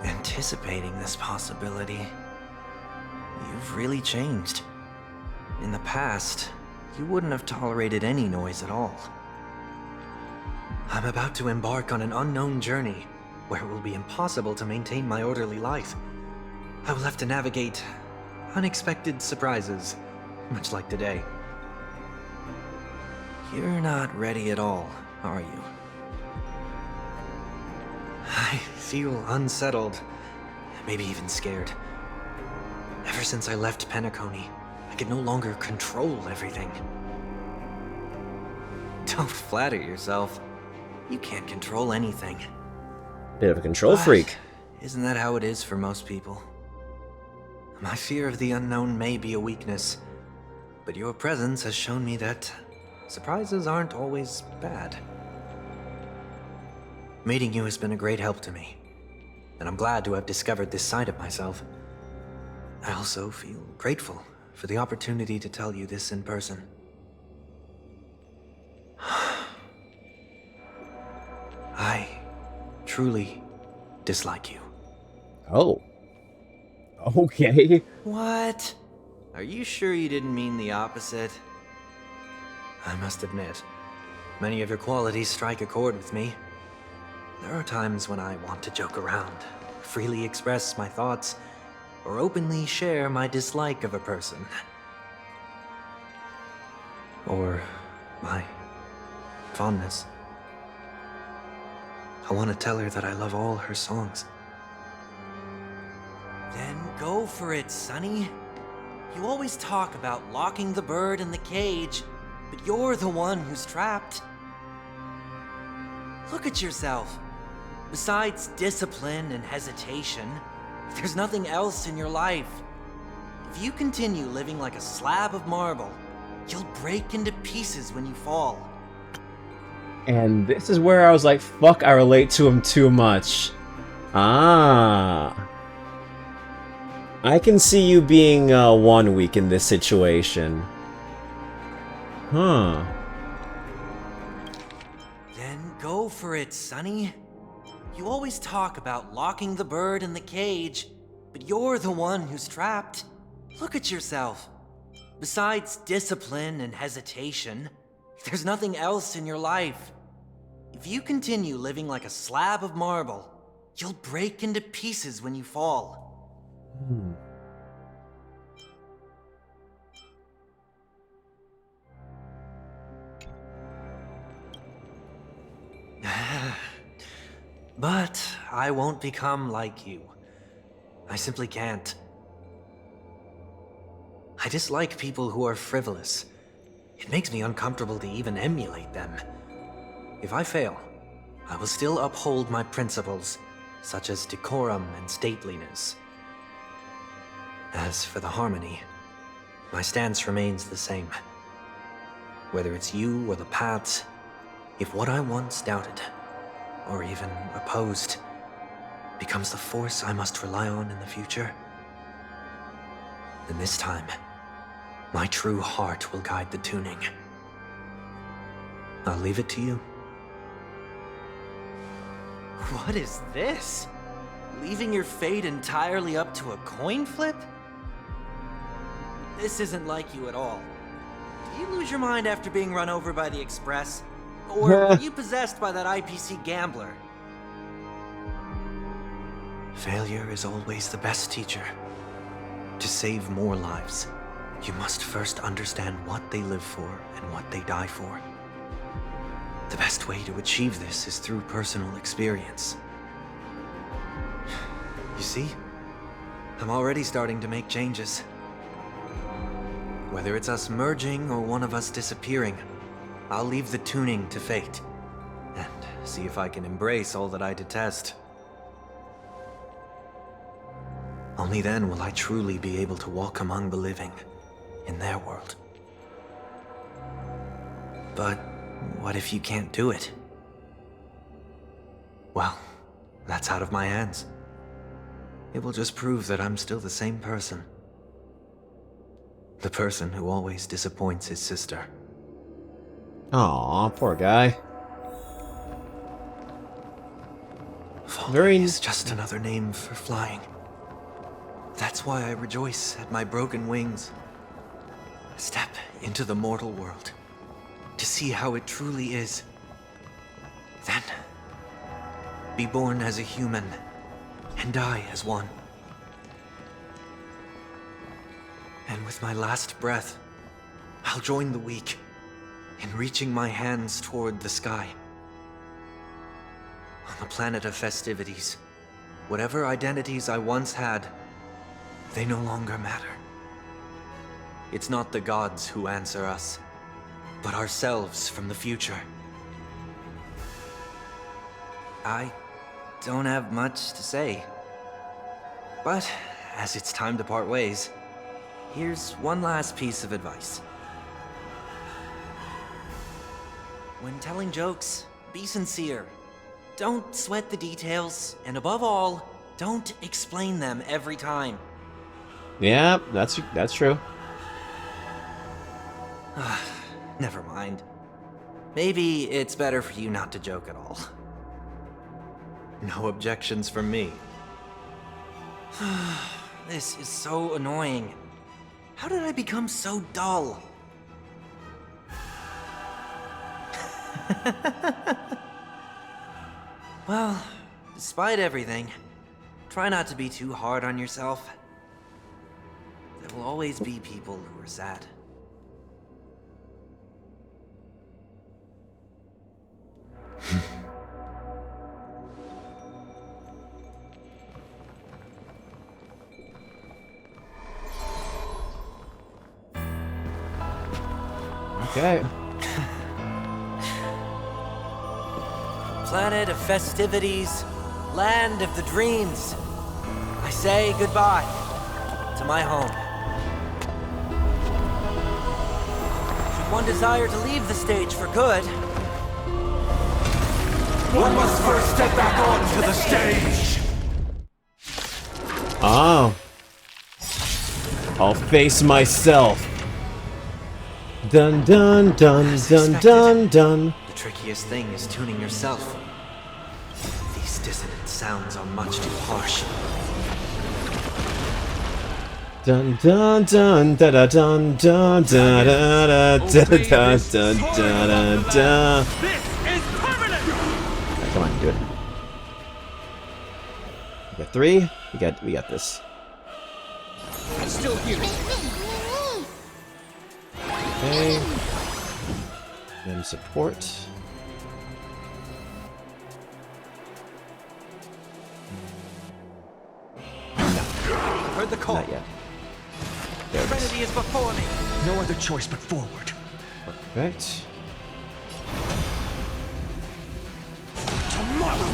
[SPEAKER 8] Anticipating this possibility. You've really changed. In the past, you wouldn't have tolerated any noise at all. I'm about to embark on an unknown journey, where it will be impossible to maintain my orderly life. I will have to navigate unexpected surprises, much like today. You're not ready at all, are you? I feel unsettled, maybe even scared. Ever since I left Penacony, I could no longer control everything. Don't flatter yourself. You can't control anything.
[SPEAKER 1] Bit of a control freak.
[SPEAKER 8] Isn't that how it is for most people? My fear of the unknown may be a weakness, but your presence has shown me that surprises aren't always bad. Meeting you has been a great help to me, and I'm glad to have discovered this side of myself. I also feel grateful for the opportunity to tell you this in person. I truly dislike you.
[SPEAKER 1] Oh. Okay.
[SPEAKER 8] What? Are you sure you didn't mean the opposite? I must admit, many of your qualities strike a chord with me. There are times when I want to joke around, freely express my thoughts, or openly share my dislike of a person. Or my fondness. I want to tell her that I love all her songs. Then go for it, Sonny. You always talk about locking the bird in the cage, but you're the one who's trapped. Look at yourself. Besides discipline and hesitation, there's nothing else in your life. If you continue living like a slab of marble,
[SPEAKER 12] You'll break into pieces when you fall.
[SPEAKER 1] And this is where I was like, fuck, I relate to him too much. Ah. I can see you being 1 week in this situation. Huh.
[SPEAKER 12] Then go for it, Sonny. You always talk about locking the bird in the cage, but you're the one who's trapped. Look at yourself. Besides discipline and hesitation, there's nothing else in your life. If you continue living like a slab of marble, you'll break into pieces when you fall. But I won't become like you. I simply can't. I dislike people who are frivolous. It makes me uncomfortable to even emulate them. If I fail, I will still uphold my principles, such as decorum and stateliness. As for the harmony, my stance remains the same. Whether it's you or the paths, if what I once doubted, or even opposed, becomes the force I must rely on in the future, then this time, my true heart will guide the tuning. I'll leave it to you. What is this? Leaving your fate entirely up to a coin flip? This isn't like you at all. Did you lose your mind after being run over by the Express? Or were you possessed by that IPC gambler? Failure is always the best teacher. To save more lives, you must first understand what they live for and what they die for. The best way to achieve this is through personal experience. You see, I'm already starting to make changes. Whether it's us merging or one of us disappearing, I'll leave the tuning to fate, and see if I can embrace all that I detest. Only then will I truly be able to walk among the living, in their world. But what if you can't do it? Well, that's out of my hands. It will just prove that I'm still the same person. The person who always disappoints his sister.
[SPEAKER 1] Aw, poor guy.
[SPEAKER 12] Falling is just another name for flying. That's why I rejoice at my broken wings. Step into the mortal world to see how it truly is. Then, be born as a human and die as one. And with my last breath, I'll join the weak in reaching my hands toward the sky. On the planet of festivities, whatever identities I once had, they no longer matter. It's not the gods who answer us, but ourselves from the future. I don't have much to say, but as it's time to part ways, here's one last piece of advice. When telling jokes, be sincere. Don't sweat the details, and above all, don't explain them every time.
[SPEAKER 1] Yeah, that's true.
[SPEAKER 12] Never mind. Maybe it's better for you not to joke at all. No objections from me. This is so annoying. How did I become so dull? Well, despite everything, try not to be too hard on yourself. There will always be people who are sad.
[SPEAKER 1] Okay.
[SPEAKER 12] Planet of festivities, land of the dreams. I say goodbye to my home. one desire to leave the stage for good.
[SPEAKER 10] One must first step back onto the stage!
[SPEAKER 1] Oh. I'll face myself. Dun dun dun dun dun dun.
[SPEAKER 12] The trickiest thing is tuning yourself. These dissonant sounds are much too harsh.
[SPEAKER 1] Dun dun dun da da dun dun da da da da da da da da.
[SPEAKER 10] This is permanent!
[SPEAKER 1] Come on, do it. We got 3. We got this.
[SPEAKER 10] Still here.
[SPEAKER 1] Okay. Them support.
[SPEAKER 12] Heard the call.
[SPEAKER 1] Not yet. There it is.
[SPEAKER 12] Trinity is before me.
[SPEAKER 10] No other choice but forward.
[SPEAKER 1] Perfect.
[SPEAKER 10] Tomorrow!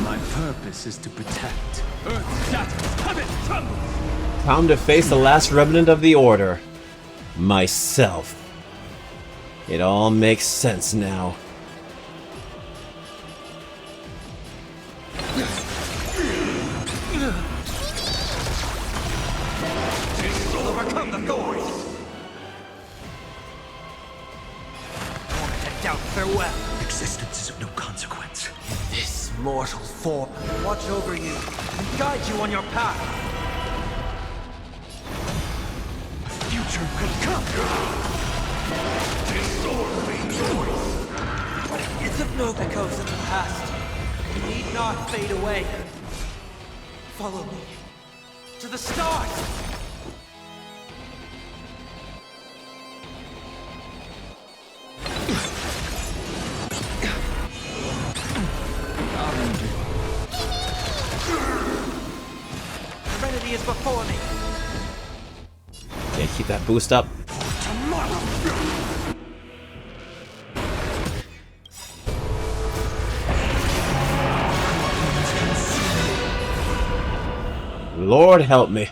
[SPEAKER 10] My purpose is to protect. Earth shatters, heaven trembles!
[SPEAKER 1] Time to face the last remnant of the Order. Myself. It all makes sense now.
[SPEAKER 10] Overcome the noise!
[SPEAKER 12] Moment to doubt farewell.
[SPEAKER 10] Existence is of no consequence.
[SPEAKER 12] This mortal form. Watch over you and guide you on your path.
[SPEAKER 10] Future could come! Disorderly noise!
[SPEAKER 12] It's of no echoes of the past. You need not fade away. Follow me. To the stars! Serenity is before me.
[SPEAKER 1] Yeah, keep that boost up. Lord help me.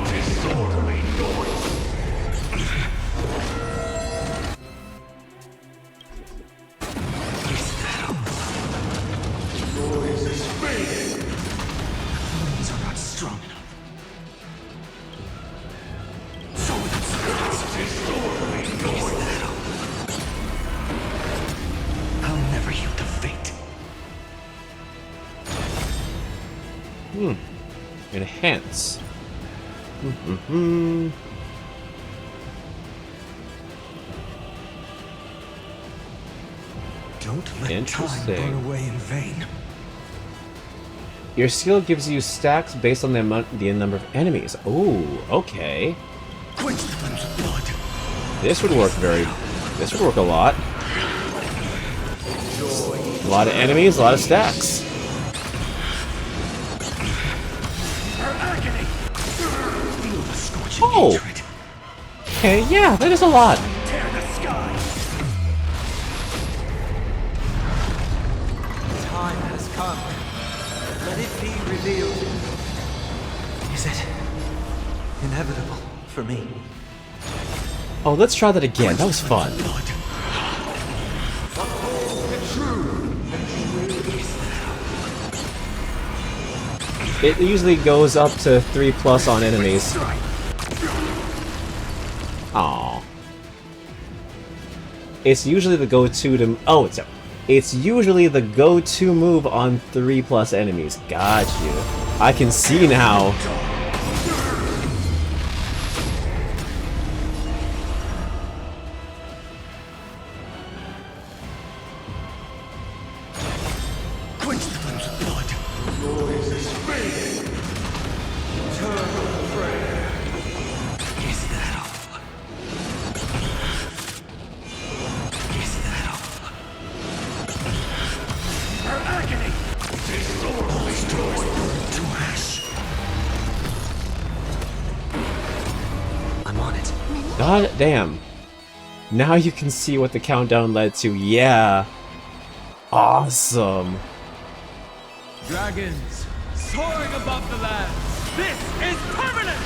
[SPEAKER 10] Disorderly noise! Noise is fading! These are not strong enough. So it's disorderly noise! I'll never yield to fate.
[SPEAKER 1] Enhance.
[SPEAKER 10] Don't let time burn away in vain.
[SPEAKER 1] Your skill gives you stacks based on the number of enemies. Oh, okay.
[SPEAKER 10] Quench the flames of blood.
[SPEAKER 1] This would work This would work a lot. A lot of enemies, a lot of stacks. Oh! Okay, yeah, that is a lot.
[SPEAKER 10] Tear the sky.
[SPEAKER 12] Time has come. Let it be revealed. Is it inevitable for me?
[SPEAKER 1] Oh, let's try that again. That was fun. It usually goes up to 3+ on enemies. Aww. It's usually the go-to to... Oh, it's usually the go-to move on 3+ enemies. Got you. I can see now.
[SPEAKER 10] Quench the flames of blood. Noise is fading. Eternal prayer. Is that all? Is that all? Her agony. Disorderly joy to ash.
[SPEAKER 12] I'm on it.
[SPEAKER 1] God damn. Now you can see what the countdown led to. Yeah. Awesome.
[SPEAKER 10] Dragons soaring above the lands.
[SPEAKER 13] This is permanent!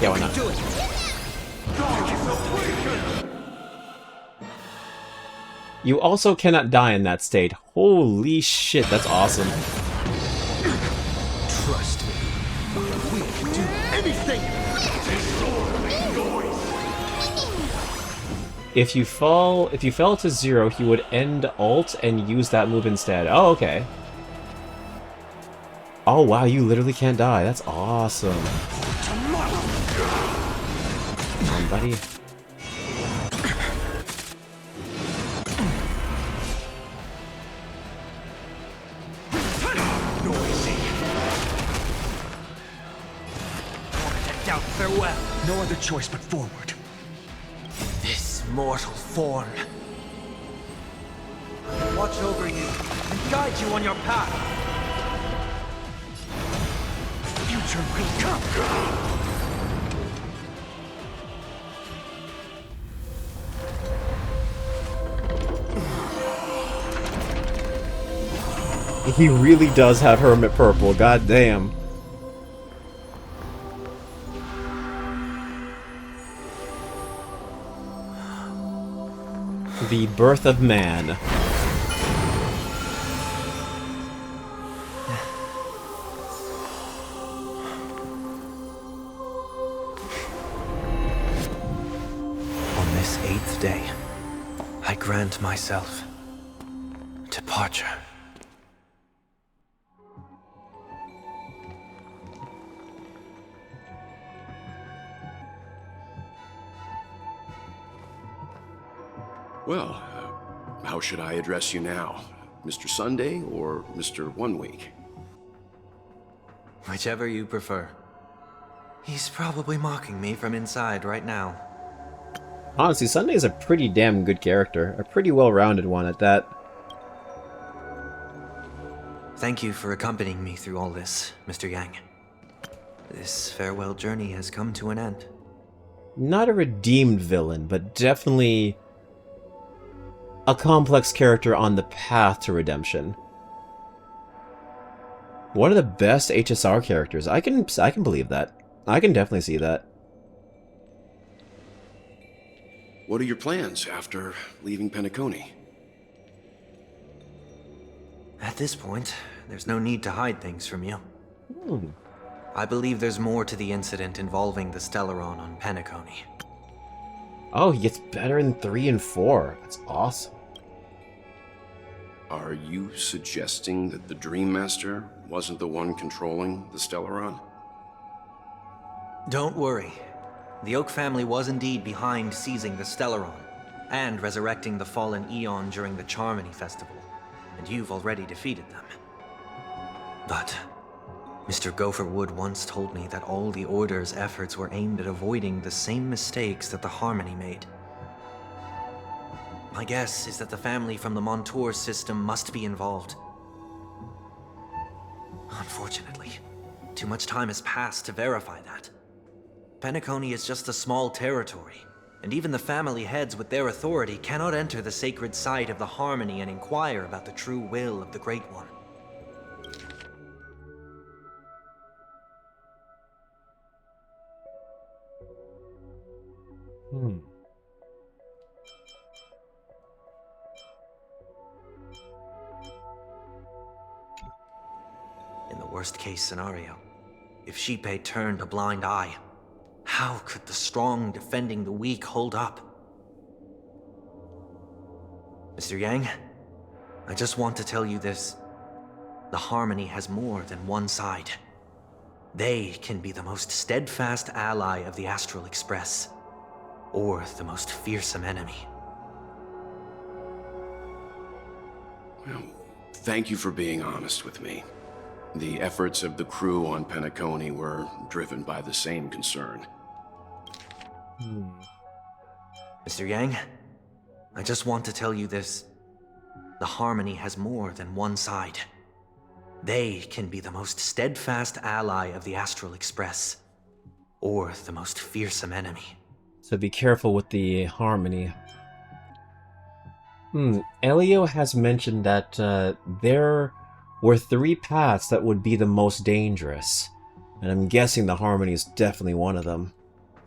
[SPEAKER 1] Yeah, why not?
[SPEAKER 13] Do it!
[SPEAKER 1] You also cannot die in that state. Holy shit, that's awesome.
[SPEAKER 13] Trust me. We can do anything!
[SPEAKER 1] If you fell to 0, he would end alt and use that move instead. Oh, okay. Oh wow, you literally can't die. That's awesome. Come on, buddy.
[SPEAKER 13] Farewell. No other choice but forward.
[SPEAKER 12] This mortal form. Watch over you and guide you on your path.
[SPEAKER 13] Future will come.
[SPEAKER 1] He really does have Hermit Purple, god damn. The birth of man.
[SPEAKER 12] On this 8th day, I grant myself departure.
[SPEAKER 7] Well, how should I address you now? Mr. Sunday or Mr. 1 Week?
[SPEAKER 12] Whichever you prefer. He's probably mocking me from inside right now.
[SPEAKER 1] Honestly, Sunday's a pretty damn good character. A pretty well-rounded one at that.
[SPEAKER 12] Thank you for accompanying me through all this, Mr. Yang. This farewell journey has come to an end.
[SPEAKER 1] Not a redeemed villain, but definitely a complex character on the path to redemption. One of the best HSR characters. I can believe that. I can definitely see that.
[SPEAKER 7] What are your plans after leaving Penacony?
[SPEAKER 12] At this point, there's no need to hide things from you. I believe there's more to the incident involving the Stellaron on Penacony.
[SPEAKER 1] Oh, he gets better in 3 and 4. That's awesome.
[SPEAKER 7] Are you suggesting that the Dream Master wasn't the one controlling the Stellaron?
[SPEAKER 12] Don't worry. The Oak family was indeed behind seizing the Stellaron and resurrecting the fallen Eon during the Charmony Festival, and you've already defeated them. But Mr. Gopherwood once told me that all the Order's efforts were aimed at avoiding the same mistakes that the Harmony made. My guess is that the family from the Montour system must be involved. Unfortunately, too much time has passed to verify that. Penacony is just a small territory, and even the family heads with their authority cannot enter the sacred site of the Harmony and inquire about the true will of the Great One. In the worst-case scenario, if Xipe turned a blind eye, how could the strong defending the weak hold up? Mr. Yang, I just want to tell you this. The Harmony has more than one side. They can be the most steadfast ally of the Astral Express, or the most fearsome enemy.
[SPEAKER 7] Well, thank you for being honest with me. The efforts of the crew on Penacony were driven by the same concern.
[SPEAKER 12] Mr. Yang, I just want to tell you this. The Harmony has more than one side. They can be the most steadfast ally of the Astral Express, or the most fearsome enemy.
[SPEAKER 1] So be careful with the Harmony. Elio has mentioned that there were 3 paths that would be the most dangerous. And I'm guessing the Harmony is definitely one of them.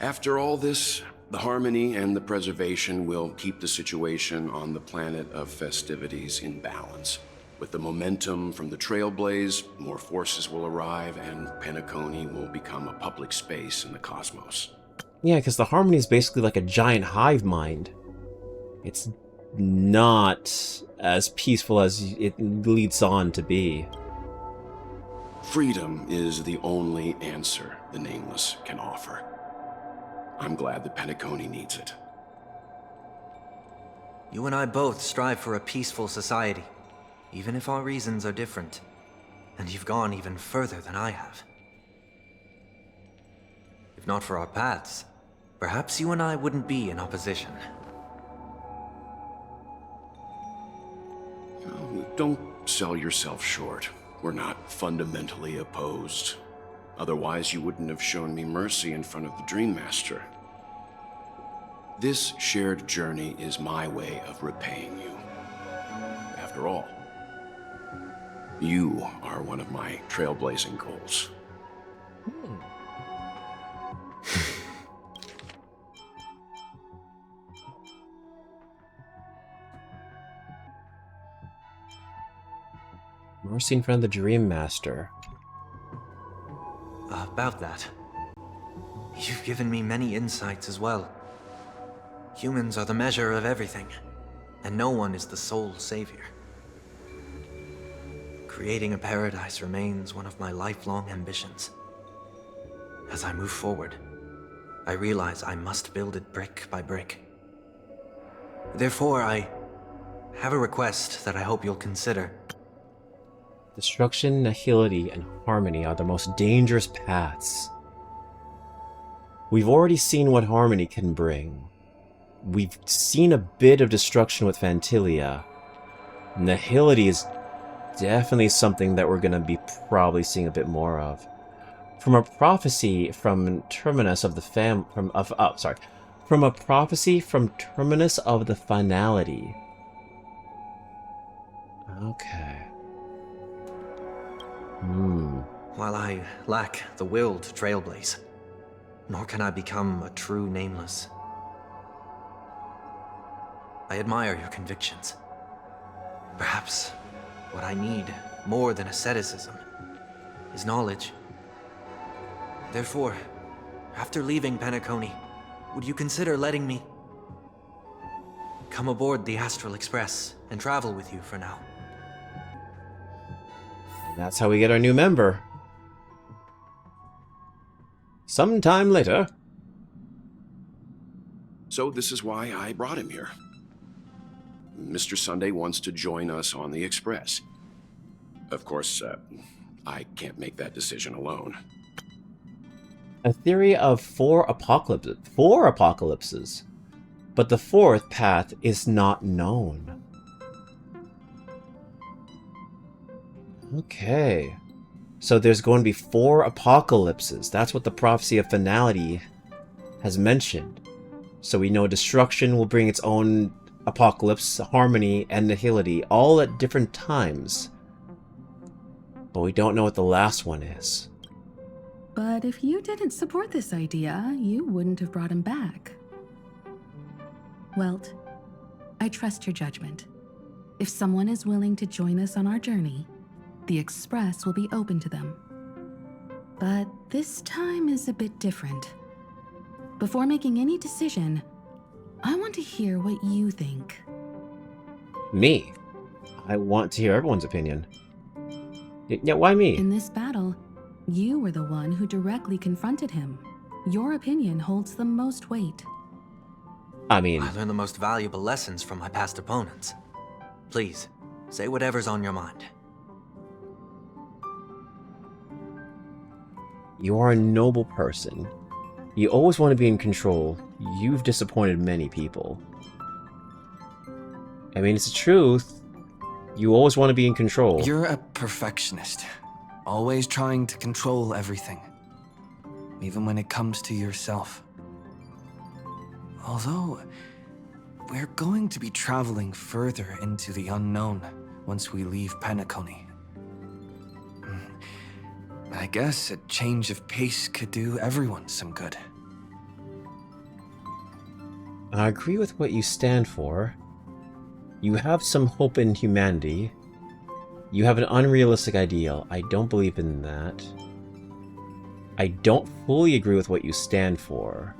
[SPEAKER 7] After all this, the Harmony and the Preservation will keep the situation on the planet of festivities in balance. With the momentum from the Trailblaze, more forces will arrive, and Penacony will become a public space in the cosmos.
[SPEAKER 1] Yeah, because the Harmony is basically like a giant hive mind. It's not as peaceful as it leads on to be.
[SPEAKER 7] Freedom is the only answer the Nameless can offer. I'm glad that Penacony needs it.
[SPEAKER 12] You and I both strive for a peaceful society, even if our reasons are different. And you've gone even further than I have. If not for our paths, perhaps you and I wouldn't be in opposition.
[SPEAKER 7] Don't sell yourself short. We're not fundamentally opposed. Otherwise, you wouldn't have shown me mercy in front of the Dream Master. This shared journey is my way of repaying you. After all, you are one of my trailblazing goals.
[SPEAKER 1] Mercy in front of the Dream Master.
[SPEAKER 12] About that. You've given me many insights as well. Humans are the measure of everything, and no one is the sole savior. Creating a paradise remains one of my lifelong ambitions. As I move forward, I realize I must build it brick by brick. Therefore, I have a request that I hope you'll consider.
[SPEAKER 1] Destruction, Nihility, and Harmony are the most dangerous paths. We've already seen what Harmony can bring. We've seen a bit of destruction with Fantilia. Nihility is definitely something that we're going to be probably seeing a bit more of. From a prophecy from Terminus of the from a prophecy from Terminus of the Finality. Okay.
[SPEAKER 12] While I lack the will to trailblaze, nor can I become a true Nameless. I admire your convictions. Perhaps what I need, more than asceticism, is knowledge. Therefore, after leaving Penacony, would you consider letting me come aboard the Astral Express and travel with you for now?
[SPEAKER 1] That's how we get our new member. Sometime later.
[SPEAKER 7] So this is why I brought him here. Mr. Sunday wants to join us on the Express. Of course, I can't make that decision alone.
[SPEAKER 1] A theory of 4 apocalypses. But the 4th path is not known. Okay. So there's going to be 4 apocalypses. That's what the Prophecy of Finality has mentioned. So we know destruction will bring its own apocalypse, harmony, and nihility, all at different times. But we don't know what the last one is.
[SPEAKER 5] But if you didn't support this idea, you wouldn't have brought him back. Welt, I trust your judgment. If someone is willing to join us on our journey, the Express will be open to them. But this time is a bit different. Before making any decision, I want to hear what you think.
[SPEAKER 1] Me? I want to hear everyone's opinion. Yeah, why me?
[SPEAKER 5] In this battle, you were the one who directly confronted him. Your opinion holds the most weight.
[SPEAKER 1] I mean,
[SPEAKER 12] I learned the most valuable lessons from my past opponents. Please, say whatever's on your mind.
[SPEAKER 1] you are a noble person. You always want to be in control. You've disappointed many people. I mean, it's the truth. You always want to be in control.
[SPEAKER 14] You're a perfectionist. Always trying to control everything. Even when it comes to yourself. Although, we're going to be traveling further into the unknown once we leave Penacony. I guess a change of pace could do everyone some good.
[SPEAKER 1] I agree with what you stand for. You have some hope in humanity. You have an unrealistic ideal. I don't believe in that. I don't fully agree with what you stand for,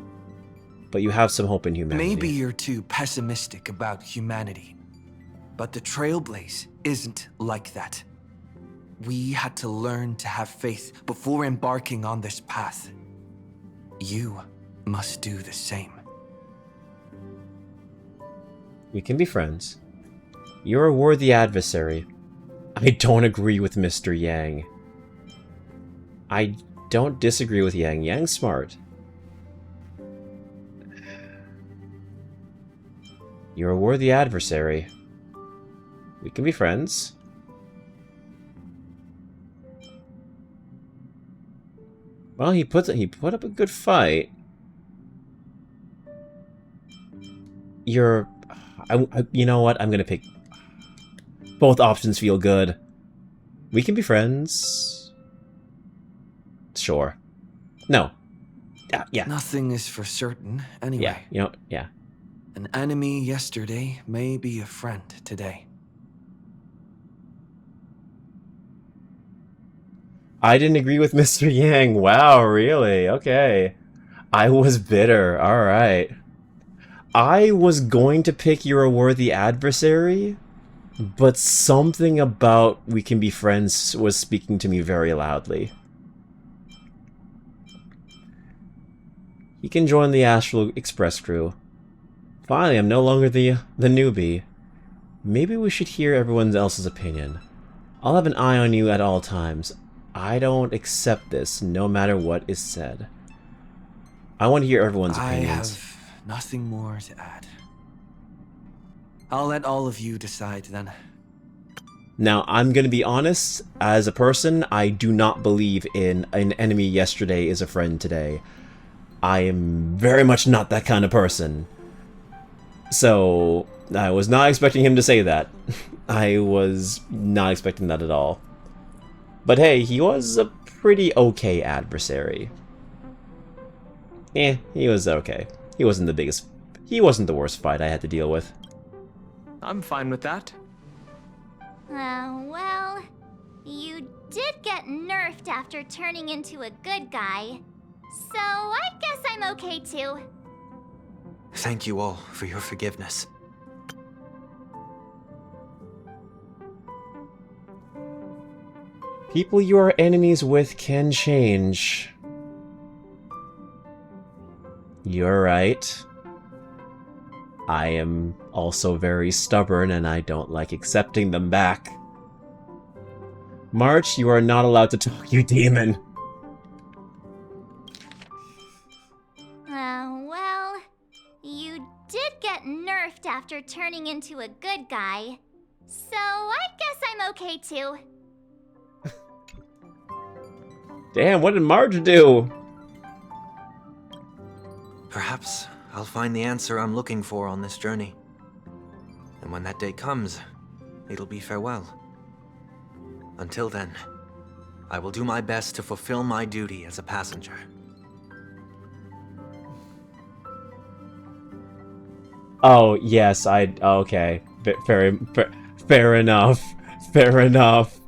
[SPEAKER 1] but you have some hope in humanity.
[SPEAKER 14] Maybe you're too pessimistic about humanity, but the Trailblaze isn't like that. We had to learn to have faith before embarking on this path. You must do the same.
[SPEAKER 1] We can be friends. You're a worthy adversary. I don't agree with Mr. Yang. I don't disagree with Yang. Yang's smart. You're a worthy adversary. We can be friends. Well, he put up a good fight. You know what? I'm gonna pick. Both options feel good. We can be friends. Sure. No. Yeah.
[SPEAKER 14] Nothing is for certain, anyway.
[SPEAKER 1] Yeah. You know. Yeah.
[SPEAKER 14] An enemy yesterday may be a friend today.
[SPEAKER 1] I didn't agree with Mr. Yang. Wow, really? Okay. I was bitter. Alright. I was going to pick You're a Worthy Adversary, but something about We Can Be Friends was speaking to me very loudly. You can join the Astral Express crew. Finally, I'm no longer the newbie. Maybe we should hear everyone else's opinion. I'll have an eye on you at all times. I don't accept this, no matter what is said. I want to hear everyone's opinions.
[SPEAKER 14] I have nothing more to add. I'll let all of you decide then.
[SPEAKER 1] Now, I'm going to be honest, as a person, I do not believe in an enemy yesterday is a friend today. I am very much not that kind of person. So, I was not expecting him to say that. I was not expecting that at all. But hey, he was a pretty okay adversary. He was okay. He wasn't the worst fight I had to deal with.
[SPEAKER 14] I'm fine with that.
[SPEAKER 15] Well, you did get nerfed after turning into a good guy. So I guess I'm okay too.
[SPEAKER 12] Thank you all for your forgiveness.
[SPEAKER 1] People you are enemies with can change. You're right. I am also very stubborn and I don't like accepting them back. March, you are not allowed to talk, you demon.
[SPEAKER 15] Well, you did get nerfed after turning into a good guy. So I guess I'm okay too.
[SPEAKER 1] Damn, what did Marge do?
[SPEAKER 12] Perhaps I'll find the answer I'm looking for on this journey. And when that day comes, it'll be farewell. Until then, I will do my best to fulfill my duty as a passenger.
[SPEAKER 1] Oh, yes, okay. Fair enough. Fair enough.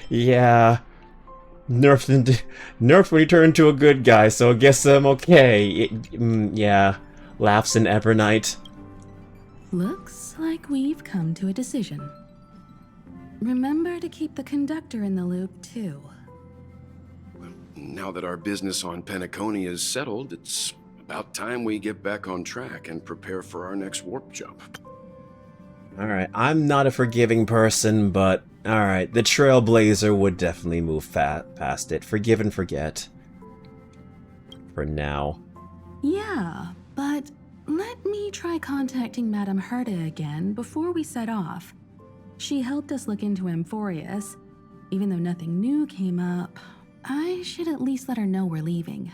[SPEAKER 1] Yeah. Nerfed when he turned into a good guy, so I guess I'm okay. Yeah. Laughs in Evernight.
[SPEAKER 5] Looks like we've come to a decision. Remember to keep the conductor in the loop, too.
[SPEAKER 7] Now that our business on Penacony is settled, it's about time we get back on track and prepare for our next warp jump.
[SPEAKER 1] Alright, I'm not a forgiving person, but alright, the Trailblazer would definitely move past it. Forgive and forget. For now.
[SPEAKER 5] Yeah, but let me try contacting Madame Herta again before we set off. She helped us look into Amphoreus. Even though nothing new came up, I should at least let her know we're leaving.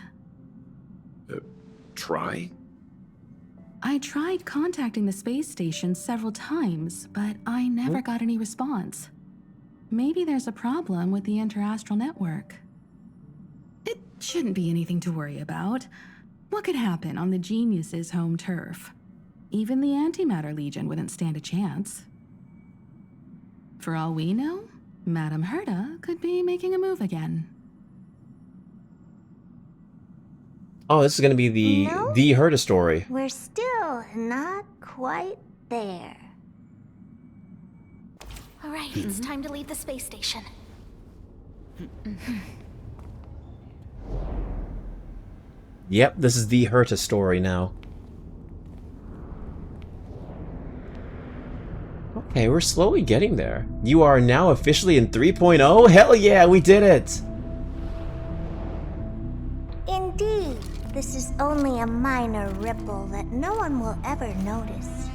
[SPEAKER 7] Try?
[SPEAKER 5] I tried contacting the space station several times, but I never got any response. Maybe there's a problem with the interastral network. It shouldn't be anything to worry about. What could happen on the Genius's home turf? Even the Antimatter Legion wouldn't stand a chance. For all we know, Madame Herta could be making a move again.
[SPEAKER 1] Oh, this is gonna be the Herta story.
[SPEAKER 16] We're still not quite there.
[SPEAKER 15] All right, it's time to leave the space station.
[SPEAKER 1] Yep, this is the Herta story now. Okay, we're slowly getting there. You are now officially in 3.0? Hell yeah, we did it!
[SPEAKER 16] Indeed, this is only a minor ripple that no one will ever notice.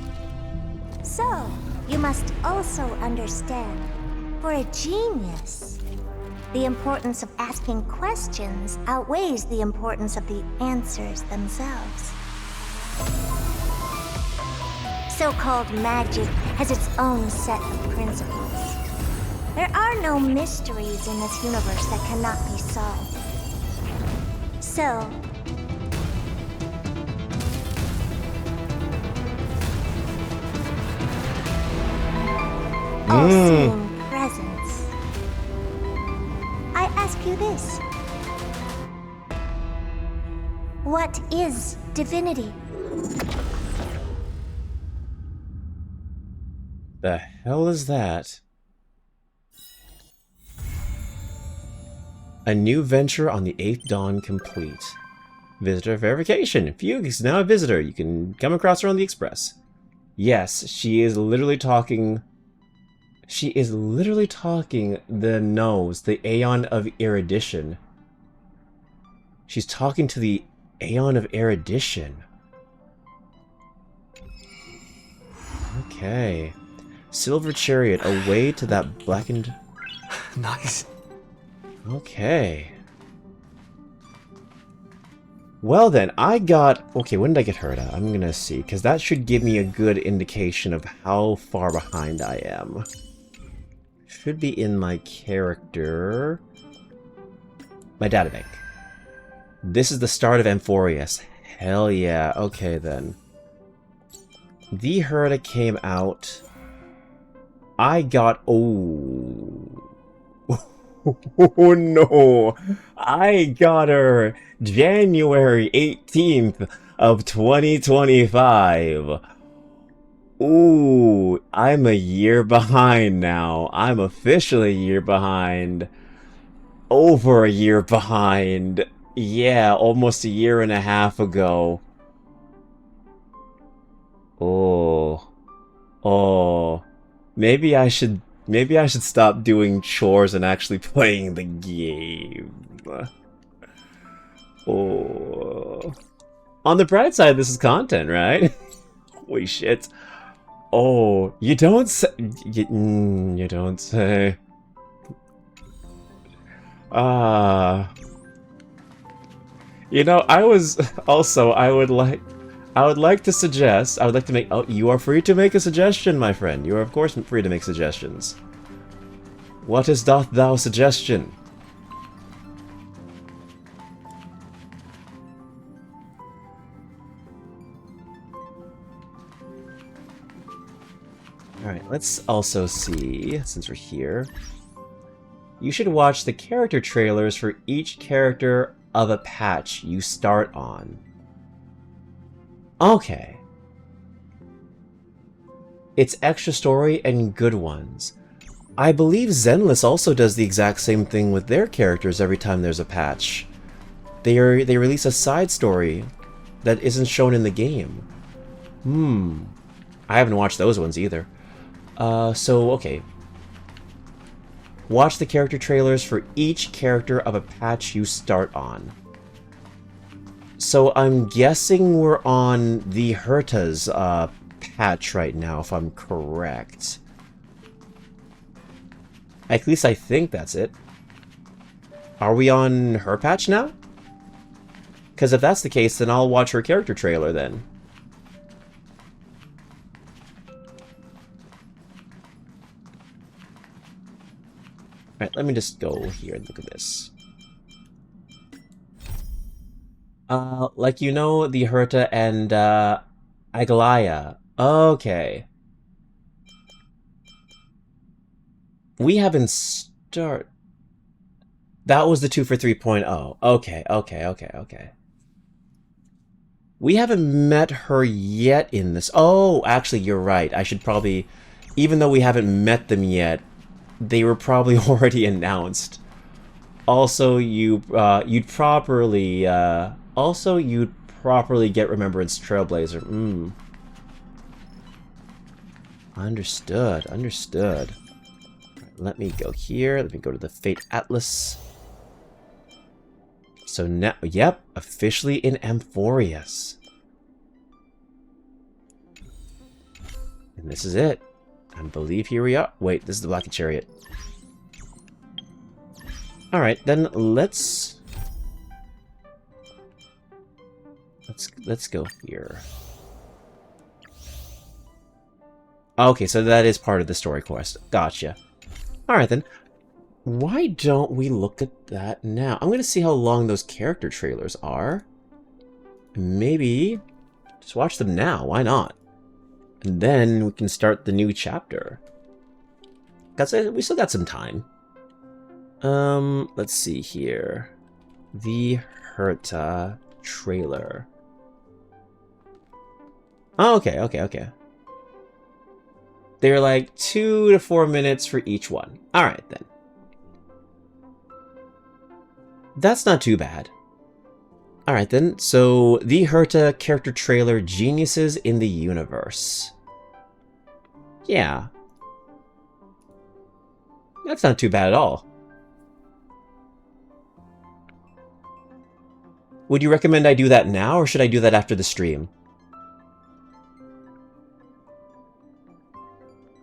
[SPEAKER 16] So, you must also understand, for a genius, the importance of asking questions outweighs the importance of the answers themselves. So-called magic has its own set of principles. There are no mysteries in this universe that cannot be solved. So, all-seeing presence, I ask you this. What is divinity?
[SPEAKER 1] The hell is that? A new venture on the 8th Dawn complete. Visitor verification. Fugue is now a visitor. You can come across her on the Express. Yes, she is literally talking... She is literally talking the nose, the Aeon of Erudition. She's talking to the Aeon of Erudition. Okay. Silver Chariot, away to that blackened...
[SPEAKER 14] Nice.
[SPEAKER 1] Okay. Well then, I got... Okay, when did I get Herta? I'm gonna see, because that should give me a good indication of how far behind I am. Should be in my character... My databank. This is the start of Amphoreus. Hell yeah, okay then. The Herta came out... I got... Oh... Oh no! I got her January 18th of 2025. Ooh, I'm a year behind now. I'm officially a year behind. Over a year behind. Yeah, almost a year and a half ago. Oh. Oh. Maybe I should stop doing chores and actually playing the game. Oh. On the bright side, this is content, right? Holy shit. Oh, you don't say... You don't say... You know, I was... Also, I would like to suggest... I would like to make... Oh, you are free to make a suggestion, my friend. You are, of course, free to make suggestions. What is doth thou suggestion? Alright, let's also see, since we're here. You should watch the character trailers for each character of a patch you start on. Okay. It's extra story and good ones. I believe Zenless also does the exact same thing with their characters every time there's a patch. They release a side story that isn't shown in the game. I haven't watched those ones either. So, okay. Watch the character trailers for each character of a patch you start on. So I'm guessing we're on the Herta's patch right now, if I'm correct. At least I think that's it. Are we on her patch now? Because if that's the case, then I'll watch her character trailer then. Alright, let me just go here and look at this. Like you know, the Herta and, Agalaya. Okay. We haven't start. That was the 2 for 3.0. Okay. We haven't met her yet in this. Oh, actually, you're right. I should probably, even though we haven't met them yet, they were probably already announced. Also, you'd properly get Remembrance Trailblazer. Understood. Right, let me go here. Let me go to the Fate Atlas. So now, yep, officially in Amphoreus. And this is it. I believe here we are. Wait, this is the Black Chariot. Alright, then let's go here. Okay, so that is part of the story quest. Gotcha. Alright then. Why don't we look at that now? I'm gonna see how long those character trailers are. Maybe just watch them now. Why not? And then we can start the new chapter. We still got some time. Let's see here. The Herta trailer. Oh, okay. They're like 2 to 4 minutes for each one. Alright then. That's not too bad. Alright then, so the Herta character trailer, Geniuses in the Universe. Yeah. That's not too bad at all. Would you recommend I do that now, or should I do that after the stream?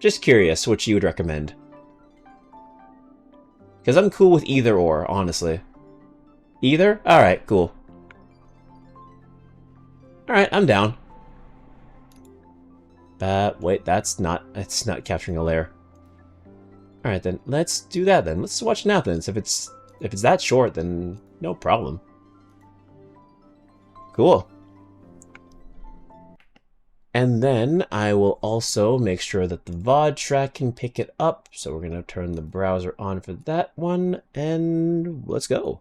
[SPEAKER 1] Just curious what you would recommend. Because I'm cool with either or, honestly. Either? Alright, cool. Alright, I'm down. Wait, it's not capturing a layer. Alright then, let's do that then. Let's watch now then. So if it's that short, then no problem. Cool. And then I will also make sure that the VOD track can pick it up. So we're going to turn the browser on for that one, and let's go.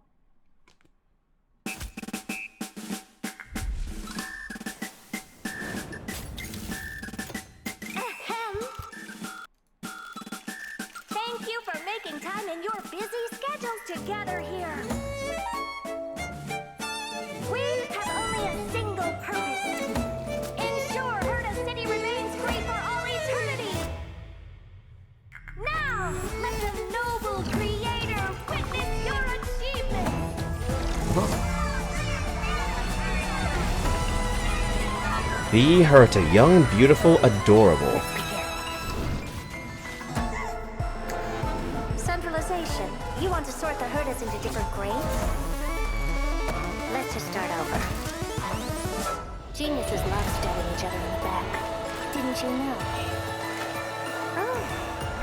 [SPEAKER 16] Thank you for making time in your busy schedules to gather here. We have only a single purpose. Ensure Herta City remains free for all eternity. Now, let the noble creator witness your achievements.
[SPEAKER 1] The Herta, young, beautiful, adorable.
[SPEAKER 16] Centralization. You want to sort the Hertas into different grades? Let's just start over. Geniuses love stabbing each other in the back. Didn't you know? Oh,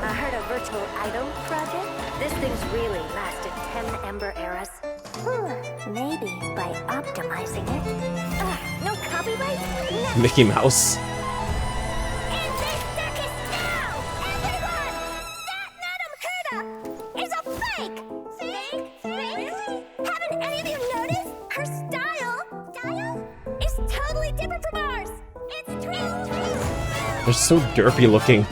[SPEAKER 16] I heard a virtual idol project? This thing's really lasted 10 Ember eras. Maybe by optimizing it. No copyright? No.
[SPEAKER 1] Mickey Mouse.
[SPEAKER 16] Is a fake! Fake? Haven't any of you noticed? Her style is totally different from ours. It's
[SPEAKER 1] They're so derpy looking.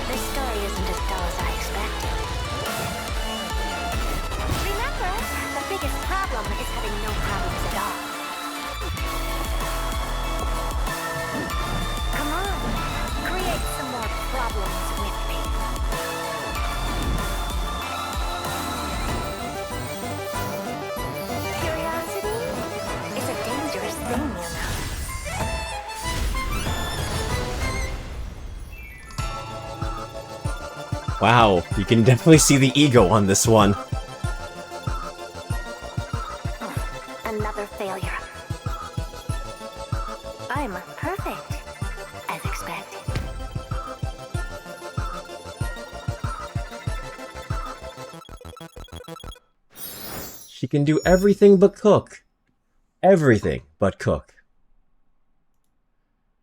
[SPEAKER 16] This story isn't as dull as I expected. Remember, the biggest problem is having no problems at all. Come on, create some more problems with me. Curiosity is a dangerous thing, you know.
[SPEAKER 1] Wow, you can definitely see the ego on this one.
[SPEAKER 16] I'm perfect, as expected.
[SPEAKER 1] She can do everything but cook. Everything but cook.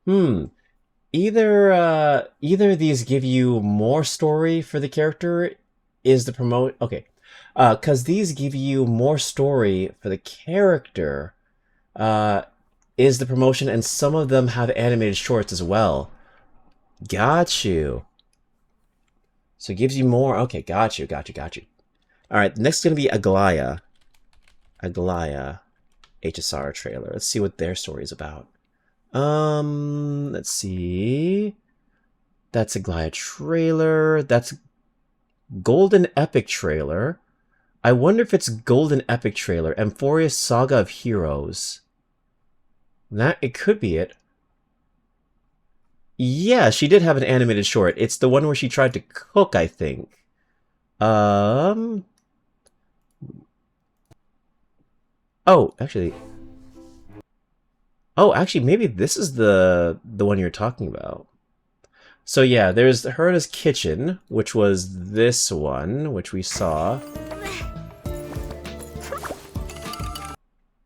[SPEAKER 1] Either of these give you more story for the character. Is the promote okay? Because these give you more story for the character. Is the promotion, and some of them have animated shorts as well. Got you. So it gives you more. Okay, got you. All right, next is gonna be Aglaya. HSR trailer. Let's see what their story is about. Let's see. That's Aglaya trailer. That's Golden Epic trailer. I wonder if it's Golden Epic trailer. Amphoreus Saga of Heroes. That, it could be it. Yeah, she did have an animated short. It's the one where she tried to cook, I think. Oh, actually. Oh, actually, maybe this is the one you're talking about. So yeah, there's Herda's Kitchen, which was this one, which we saw.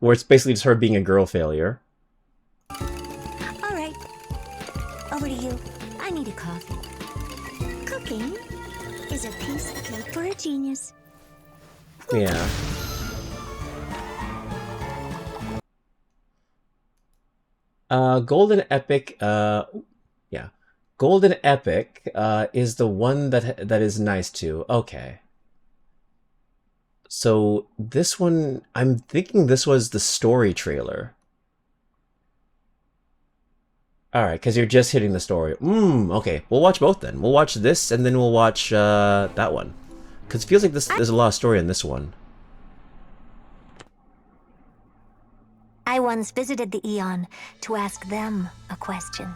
[SPEAKER 1] Where it's basically just her being a girl failure.
[SPEAKER 16] All right. Over to you. I need a coffee. Cooking is a piece of cake for a genius.
[SPEAKER 1] Yeah. Golden Epic, yeah. Golden Epic, is the one that is nice too. Okay. So, this one, I'm thinking this was the story trailer. Alright, because you're just hitting the story. Okay. We'll watch both then. We'll watch this, and then we'll watch, that one. Because it feels like there's a lot of story in this one.
[SPEAKER 16] I once visited the Eon to ask them a question.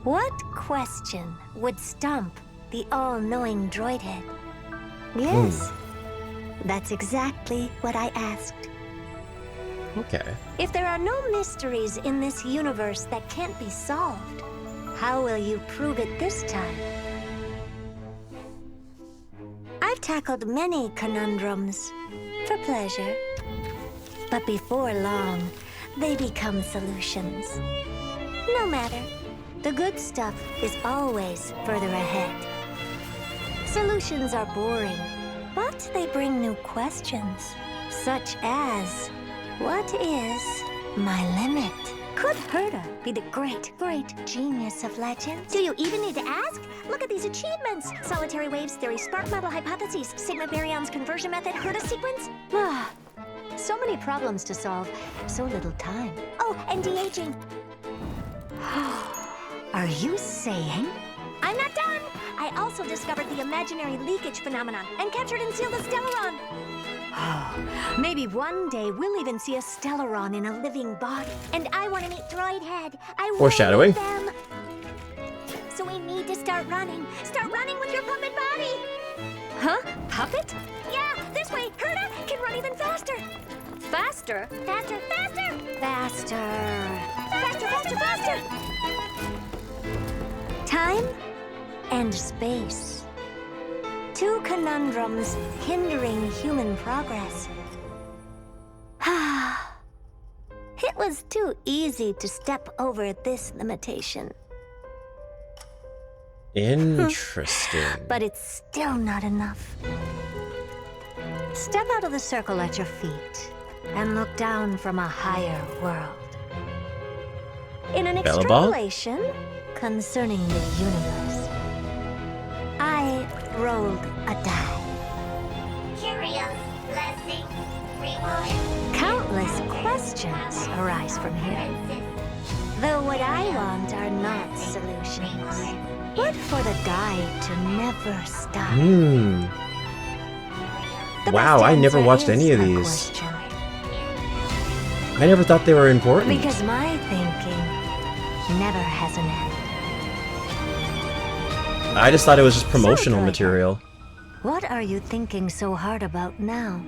[SPEAKER 16] What question would stump the all-knowing droid head? Yes, that's exactly what I asked.
[SPEAKER 1] Okay.
[SPEAKER 16] If there are no mysteries in this universe that can't be solved, how will you prove it this time? I've tackled many conundrums for pleasure. But before long, they become solutions. No matter, the good stuff is always further ahead. Solutions are boring, but they bring new questions, such as, what is my limit? Could Herda be the great genius of legends? Do you even need to ask? Look at these achievements! Solitary waves theory, spark model hypotheses, Sigma baryons conversion method, Herda sequence. So many problems to solve, so little time. Oh, and de-aging. Are you saying? I'm not done! I also discovered the imaginary leakage phenomenon and captured and sealed a Stellaron. Maybe one day we'll even see a Stellaron in a living body. And I want to meet Droid Head.
[SPEAKER 1] Foreshadowing.
[SPEAKER 16] Them. So we need to start running. Start running with your puppet body. Huh? Puppet? Yeah, this way. Herda can run even faster. Faster? Faster, faster! Faster. Faster, faster, faster! Time and space. Two conundrums hindering human progress. It was too easy to step over this limitation.
[SPEAKER 1] Interesting.
[SPEAKER 16] But it's still not enough. Step out of the circle at your feet and look down from a higher world. In an extrapolation concerning the universe, I rolled a die.
[SPEAKER 15] Curious, blessing, reward.
[SPEAKER 16] Countless questions arise from here. Though what I want are not solutions, but for the die to never stop.
[SPEAKER 1] Wow, I never watched any of these. I never thought they were important.
[SPEAKER 16] Because my thinking never has an end.
[SPEAKER 1] I just thought it was just promotional material.
[SPEAKER 16] What are you thinking so hard about now?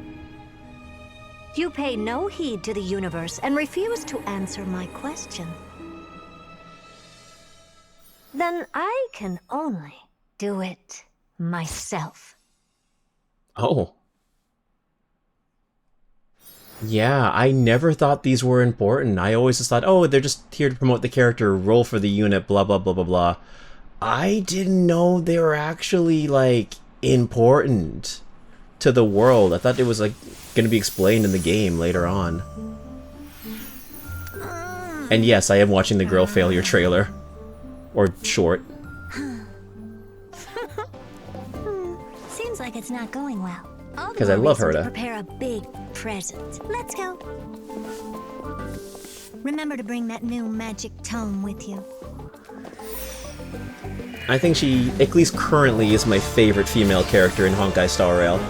[SPEAKER 17] You pay no heed to the universe and refuse to answer my question. Then I can only do it myself.
[SPEAKER 1] Oh. Yeah, I never thought these were important. I always just thought, oh, they're just here to promote the character, roll for the unit, blah, blah, blah, blah, blah. I didn't know they were actually, like, important to the world. I thought it was, like, gonna be explained in the game later on. And yes, I am watching the girl failure trailer. Or short.
[SPEAKER 16] Seems like it's not going well.
[SPEAKER 1] Because I love her
[SPEAKER 16] to
[SPEAKER 1] to.
[SPEAKER 16] prepare a big present. Let's go. Remember to bring that new magic tome with you.
[SPEAKER 1] I think she, at least currently, is my favorite female character in Honkai Star Rail.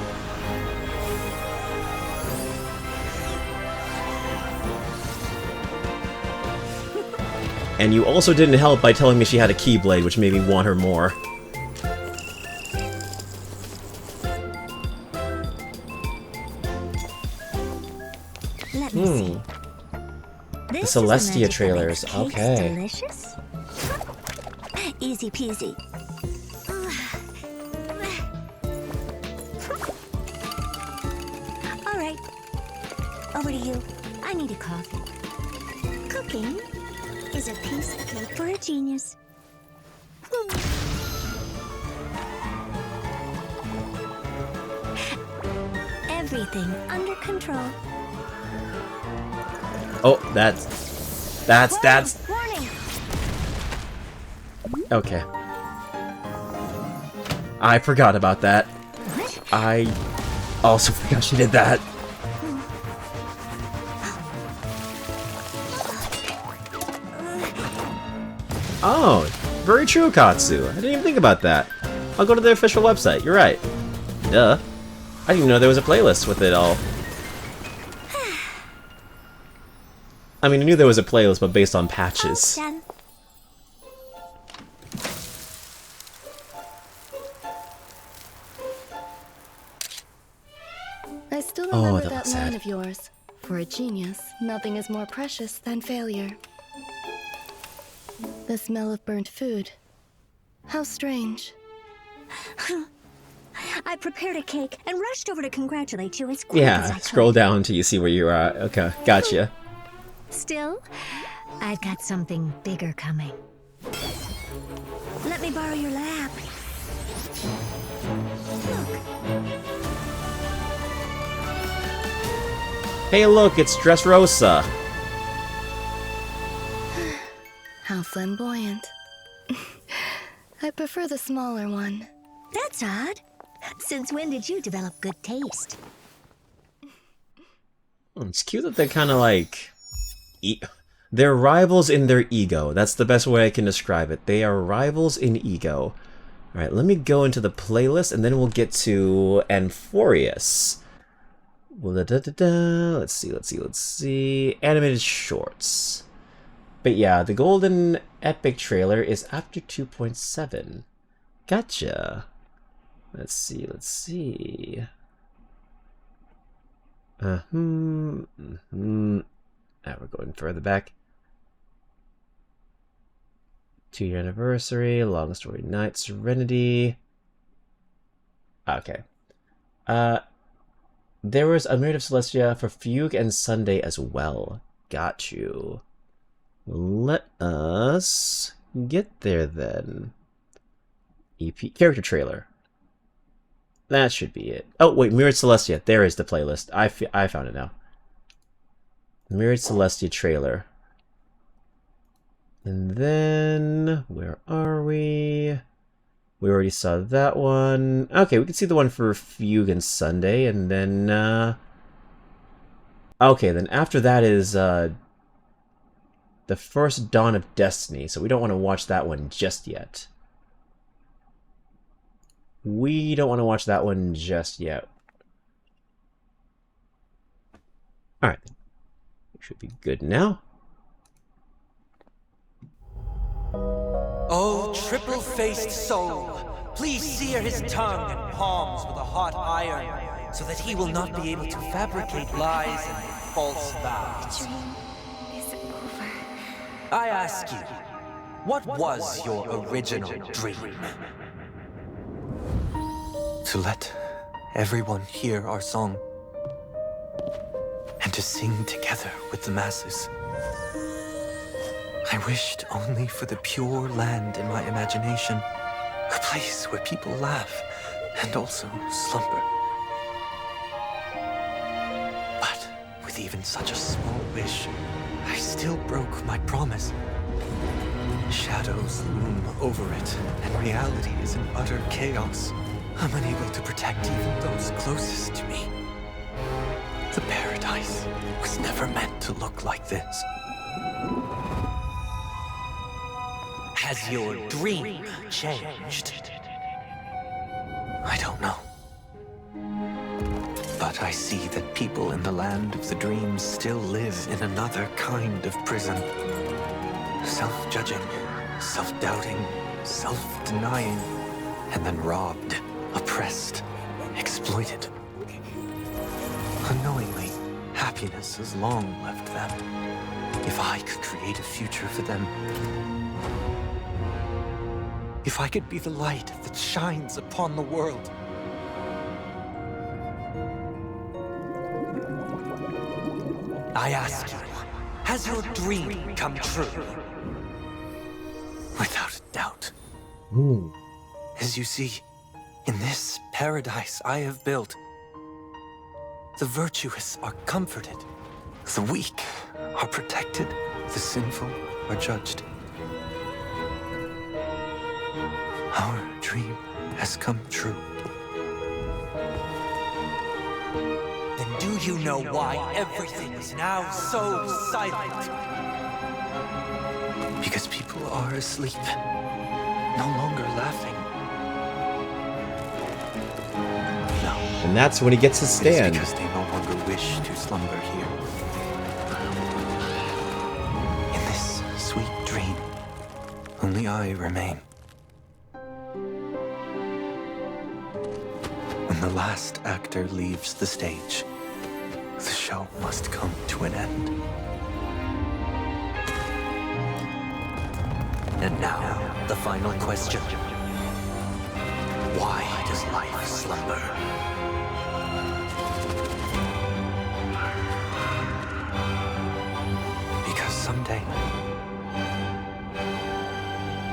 [SPEAKER 1] And you also didn't help by telling me she had a Keyblade, which made me want her more.
[SPEAKER 16] Let me see.
[SPEAKER 1] The
[SPEAKER 16] This is a
[SPEAKER 1] Celestia
[SPEAKER 16] magic
[SPEAKER 1] trailers,
[SPEAKER 16] that makes cakes
[SPEAKER 1] okay.
[SPEAKER 16] Delicious. Easy peasy. All right. Over to you. I need a coffee. Cooking is a piece of cake for a genius. Everything under control.
[SPEAKER 1] Oh, that's...
[SPEAKER 16] Warning!
[SPEAKER 1] Okay. I forgot about that. I also forgot she did that. Oh, very true, Katsu. I didn't even think about that. I'll go to the official website. You're right. Duh. I didn't even know there was a playlist with it all. I mean, I knew there was a playlist, but based on patches.
[SPEAKER 16] Done.
[SPEAKER 18] I still
[SPEAKER 1] Oh,
[SPEAKER 18] remember
[SPEAKER 1] that
[SPEAKER 18] that
[SPEAKER 1] was
[SPEAKER 18] line
[SPEAKER 1] sad.
[SPEAKER 18] of yours. For a genius, nothing is more precious than failure. The smell of burnt food. How strange.
[SPEAKER 16] I prepared a cake and rushed over to congratulate you as quick as I
[SPEAKER 1] Yeah,
[SPEAKER 16] could.
[SPEAKER 1] scroll down until you see where you are at. Okay, gotcha.
[SPEAKER 16] Still, I've got something bigger coming. Let me borrow your lap.
[SPEAKER 1] Hey, look, it's Dressrosa.
[SPEAKER 18] How flamboyant. I prefer the smaller one.
[SPEAKER 16] That's odd. Since when did you develop good taste?
[SPEAKER 1] Oh, it's cute that they're kind of like... They're rivals in their ego. That's the best way I can describe it. They are rivals in ego. Alright, let me go into the playlist, and then we'll get to Amphoreus. Let's see. Animated shorts. But yeah, the Golden Epic trailer is after 2.7. Gotcha. Let's see. Now we're going further back. 2-year anniversary, Long Story Night, Serenity. Okay. There was a Myriad of Celestia for Fugue and Sunday as well. Got you. Let us get there then. EP character trailer. That should be it. Oh wait, Myriad Celestia. There is the playlist. I found it now. Myriad Celestia trailer. And then where are we? We already saw that one. Okay, we can see the one for Fugue and Sunday, and then okay, then after that is the first Dawn of Destiny, so we don't want to watch that one just yet. We don't want to watch that one just yet. Alright. Should be good now.
[SPEAKER 12] Oh, triple-faced soul, please sear his tongue and palms with a hot iron. so that he will not be able to fabricate lies and false vows.
[SPEAKER 9] The dream is over.
[SPEAKER 12] I ask you, what was your original dream? To let everyone hear our song, and to sing together with the masses. I wished only for the pure land in my imagination, a place where people laugh and also slumber. But with even such a small wish, I still broke my promise. Shadows loom over it, and reality is in utter chaos. I'm unable to protect even those closest to me. The paradise was never meant to look like this. Has your dream changed? I don't know. But I see that people in the land of the dreams still live in another kind of prison. Self-judging, self-doubting, self-denying, and then robbed, oppressed, exploited. Unknowingly, happiness has long left them. If I could create a future for them, if I could be the light that shines upon the world. I ask you, has your dream come true? Without a doubt. As you see, in this paradise I have built, the virtuous are comforted, the weak are protected, the sinful are judged. Our dream has come true. Then do you know why everything is now so silent? Because people are asleep, no longer laughing. No.
[SPEAKER 1] And that's when he gets his stand.
[SPEAKER 12] It is because they no longer wish to slumber here. In this sweet dream, only I remain. When the last actor leaves the stage, the show must come to an end. And now, the final question. Why does life slumber? Because someday,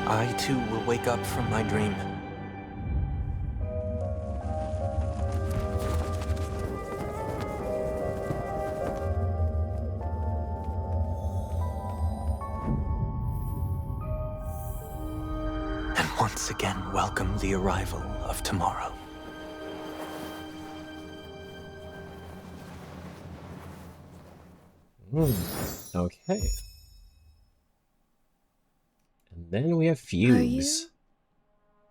[SPEAKER 12] I too will wake up from my dream. Once again welcome the arrival of tomorrow.
[SPEAKER 1] Okay. And then we have Fuse.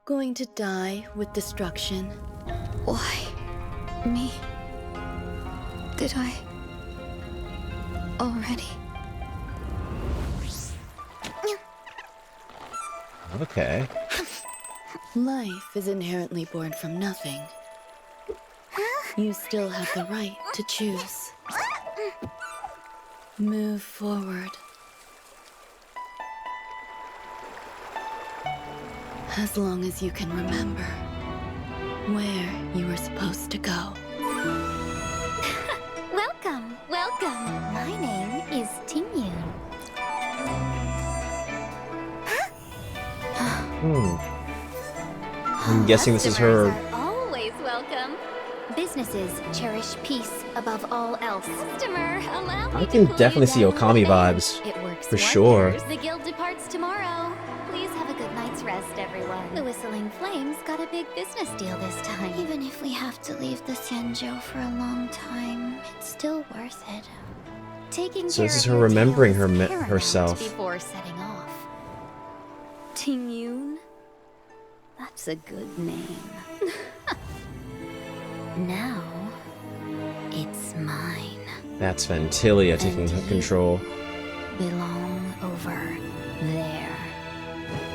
[SPEAKER 18] Going to die with destruction. Why? Me? Did I already?
[SPEAKER 1] Okay.
[SPEAKER 18] Life is inherently born from nothing. You still have the right to choose. Move forward. As long as you can remember where you were supposed to go.
[SPEAKER 15] Welcome, welcome. My name is Tingyun.
[SPEAKER 1] I'm guessing this is her.
[SPEAKER 15] Always welcome. Businesses cherish peace above all else. Customer, allow me
[SPEAKER 1] I can
[SPEAKER 15] to
[SPEAKER 1] definitely see Okami vibes.
[SPEAKER 15] It works
[SPEAKER 1] for sure.
[SPEAKER 15] wonders. The guild departs tomorrow. Please have a good night's rest, everyone. The Whistling Flames got a big business deal this time.
[SPEAKER 19] Even if we have to leave the Xianzhou for a long time, it's still worth it.
[SPEAKER 15] Taking
[SPEAKER 1] So this
[SPEAKER 15] care
[SPEAKER 1] is
[SPEAKER 15] of
[SPEAKER 1] her
[SPEAKER 15] your
[SPEAKER 1] remembering
[SPEAKER 15] tail is
[SPEAKER 1] her
[SPEAKER 15] paramount
[SPEAKER 1] herself.
[SPEAKER 15] before setting off. Tingyun? That's a good name. Now, it's mine.
[SPEAKER 1] That's Ventilia taking control.
[SPEAKER 15] Belong over there.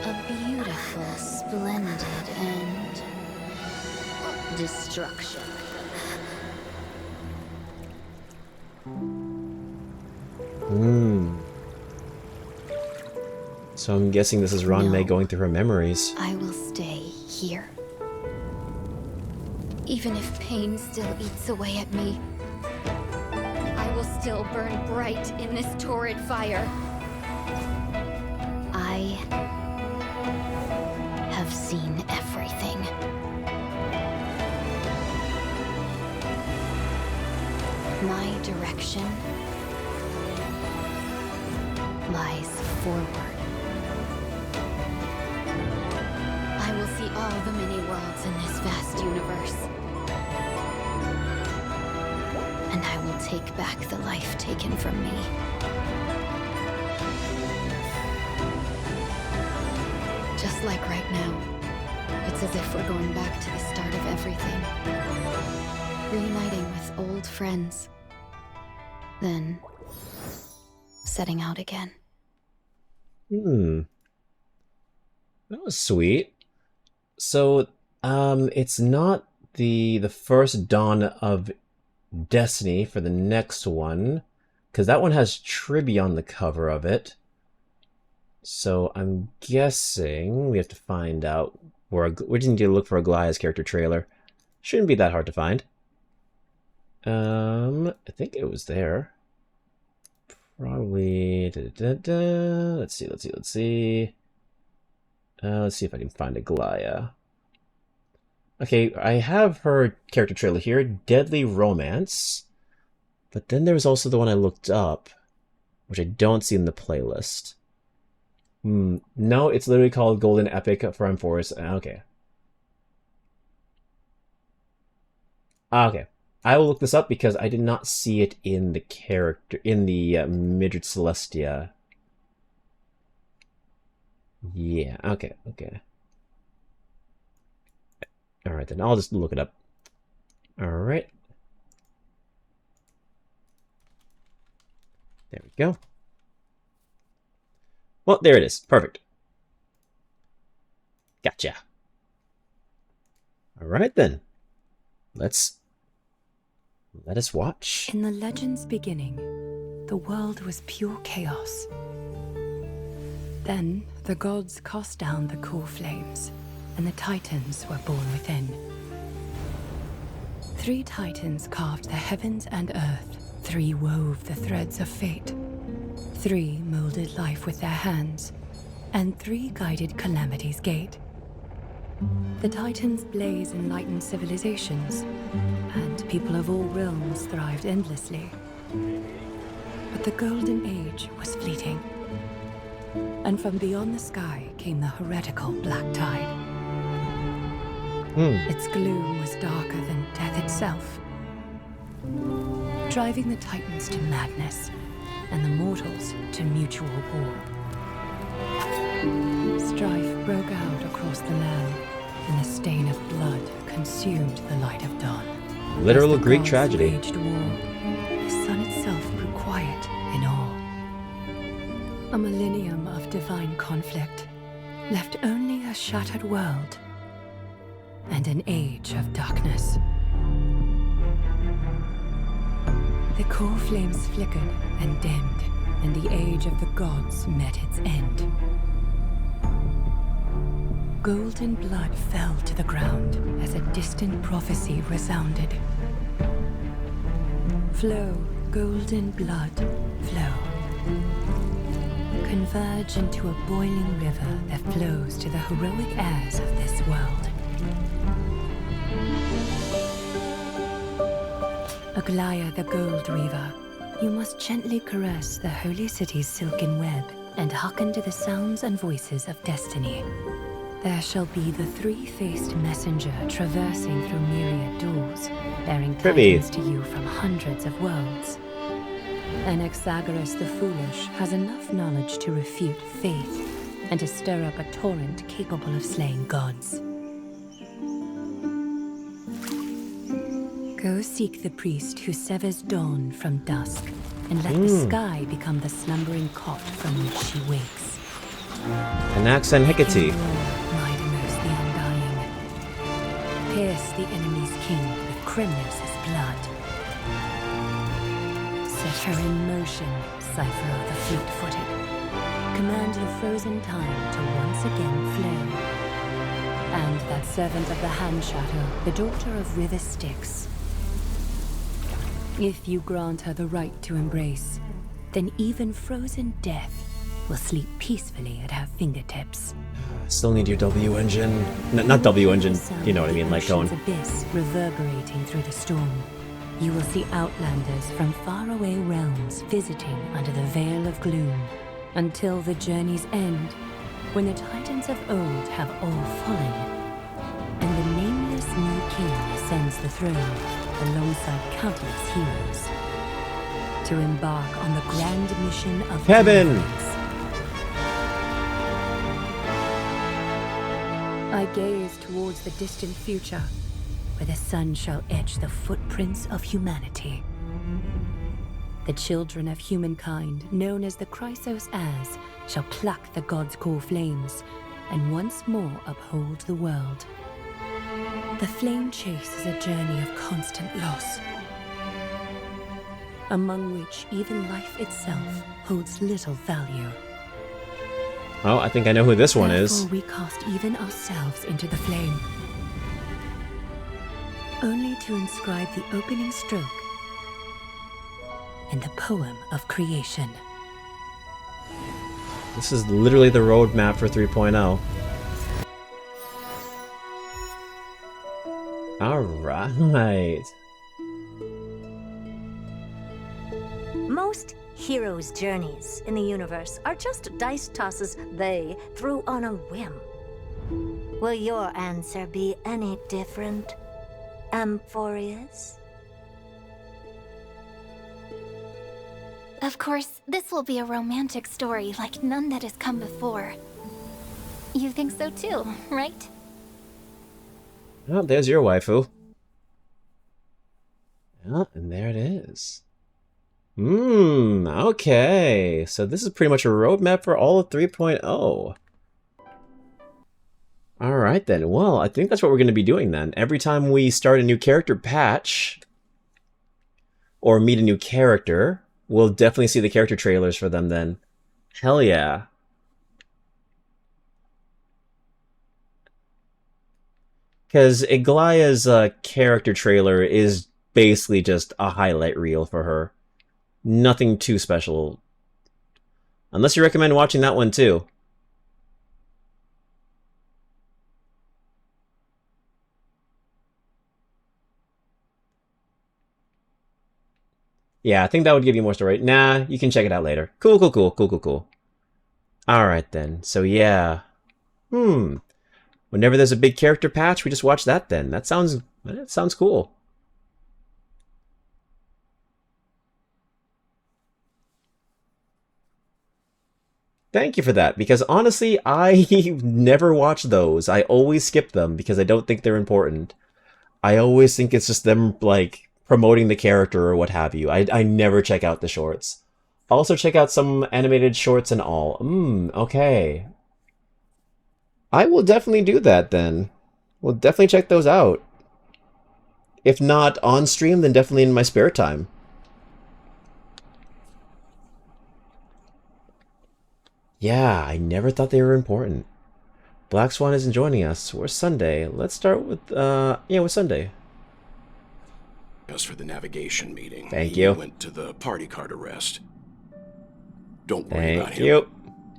[SPEAKER 15] A beautiful, splendid end. Destruction.
[SPEAKER 1] So I'm guessing this is Ron May going through her memories.
[SPEAKER 18] I will stay here. Even if pain still eats away at me, I will still burn bright in this torrid fire. I have seen everything. My direction lies forward. I will see all the many worlds in this vast universe. And I will take back the life taken from me. Just like right now, it's as if we're going back to the start of everything. Reuniting with old friends. Then, setting out again.
[SPEAKER 1] That was sweet. So, it's not the first dawn of Destiny for the next one, because that one has Tribby on the cover of it. So I'm guessing we have to find out where we just need to look for Aglaya's character trailer. Shouldn't be that hard to find. I think it was there. Probably. Let's see. Let's see if I can find Aglaya. Okay, I have her character trailer here, Deadly Romance. But then there was also the one I looked up, which I don't see in the playlist. No, it's literally called Golden Epic for Amphoreus. Okay. Okay. I will look this up because I did not see it in the Midrid Celestia. Yeah, okay. Alright, then I'll just look it up. Alright. There we go. Well, there it is. Perfect. Gotcha. Alright then. Let us watch.
[SPEAKER 20] In the legend's beginning, the world was pure chaos. Then the gods cast down the core flames, and the Titans were born within. 3 Titans carved the heavens and earth, 3 wove the threads of fate, 3 molded life with their hands, and 3 guided Calamity's gate. The Titans blaze enlightened civilizations, and people of all realms thrived endlessly. But the Golden Age was fleeting, and from beyond the sky came the heretical Black Tide. Its gloom was darker than death itself, driving the Titans to madness and the mortals to mutual war. Strife broke out across the land, and the stain of blood consumed the light of dawn.
[SPEAKER 1] Literal Greek tragedy.
[SPEAKER 20] Waged war, the sun itself grew quiet in awe. A millennium of divine conflict left only a shattered world and an age of darkness. The core flames flickered and dimmed, and the age of the gods met its end. Golden blood fell to the ground as a distant prophecy resounded. Flow, golden blood, flow. Converge into a boiling river that flows to the heroic heirs of this world. Aglaya the Gold Weaver, you must gently caress the holy city's silken web and hearken to the sounds and voices of destiny. There shall be the 3-faced messenger traversing through myriad doors, bearing tidings to you from hundreds of worlds. Anaxagoras the Foolish has enough knowledge to refute faith and to stir up a torrent capable of slaying gods. Go seek the priest who severs dawn from dusk, and let the sky become the slumbering cot from which she wakes.
[SPEAKER 1] Anax and Hecate.
[SPEAKER 20] Mightiness the Undying. Pierce the enemy's king with Kremnos' blood. Set her in motion, decipherer the fleet-footed, command the frozen time to once again flow. And that servant of the Hand Shadow, the daughter of River Styx. If you grant her the right to embrace, then even frozen death will sleep peacefully at her fingertips.
[SPEAKER 1] Still need your W engine. Not W engine, you know what I mean, like going.
[SPEAKER 20] Abyss reverberating through the storm. You will see outlanders from faraway realms visiting under the veil of gloom, until the journey's end, when the titans of old have all fallen, and the nameless new king ascends the throne alongside countless heroes, to embark on the grand mission of
[SPEAKER 1] heaven.
[SPEAKER 20] I gaze towards the distant future, where the sun shall etch the footprints of humanity. The children of humankind, known as the Chrysos As, shall pluck the gods' core flames, and once more uphold the world. The flame chase is a journey of constant loss, among which even life itself holds little value.
[SPEAKER 1] Oh, I think I know who this one is.
[SPEAKER 20] Therefore we cast even ourselves into the flame, only to inscribe the opening stroke in the poem of creation.
[SPEAKER 1] This is literally the roadmap for 3.0. Alright.
[SPEAKER 17] Most heroes' journeys in the universe are just dice tosses they threw on a whim. Will your answer be any different, Amphoreus?
[SPEAKER 19] Of course, this will be a romantic story like none that has come before. You think so too, right?
[SPEAKER 1] Oh, there's your waifu. Yeah, and there it is. Okay. So this is pretty much a roadmap for all of 3.0. Alright then, well, I think that's what we're going to be doing then. Every time we start a new character patch, or meet a new character, we'll definitely see the character trailers for them then. Hell yeah. Because Iglaya's character trailer is basically just a highlight reel for her. Nothing too special. Unless you recommend watching that one too. Yeah, I think that would give you more story. Nah, you can check it out later. Cool. Alright then, so yeah. Whenever there's a big character patch, we just watch that then. That sounds cool. Thank you for that, because honestly, I never watch those. I always skip them because I don't think they're important. I always think it's just them, like, promoting the character or what have you. I never check out the shorts. Also check out some animated shorts and all. Okay. I will definitely do that then. We'll definitely check those out. If not on stream, then definitely in my spare time. Yeah, I never thought they were important. Black Swan isn't joining us. We're Sunday. Let's start with, with Sunday.
[SPEAKER 7] As for the navigation meeting,
[SPEAKER 1] Thank
[SPEAKER 7] he
[SPEAKER 1] you.
[SPEAKER 7] went to the party card arrest. Don't worry about him.
[SPEAKER 1] Thank you.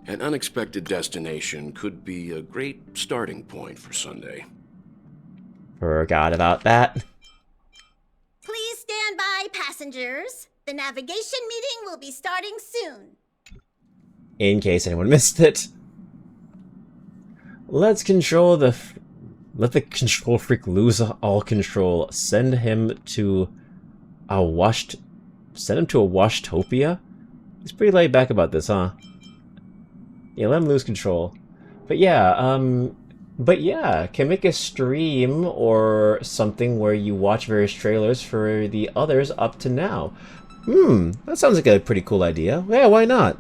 [SPEAKER 7] An unexpected destination could be a great starting point for Sunday.
[SPEAKER 1] Forgot about that.
[SPEAKER 21] Please stand by, passengers. The navigation meeting will be starting soon.
[SPEAKER 1] In case anyone missed it. Let the control freak lose all control. Send him to a washtopia? He's pretty laid back about this, huh? Yeah, let him lose control. But yeah, can make a stream or something where you watch various trailers for the others up to now. That sounds like a pretty cool idea. Yeah, why not?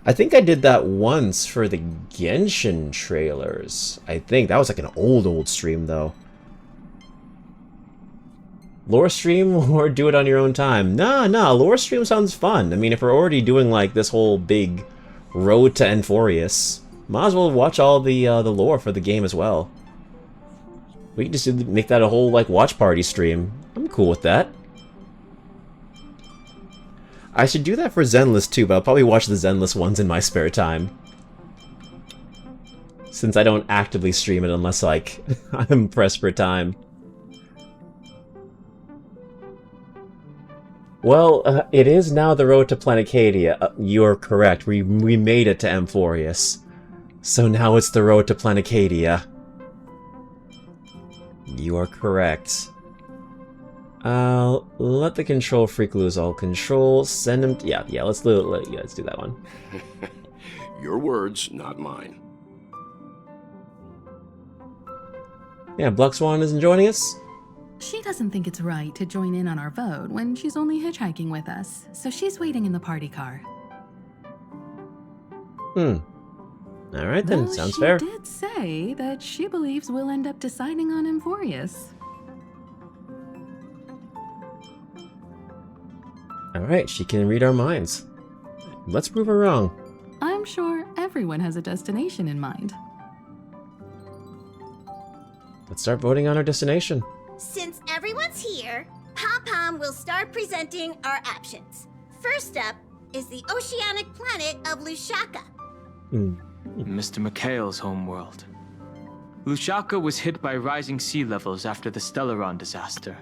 [SPEAKER 1] I think I did that once for the Genshin trailers. I think that was like an old stream though. Lore stream or do it on your own time? Nah, lore stream sounds fun. I mean, if we're already doing like this whole big road to Amphoreus, might as well watch all the lore for the game as well. We can just make that a whole like watch party stream. I'm cool with that. I should do that for Zenless too, but I'll probably watch the Zenless ones in my spare time. Since I don't actively stream it unless like I'm pressed for time. Well, it is now the road to Planicadia. You're correct. We made it to Amphoreus. So now it's the road to Planicadia. You are correct. Let the control freak lose all control. Send him. Yeah. Let's do that one.
[SPEAKER 7] Your words, not mine.
[SPEAKER 1] Yeah, Black Swan isn't joining us.
[SPEAKER 5] She doesn't think it's right to join in on our vote when she's only hitchhiking with us, so she's waiting in the party car.
[SPEAKER 1] Alright then, sounds fair.
[SPEAKER 5] She did say that she believes we'll end up deciding on Amphoreus.
[SPEAKER 1] Alright, she can read our minds. Let's prove her wrong.
[SPEAKER 5] I'm sure everyone has a destination in mind.
[SPEAKER 1] Let's start voting on our destination.
[SPEAKER 21] Since everyone's here, Pom-Pom will start presenting our options. First up is the oceanic planet of Lushaka.
[SPEAKER 2] Mr. McHale's homeworld. Lushaka was hit by rising sea levels after the Stellaron disaster.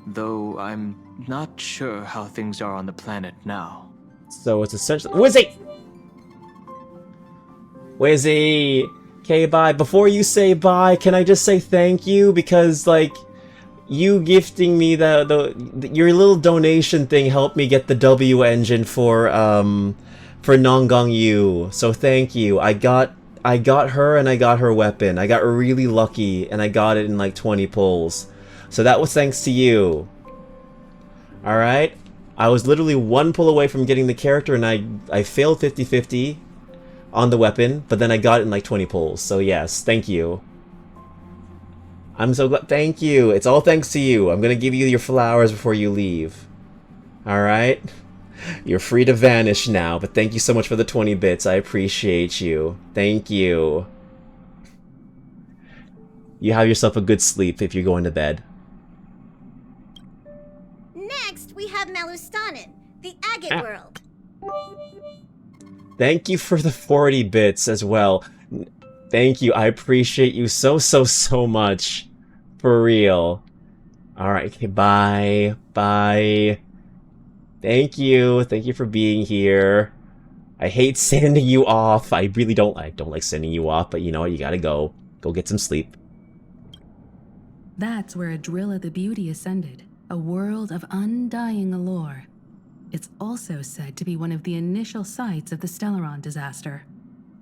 [SPEAKER 2] Though I'm not sure how things are on the planet now.
[SPEAKER 1] So it's essentially... Wizzy! Okay, bye. Before you say bye, can I just say thank you? Because, like, you gifting me your little donation thing helped me get the W engine for Nongong Yu. So thank you. I got her and I got her weapon. I got really lucky and I got it in like 20 pulls. So that was thanks to you. Alright? I was literally one pull away from getting the character and I failed 50-50 on the weapon, but then I got it in like 20 pulls. So yes, thank you. I'm so glad. Thank you. It's all thanks to you. I'm gonna give you your flowers before you leave. Alright? You're free to vanish now, but thank you so much for the 20 bits. I appreciate you. Thank you. You have yourself a good sleep if you're going to bed.
[SPEAKER 21] Next, we have Malustanin, the Agate world.
[SPEAKER 1] Thank you for the 40 bits as well. Thank you. I appreciate you so much. For real. Alright, okay, bye. Bye. Thank you. Thank you for being here. I hate sending you off. I really don't like sending you off, but you know what? You gotta go. Go get some sleep.
[SPEAKER 5] That's where Adrilla the Beauty ascended, a world of undying allure. It's also said to be one of the initial sites of the Stellaron disaster.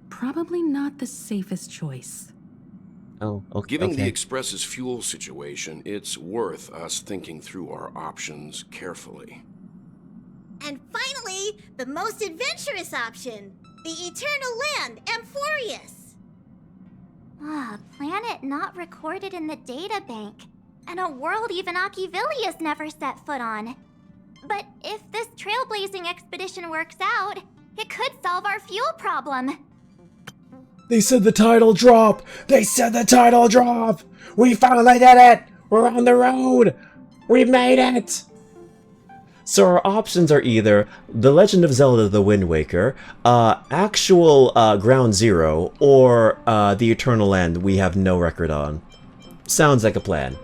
[SPEAKER 5] Probably not the safest choice.
[SPEAKER 1] Oh, okay.
[SPEAKER 7] Given the Express's fuel situation, it's worth us thinking through our options carefully.
[SPEAKER 21] And finally, the most adventurous option, the Eternal Land, Amphoreus.
[SPEAKER 15] A planet not recorded in the databank, and a world even Achivilius never set foot on. But if this trailblazing expedition works out, it could solve our fuel problem.
[SPEAKER 1] They said the tidal drop! They said the tidal drop! We finally did it! We're on the road! We made it! So our options are either The Legend of Zelda The Wind Waker, actual Ground Zero, or The Eternal Land we have no record on. Sounds like a plan.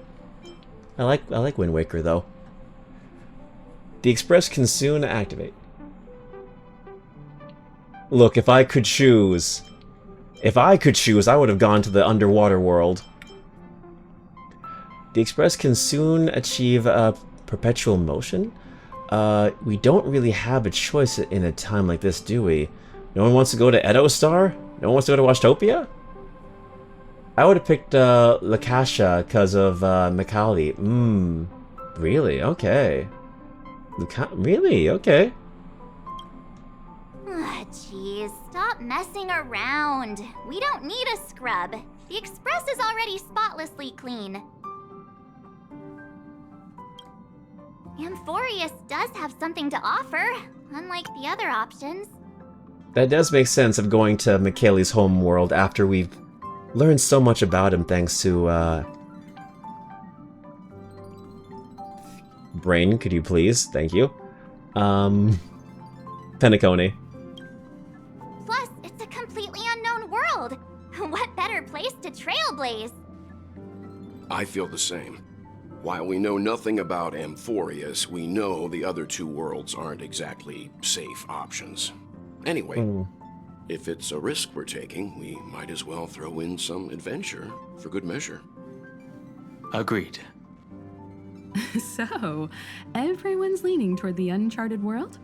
[SPEAKER 1] I like Wind Waker though. The Express can soon activate. Look, if I could choose, I would have gone to the underwater world. The Express can soon achieve perpetual motion. We don't really have a choice in a time like this, do we? No one wants to go to Edostar? No one wants to go to Washtopia? I would have picked Lakasha because of Makali. Really? Okay. Really? Okay.
[SPEAKER 15] Jeez, stop messing around. We don't need a scrub. The Express is already spotlessly clean. Amphoreus does have something to offer, unlike the other options.
[SPEAKER 1] That does make sense of going to Michaeli's home world after we've learned so much about him thanks to, Brain, could you please? Thank you. Penacone.
[SPEAKER 15] Plus, it's a completely unknown world. What better place to trailblaze?
[SPEAKER 7] I feel the same. While we know nothing about Amphoreus, we know the other two worlds aren't exactly safe options. Anyway, if it's a risk we're taking, we might as well throw in some adventure for good measure.
[SPEAKER 2] Agreed.
[SPEAKER 5] So, everyone's leaning toward the uncharted world?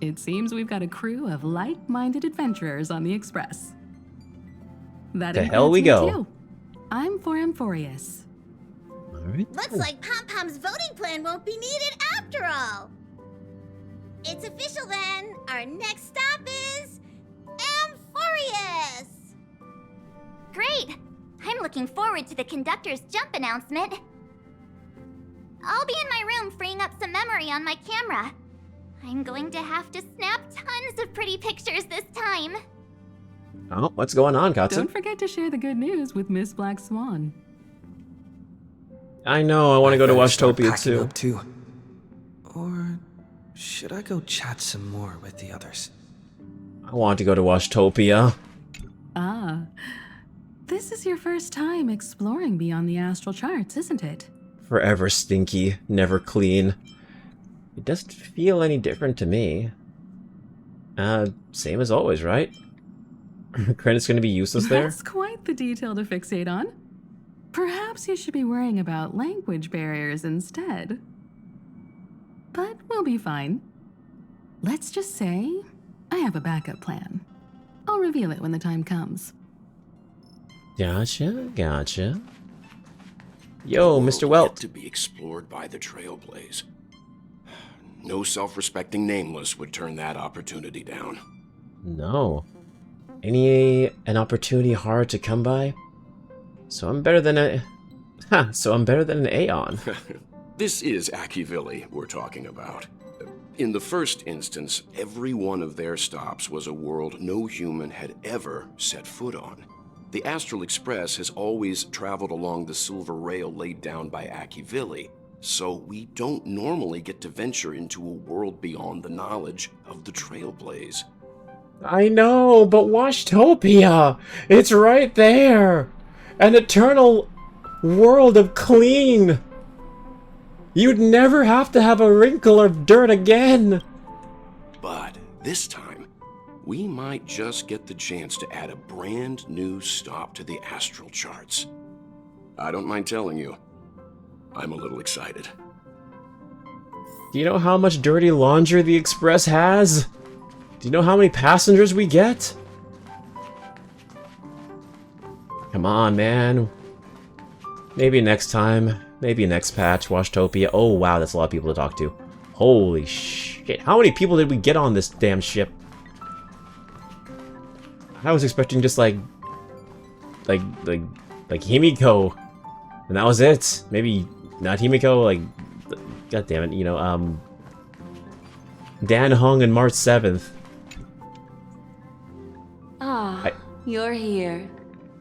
[SPEAKER 5] It seems we've got a crew of like-minded adventurers on the Express. That
[SPEAKER 1] The hell we
[SPEAKER 5] includes me
[SPEAKER 1] go.
[SPEAKER 5] too. I'm for Amphoreus.
[SPEAKER 1] Alright.
[SPEAKER 21] Looks like Pom-Pom's voting plan won't be needed after all. It's official then. Our next stop is Amphoreus.
[SPEAKER 15] Great! I'm looking forward to the conductor's jump announcement. I'll be in my room freeing up some memory on my camera. I'm going to have to snap tons of pretty pictures this time.
[SPEAKER 1] Oh, what's going on, Katsu?
[SPEAKER 5] Don't forget to share the good news with Miss Black Swan.
[SPEAKER 1] I know, I want to go to Washtopia too.
[SPEAKER 14] Or should I go chat some more with the others?
[SPEAKER 1] I want to go to Washtopia.
[SPEAKER 5] Ah, this is your first time exploring beyond the astral charts, isn't it?
[SPEAKER 1] Forever stinky, never clean. It doesn't feel any different to me. Same as always, right? Credit's gonna be useless there?
[SPEAKER 5] That's quite the detail to fixate on. Perhaps you should be worrying about language barriers instead. But we'll be fine. Let's just say I have a backup plan. I'll reveal it when the time comes.
[SPEAKER 1] Gotcha, gotcha. Yo, Mr. Welt.
[SPEAKER 7] Yet to be explored by the Trailblaze. No self-respecting nameless would turn that opportunity down.
[SPEAKER 1] No. An opportunity hard to come by? So I'm better than an Aeon.
[SPEAKER 7] This is Akivili we're talking about. In the first instance, every one of their stops was a world no human had ever set foot on. The Astral Express has always traveled along the silver rail laid down by Akivili, so we don't normally get to venture into a world beyond the knowledge of the Trailblaze.
[SPEAKER 1] I know, but Washtopia! It's right there! An eternal world of clean! You'd never have to have a wrinkle of dirt again!
[SPEAKER 7] But this time, we might just get the chance to add a brand new stop to the astral charts. I don't mind telling you, I'm a little excited.
[SPEAKER 1] Do you know how much dirty laundry the Express has? Do you know how many passengers we get? Come on, man. Maybe next time. Maybe next patch, Washtopia. Oh, wow, that's a lot of people to talk to. Holy shit. How many people did we get on this damn ship? I was expecting just like Himiko. And that was it. Maybe not Himiko, like, god damn it, you know, Dan Hung and March 7th.
[SPEAKER 3] Ah, you're here.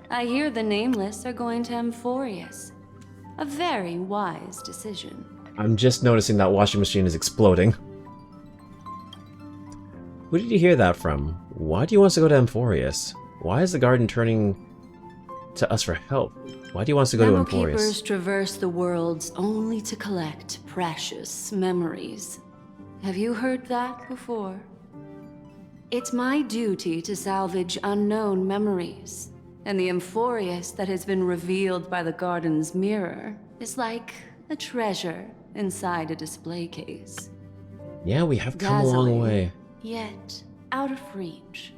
[SPEAKER 3] I hear the Nameless are going to Amphoreus. A very wise decision.
[SPEAKER 1] I'm just noticing that washing machine is exploding. Who did you hear that from? Why do you want us to go to Amphoreus? Why is the garden turning to us for help? Why do you want us to go to Amphoreus?
[SPEAKER 3] Keepers traverse the worlds only to collect precious memories. Have you heard that before? It's my duty to salvage unknown memories. And the Amphoreus that has been revealed by the garden's mirror is like a treasure inside a display case.
[SPEAKER 1] Yeah, we have come a long way.
[SPEAKER 3] Yet out of reach.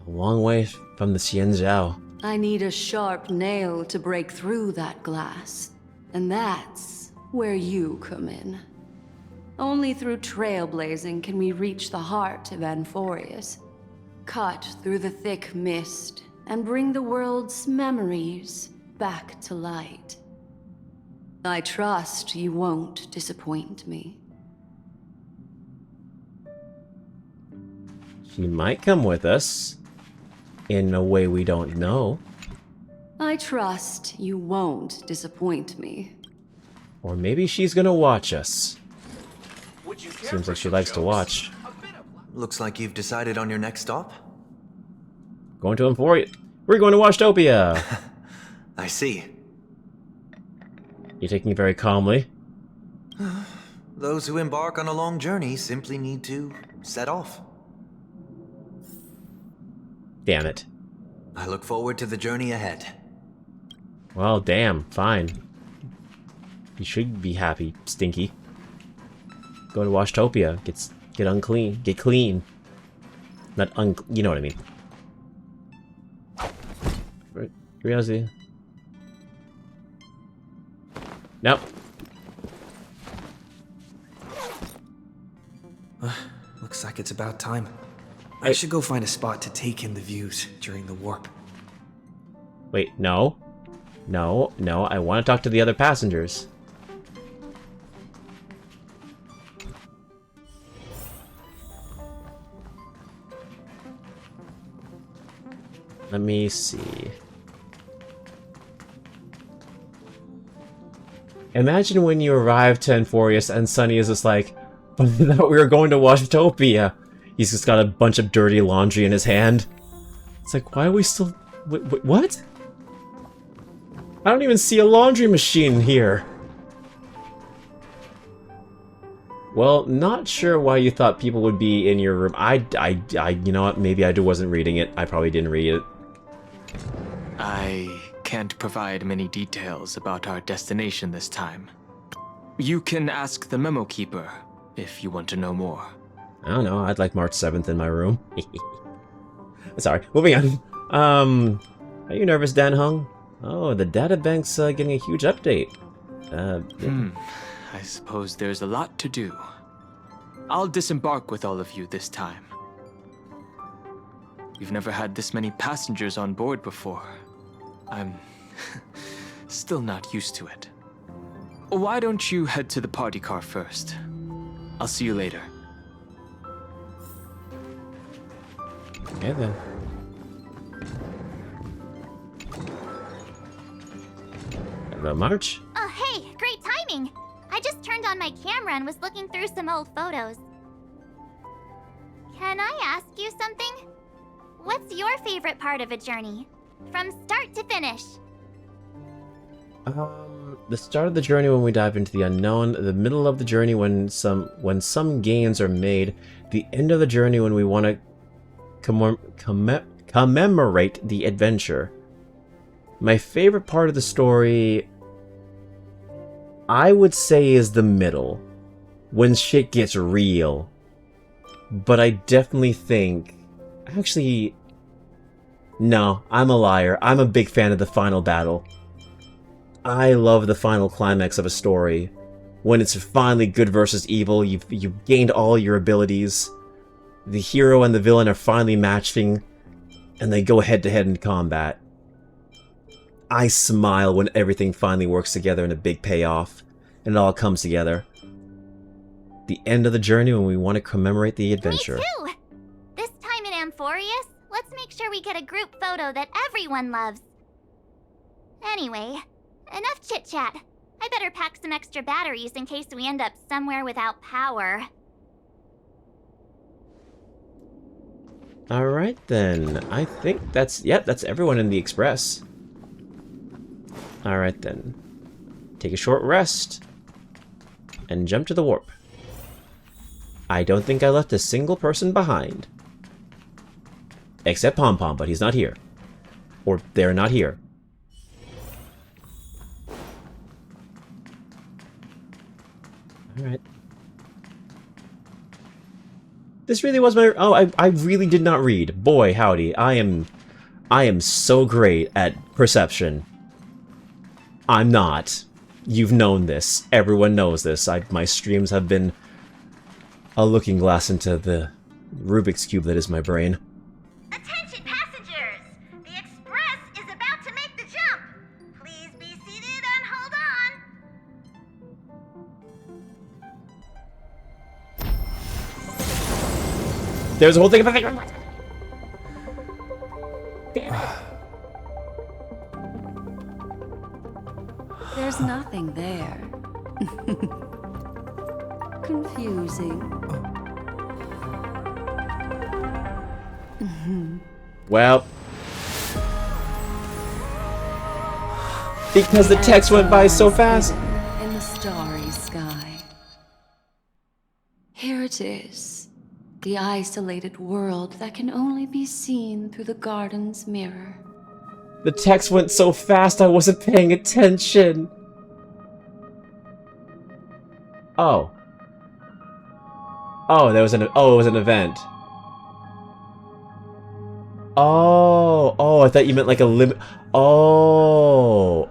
[SPEAKER 1] A long way from the Xianzhao.
[SPEAKER 3] I need a sharp nail to break through that glass. And that's where you come in. Only through trailblazing can we reach the heart of Amphoreus. Cut through the thick mist and bring the world's memories back to light. I trust you won't disappoint me.
[SPEAKER 1] She might come with us. In a way we don't know.
[SPEAKER 3] I trust you won't disappoint me.
[SPEAKER 1] Or maybe she's gonna watch us. Seems like she likes to watch.
[SPEAKER 12] Looks like you've decided on your next stop.
[SPEAKER 1] Going to Amphoreus. We're going to Washtopia!
[SPEAKER 12] I see.
[SPEAKER 1] You're taking it very calmly.
[SPEAKER 12] Those who embark on a long journey simply need to set off.
[SPEAKER 1] Damn it.
[SPEAKER 12] I look forward to the journey ahead.
[SPEAKER 1] Well, damn. Fine. You should be happy, Stinky. Go to Washtopia. Get unclean. Get clean. Not you know what I mean. Reality. Nope.
[SPEAKER 14] Looks like it's about time. I should go find a spot to take in the views during the warp.
[SPEAKER 1] Wait, no. No, no, I want to talk to the other passengers. Let me see. Imagine when you arrive to Amphoreus and Sunny is just like, I thought we were going to Washtopia. He's just got a bunch of dirty laundry in his hand. It's like, why are we still... Wait, what? I don't even see a laundry machine here. Well, not sure why you thought people would be in your room. You know what? Maybe I wasn't reading it. I probably didn't read it.
[SPEAKER 2] I can't provide many details about our destination this time. You can ask the memo keeper if you want to know more.
[SPEAKER 1] I don't know. I'd like March 7th in my room. Sorry. Moving on. Are you nervous, Dan Hung? Oh, the databank's getting a huge update.
[SPEAKER 2] I suppose there's a lot to do. I'll disembark with all of you this time. We've never had this many passengers on board before. I'm still not used to it. Why don't you head to the party car first? I'll see you later.
[SPEAKER 1] Okay then. Hello, March.
[SPEAKER 15] Oh, hey, great timing. I just turned on my camera and was looking through some old photos. Can I ask you something? What's your favorite part of a journey? From start to finish.
[SPEAKER 1] The start of the journey when we dive into the unknown, the middle of the journey when some gains are made, the end of the journey when we want to commemorate the adventure. My favorite part of the story, I would say, is the middle, when shit gets real. But I definitely think... Actually... No, I'm a liar. I'm a big fan of the final battle. I love the final climax of a story. When it's finally good versus evil, you've gained all your abilities. The hero and the villain are finally matching, and they go head-to-head in combat. I smile when everything finally works together in a big payoff, and it all comes together. The end of the journey when we want to commemorate the adventure.
[SPEAKER 15] Me too! This time in Amphoreus, let's make sure we get a group photo that everyone loves. Anyway, enough chit-chat. I better pack some extra batteries in case we end up somewhere without power.
[SPEAKER 1] Alright then, I think that's everyone in the Express. Alright then, take a short rest, and jump to the warp. I don't think I left a single person behind. Except Pom Pom, but he's not here. Or they're not here. Alright. This really was my... Oh, I really did not read. Boy, howdy. I am so great at perception. I'm not. You've known this. Everyone knows this. My streams have been a looking glass into the Rubik's Cube that is my brain.
[SPEAKER 21] Attention passengers! The Express is about to make the jump! Please be seated and hold on!
[SPEAKER 1] There's a whole thing about
[SPEAKER 3] There's nothing there. Confusing.
[SPEAKER 1] Well, because the text went by so fast.
[SPEAKER 3] In the starry sky. Here it is. The isolated world that can only be seen through the garden's mirror.
[SPEAKER 1] The text went so fast I wasn't paying attention. Oh. Oh, there was it was an event. Oh, I thought you meant like a limit. Oh,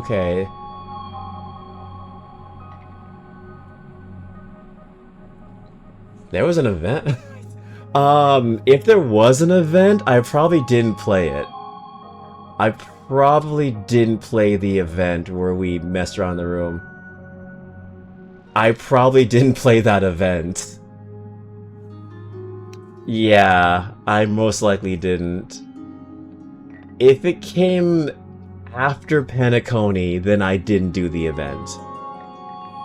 [SPEAKER 1] okay. There was an event? If there was an event, I probably didn't play it. I probably didn't play the event where we messed around the room. I probably didn't play that event. Yeah, I most likely didn't. If it came after Penacony, then I didn't do the event.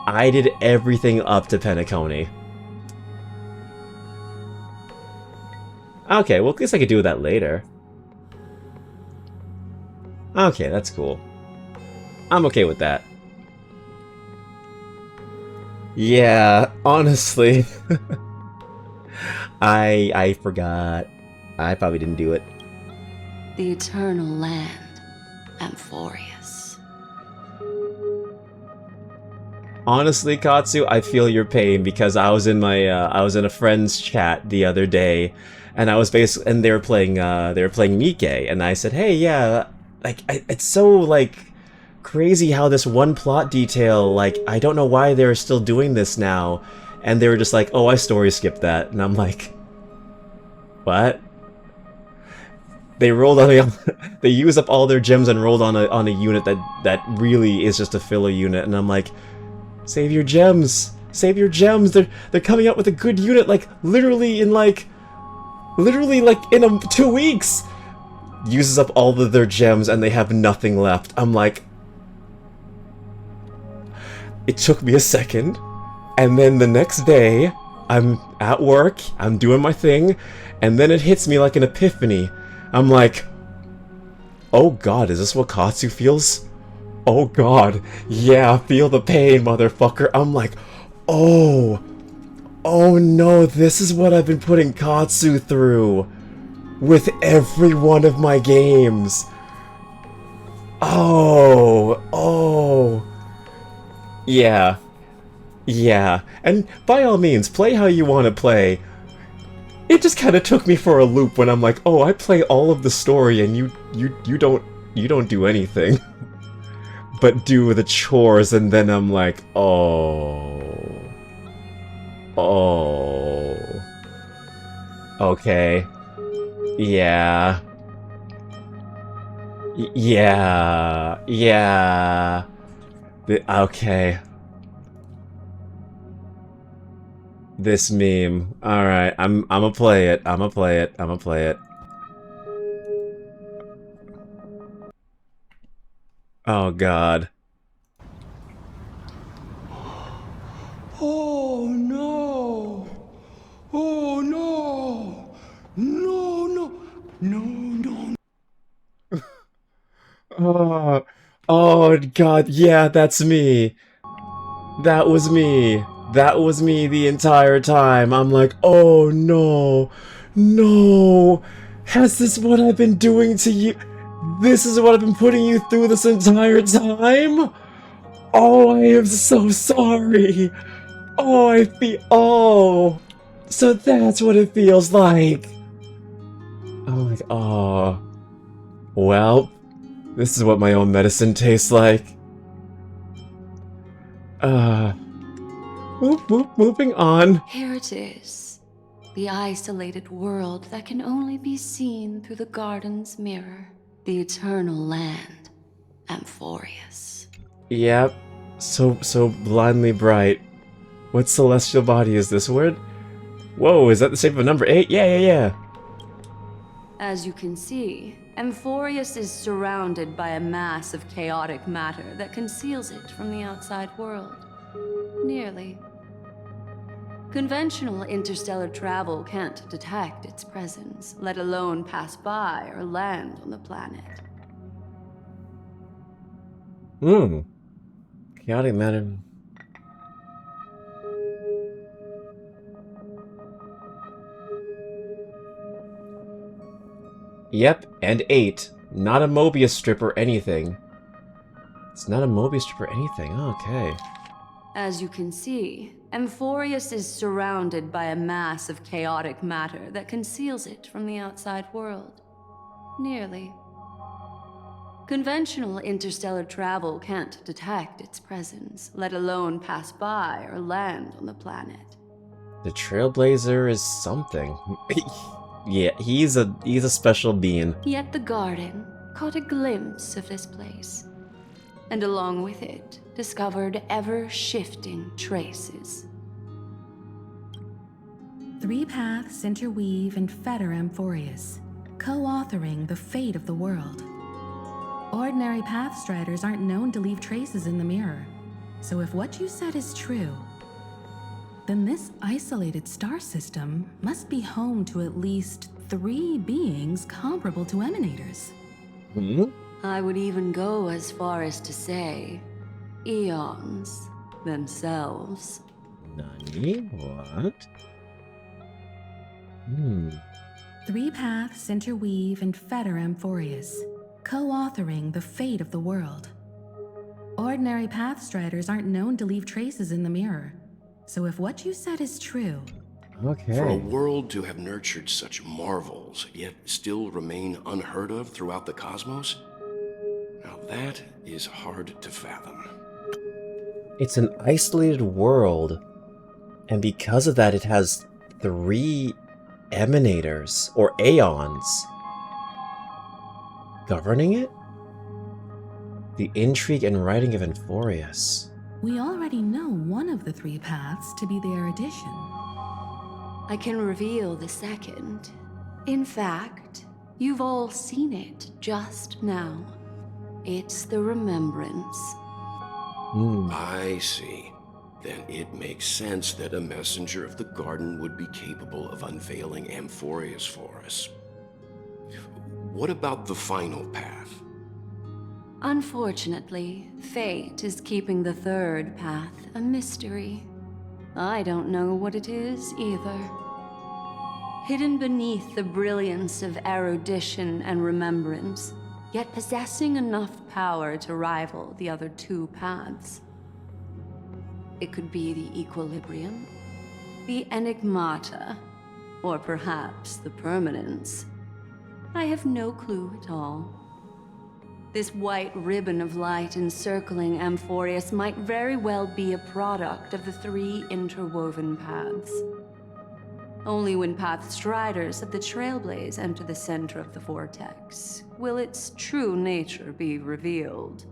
[SPEAKER 1] I did everything up to Penacony. Okay, well at least I could do that later. Okay, that's cool. I'm okay with that. Yeah, honestly. I forgot. I probably didn't do it.
[SPEAKER 3] The eternal land, Amphoreus.
[SPEAKER 1] Honestly, Katsu, I feel your pain because I was in my a friend's chat the other day, and I was and they were playing Nikke, and I said, hey, yeah, like it's so like crazy how this one plot detail, like I don't know why they're still doing this now, and they were just like, oh, I story skipped that, and I'm like, what? They rolled on they used up all their gems and rolled on a unit that really is just a filler unit, and I'm like, save your gems, save your gems. They're coming out with a good unit like literally in 2 weeks. Uses up all of their gems and they have nothing left. I'm like, it took me a second, and then the next day I'm at work, I'm doing my thing, and then it hits me like an epiphany. I'm like, oh god, is this what Katsu feels? Oh god, yeah, feel the pain, motherfucker. I'm like, oh no, this is what I've been putting Katsu through with every one of my games. Oh. Yeah, and by all means, play how you want to play. It just kind of took me for a loop when I'm like, oh, I play all of the story and you don't do anything. But do the chores, and then I'm like, oh. Okay. Yeah. Yeah. Okay. This meme. Alright, I'ma play it. I'ma play it. Oh god.
[SPEAKER 13] Oh no! Oh no! No!
[SPEAKER 1] Oh god, yeah, that's me. That was me. That was me the entire time. I'm like, oh no. No. Has this what I've been doing to you? This is what I've been putting you through this entire time? Oh, I am so sorry. Oh, so that's what it feels like. Oh. Well, this is what my own medicine tastes like. Moving on.
[SPEAKER 3] Here it is. The isolated world that can only be seen through the garden's mirror. The eternal land, Amphoreus.
[SPEAKER 1] Yep. So blindly bright. What celestial body is this word? Whoa, is that the shape of a number 8? Yeah.
[SPEAKER 3] As you can see, Amphoreus is surrounded by a mass of chaotic matter that conceals it from the outside world. Nearly. Conventional interstellar travel can't detect its presence, let alone pass by or land on the planet.
[SPEAKER 1] Chaotic matter. Yep, and 8. Not a Mobius strip or anything. It's not a Mobius strip or anything. Okay.
[SPEAKER 3] As you can see, Amphoreus is surrounded by a mass of chaotic matter that conceals it from the outside world. Nearly. Conventional interstellar travel can't detect its presence, let alone pass by or land on the planet.
[SPEAKER 1] The Trailblazer is something. Yeah, he's a special being.
[SPEAKER 3] Yet the garden caught a glimpse of this place, and along with it, discovered ever-shifting traces.
[SPEAKER 5] 3 paths interweave and fetter Amphoreus, co-authoring the fate of the world. Ordinary pathstriders aren't known to leave traces in the mirror, so if what you said is true, then this isolated star system must be home to at least 3 beings comparable to emanators.
[SPEAKER 3] I would even go as far as to say, eons themselves.
[SPEAKER 1] Nani? What?
[SPEAKER 5] 3 paths interweave and fetter Amphoreus, co-authoring the fate of the world. Ordinary pathstriders aren't known to leave traces in the mirror, so if what you said is true...
[SPEAKER 1] Okay.
[SPEAKER 7] For a world to have nurtured such marvels, yet still remain unheard of throughout the cosmos? Now that is hard to fathom.
[SPEAKER 1] It's an isolated world, and because of that it has 3 emanators, or aeons, governing it? The intrigue and writing of Amphoreus.
[SPEAKER 5] We already know one of the 3 paths to be the erudition.
[SPEAKER 3] I can reveal the second. In fact, you've all seen it just now. It's the remembrance.
[SPEAKER 7] I see. Then it makes sense that a messenger of the garden would be capable of unveiling Amphoreus for us. What about the final path?
[SPEAKER 3] Unfortunately, fate is keeping the 3rd path a mystery. I don't know what it is either. Hidden beneath the brilliance of erudition and remembrance, yet possessing enough power to rival the other 2 paths. It could be the equilibrium, the enigmata, or perhaps the permanence. I have no clue at all. This white ribbon of light encircling Amphoreus might very well be a product of the 3 interwoven paths. Only when pathstriders of the Trailblaze enter the center of the vortex will its true nature be revealed.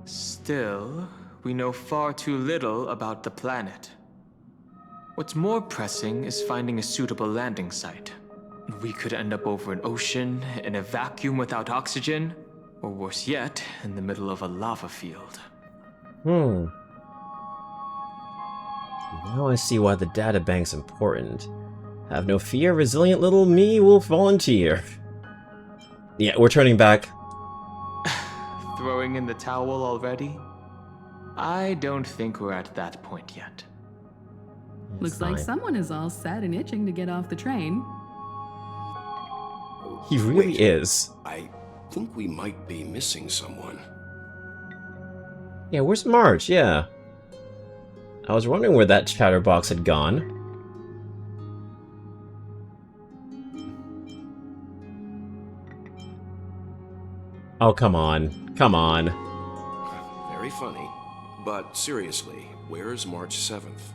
[SPEAKER 2] Still, we know far too little about the planet. What's more pressing is finding a suitable landing site. We could end up over an ocean, in a vacuum without oxygen, or worse yet, in the middle of a lava field.
[SPEAKER 1] Now I see why the databank's important. Have no fear, resilient little me will volunteer. Yeah, we're turning back.
[SPEAKER 2] Throwing in the towel already? I don't think we're at that point yet.
[SPEAKER 5] Looks like someone is all set and itching to get off the train.
[SPEAKER 1] He really is.
[SPEAKER 7] I think we might be missing someone.
[SPEAKER 1] Yeah, where's Marge? Yeah. I was wondering where that chatterbox had gone. Oh, come on. Come on.
[SPEAKER 7] Very funny. But seriously, where's March 7th?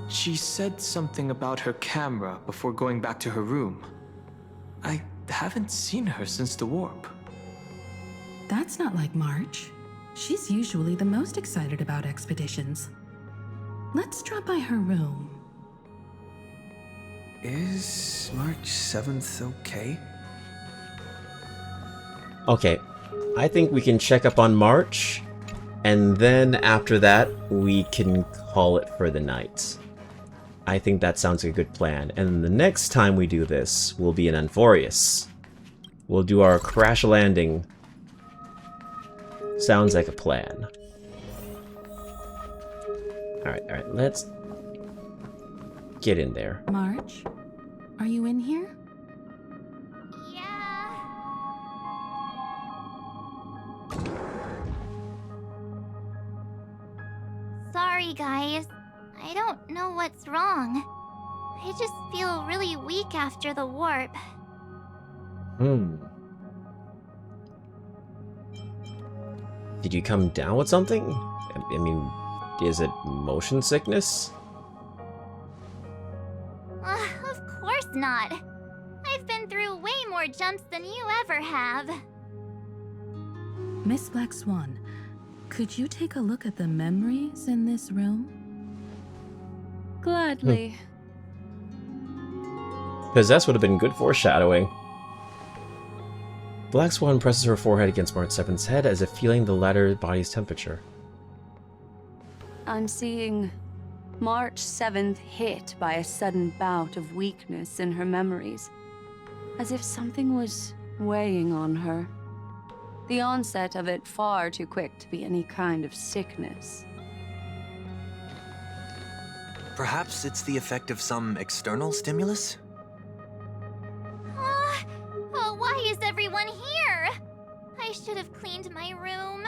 [SPEAKER 2] She said something about her camera before going back to her room. I haven't seen her since the warp.
[SPEAKER 5] That's not like March. She's usually the most excited about expeditions. Let's drop by her room.
[SPEAKER 14] Is March 7th okay?
[SPEAKER 1] Okay, I think we can check up on March, and then after that, we can call it for the night. I think that sounds like a good plan, and the next time we do this will be in Amphoreus. We'll do our crash landing. Sounds like a plan. Alright, let's get in there.
[SPEAKER 5] March, are you in here?
[SPEAKER 15] Yeah. Sorry, guys. I don't know what's wrong. I just feel really weak after the warp.
[SPEAKER 1] Did you come down with something? I mean, is it motion sickness?
[SPEAKER 15] Of course not. I've been through way more jumps than you ever have.
[SPEAKER 5] Miss Black Swan, could you take a look at the memories in this room?
[SPEAKER 3] Gladly.
[SPEAKER 1] Possess would have been good foreshadowing. Black Swan presses her forehead against March 7th's head as if feeling the latter body's temperature.
[SPEAKER 3] I'm seeing March 7th hit by a sudden bout of weakness in her memories, as if something was weighing on her. The onset of it far too quick to be any kind of sickness.
[SPEAKER 12] Perhaps it's the effect of some external stimulus?
[SPEAKER 15] Oh, why is everyone here? I should have cleaned my room.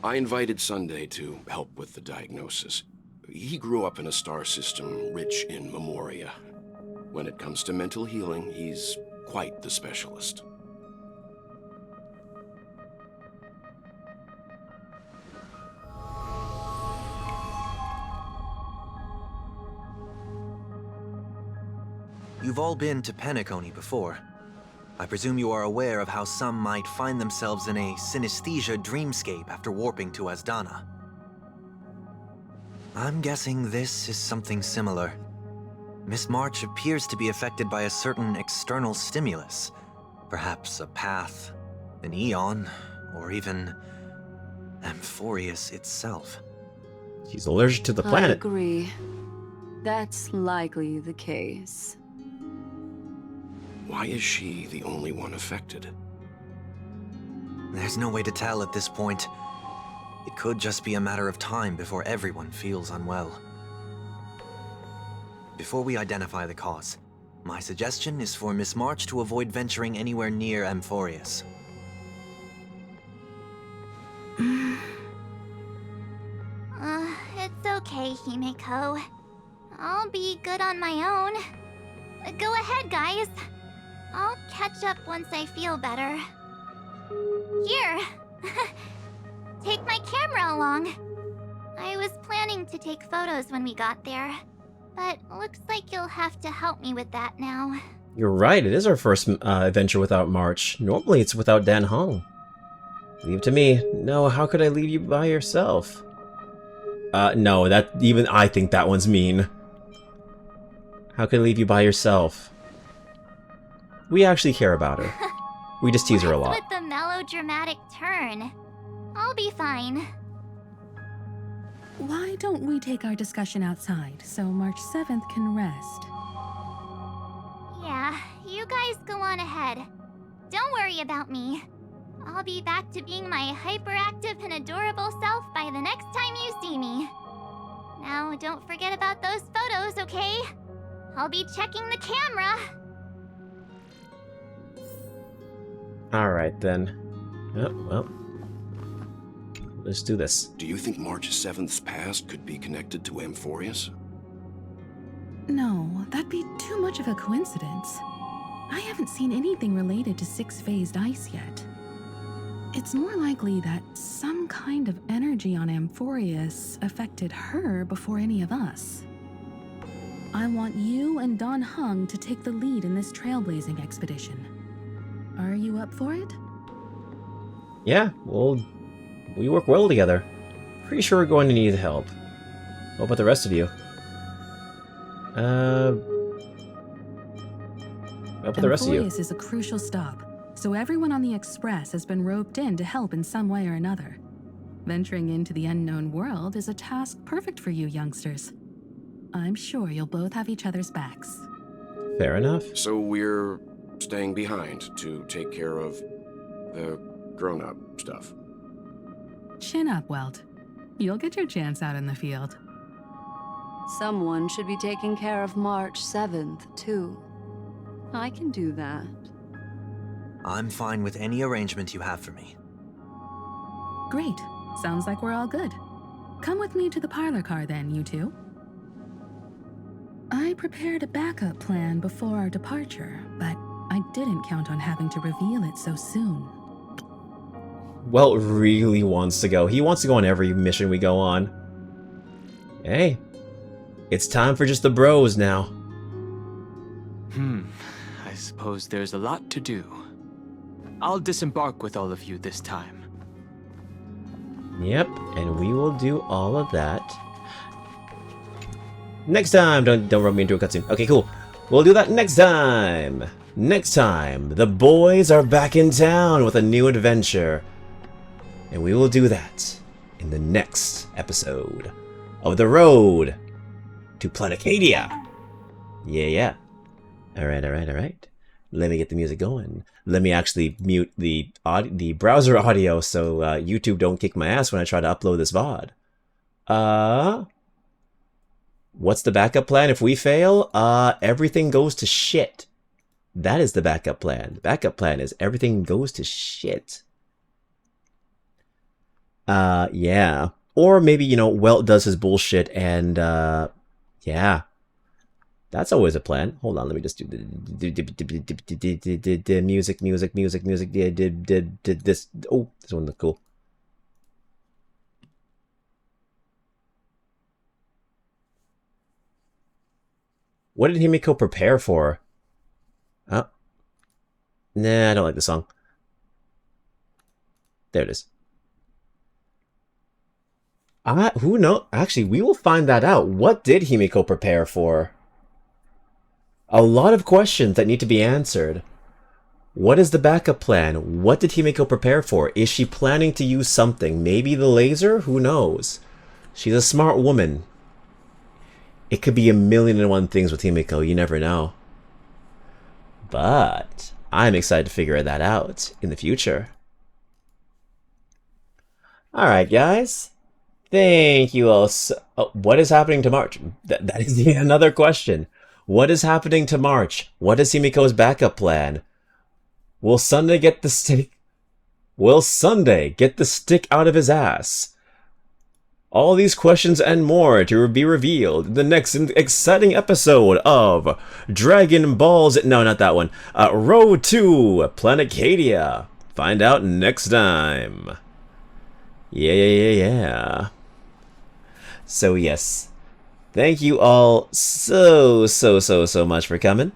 [SPEAKER 7] I invited Sunday to help with the diagnosis. He grew up in a star system rich in memoria. When it comes to mental healing, he's quite the specialist.
[SPEAKER 12] You've all been to Penacony before. I presume you are aware of how some might find themselves in a synesthesia dreamscape after warping to Asdana. I'm guessing this is something similar. Miss March appears to be affected by a certain external stimulus. Perhaps a path, an eon, or even Amphoreus itself.
[SPEAKER 1] She's allergic to the
[SPEAKER 3] I
[SPEAKER 1] planet.
[SPEAKER 3] agree. That's likely the case.
[SPEAKER 7] Why is she the only one affected?
[SPEAKER 12] There's no way to tell at this point. It could just be a matter of time before everyone feels unwell. Before we identify the cause, my suggestion is for Miss March to avoid venturing anywhere near Amphoreus.
[SPEAKER 15] It's okay, Himeko. I'll be good on my own. Go ahead, guys. I'll catch up once I feel better. Here. Take my camera along. I was planning to take photos when we got there, but looks like you'll have to help me with that now.
[SPEAKER 1] You're right, it is our first adventure without March. Normally it's without Dan Heng. Leave it to me. No, how could I leave you by yourself? No, that even I think that one's mean. How could I leave you by yourself? We actually care about her. We just tease her a lot.
[SPEAKER 15] With the melodramatic turn. I'll be fine.
[SPEAKER 5] Why don't we take our discussion outside so March 7th can rest?
[SPEAKER 15] Yeah, you guys go on ahead. Don't worry about me. I'll be back to being my hyperactive and adorable self by the next time you see me. Now, don't forget about those photos, okay? I'll be checking the camera.
[SPEAKER 1] Alright then. Oh, well. Let's do this.
[SPEAKER 7] Do you think March 7th's past could be connected to Amphoreus?
[SPEAKER 5] No, that'd be too much of a coincidence. I haven't seen anything related to six-phased ice yet. It's more likely that some kind of energy on Amphoreus affected her before any of us. I want you and Don Hung to take the lead in this trailblazing expedition. Are you up for it?
[SPEAKER 1] Yeah, well, we work well together. Pretty sure we're going to need help. What about the rest of you? Up with the rest of you.
[SPEAKER 5] Amphoreus is a crucial stop, so everyone on the Express has been roped in to help in some way or another. Venturing into the unknown world is a task perfect for you youngsters. I'm sure you'll both have each other's backs.
[SPEAKER 1] Fair enough.
[SPEAKER 7] So we're staying behind to take care of the grown-up stuff.
[SPEAKER 5] Chin up, Welt. You'll get your chance out in the field.
[SPEAKER 3] Someone should be taking care of March 7th, too. I can do that.
[SPEAKER 8] I'm fine with any arrangement you have for me.
[SPEAKER 5] Great. Sounds like we're all good. Come with me to the parlor car then, you two. I prepared a backup plan before our departure, but I didn't count on having to reveal it so soon.
[SPEAKER 1] Welt really wants to go. He wants to go on every mission we go on. Hey, it's time for just the bros now.
[SPEAKER 2] I suppose there's a lot to do. I'll disembark with all of you this time.
[SPEAKER 1] Yep, and we will do all of that next time. Don't rub me into a cutscene. Okay, cool. We'll do that next time. Next time, the boys are back in town with a new adventure. And we will do that in the next episode of The Road to Planicadia. Yeah. Alright. Let me get the music going. Let me actually mute the browser audio so YouTube don't kick my ass when I try to upload this VOD. What's the backup plan if we fail? Everything goes to shit. That is the backup plan. The backup plan is everything goes to shit. Yeah. Or maybe, you know, Welt does his bullshit and, yeah. That's always a plan. Hold on, let me just do the music. This. Oh, this one looks cool. What did Himiko prepare for? Oh. Nah, I don't like the song. There it is. Who knows? Actually, we will find that out. What did Himiko prepare for? A lot of questions that need to be answered. What is the backup plan? What did Himiko prepare for? Is she planning to use something? Maybe the laser? Who knows? She's a smart woman. It could be 1,000,001 things with Himiko. You never know. But I'm excited to figure that out in the future. Alright, guys. Thank you all so... Oh, what is happening to March? That is another question. What is happening to March? What is Himiko's backup plan? Will Sunday get the stick? Will Sunday get the stick out of his ass? All these questions and more to be revealed in the next exciting episode of Dragon Balls... No, not that one. Road to Planicadia. Find out next time. Yeah. So yes, thank you all so much for coming.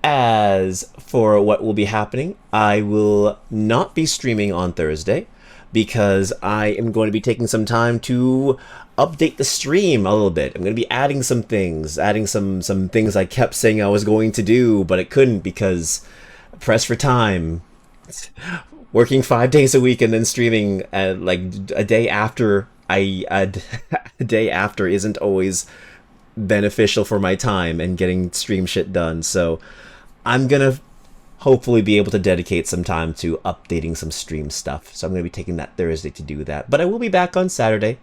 [SPEAKER 1] As for what will be happening, I will not be streaming on Thursday because I am going to be taking some time to update the stream a little bit. I'm going to be adding some things, some things I kept saying I was going to do, but I couldn't because pressed for time. Working 5 days a week and then streaming like a day after a day after isn't always beneficial for my time and getting stream shit done. So I'm gonna hopefully be able to dedicate some time to updating some stream stuff. So I'm gonna be taking that Thursday to do that. But I will be back on Saturday.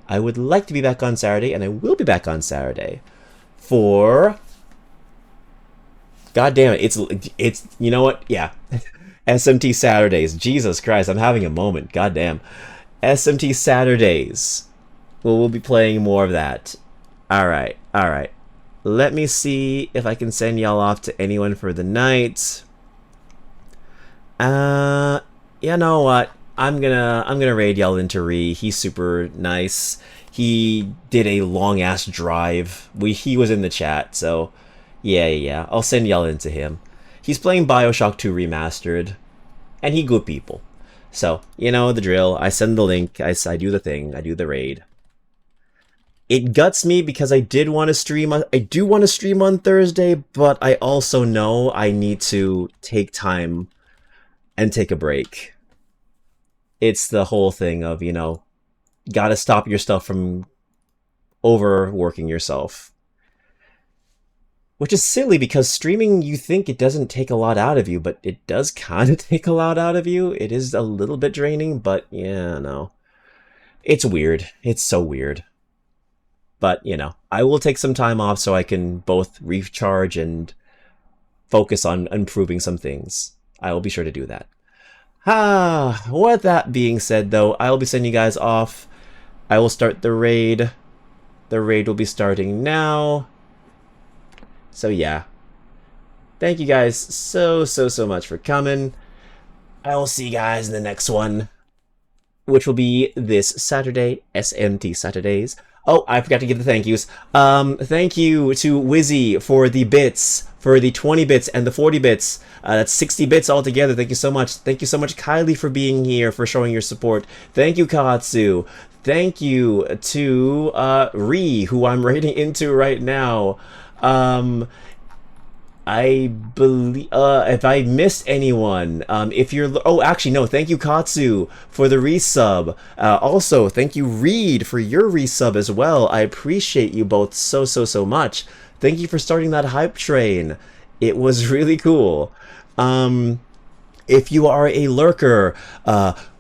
[SPEAKER 1] I would like to be back on Saturday, and I will be back on Saturday for... God damn it! It's you know what? Yeah. SMT Saturdays. Jesus Christ, I'm having a moment. God damn. SMT Saturdays. Well, we'll be playing more of that. Alright. Let me see if I can send y'all off to anyone for the night. You know what? I'm gonna raid y'all into Ree. He's super nice. He did a long ass drive. He was in the chat, so yeah. I'll send y'all into him. He's playing BioShock 2 Remastered, and he good people. So, you know the drill. I send the link, I do the thing, I do the raid. it guts me because I do want to stream on Thursday, but I also know I need to take time and take a break. It's the whole thing of, you know, gotta stop yourself from overworking yourself. Which is silly because streaming, you think it doesn't take a lot out of you, but it does kind of take a lot out of you. It is a little bit draining, but yeah, no. It's weird. It's so weird. But, you know, I will take some time off so I can both recharge and focus on improving some things. I will be sure to do that. With that being said, though, I will be sending you guys off. I will start the raid. The raid will be starting now. So yeah, thank you guys so much for coming. I will see you guys in the next one, which will be this Saturday, SMT Saturdays. Oh, I forgot to give the thank yous. Thank you to Wizzy for the bits, for the 20 bits and the 40 bits. That's 60 bits altogether. Thank you so much. Thank you so much, Kylie, for being here, for showing your support. Thank you, Katsu. Thank you to Ree, who I'm raiding into right now. I believe, if I missed anyone, if you're, oh, actually, no, thank you, Katsu, for the resub. Also, thank you, Reed, for your resub as well. I appreciate you both so much. Thank you for starting that hype train. It was really cool. If you are a lurker,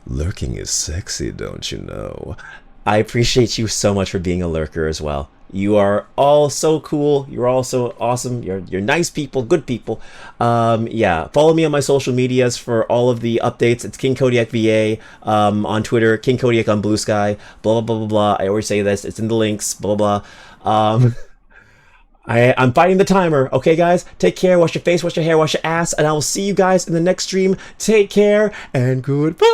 [SPEAKER 1] lurking is sexy, don't you know? I appreciate you so much for being a lurker as well. You are all so cool. You're all so awesome. You're nice people, good people. Yeah, follow me on my social medias for all of the updates. It's King Kodiak VA on Twitter, King Kodiak on Blue Sky. Blah blah blah blah. I always say this. It's in the links. Blah blah. I'm fighting the timer. Okay, guys, take care. Wash your face, wash your hair, wash your ass, and I will see you guys in the next stream. Take care and goodbye.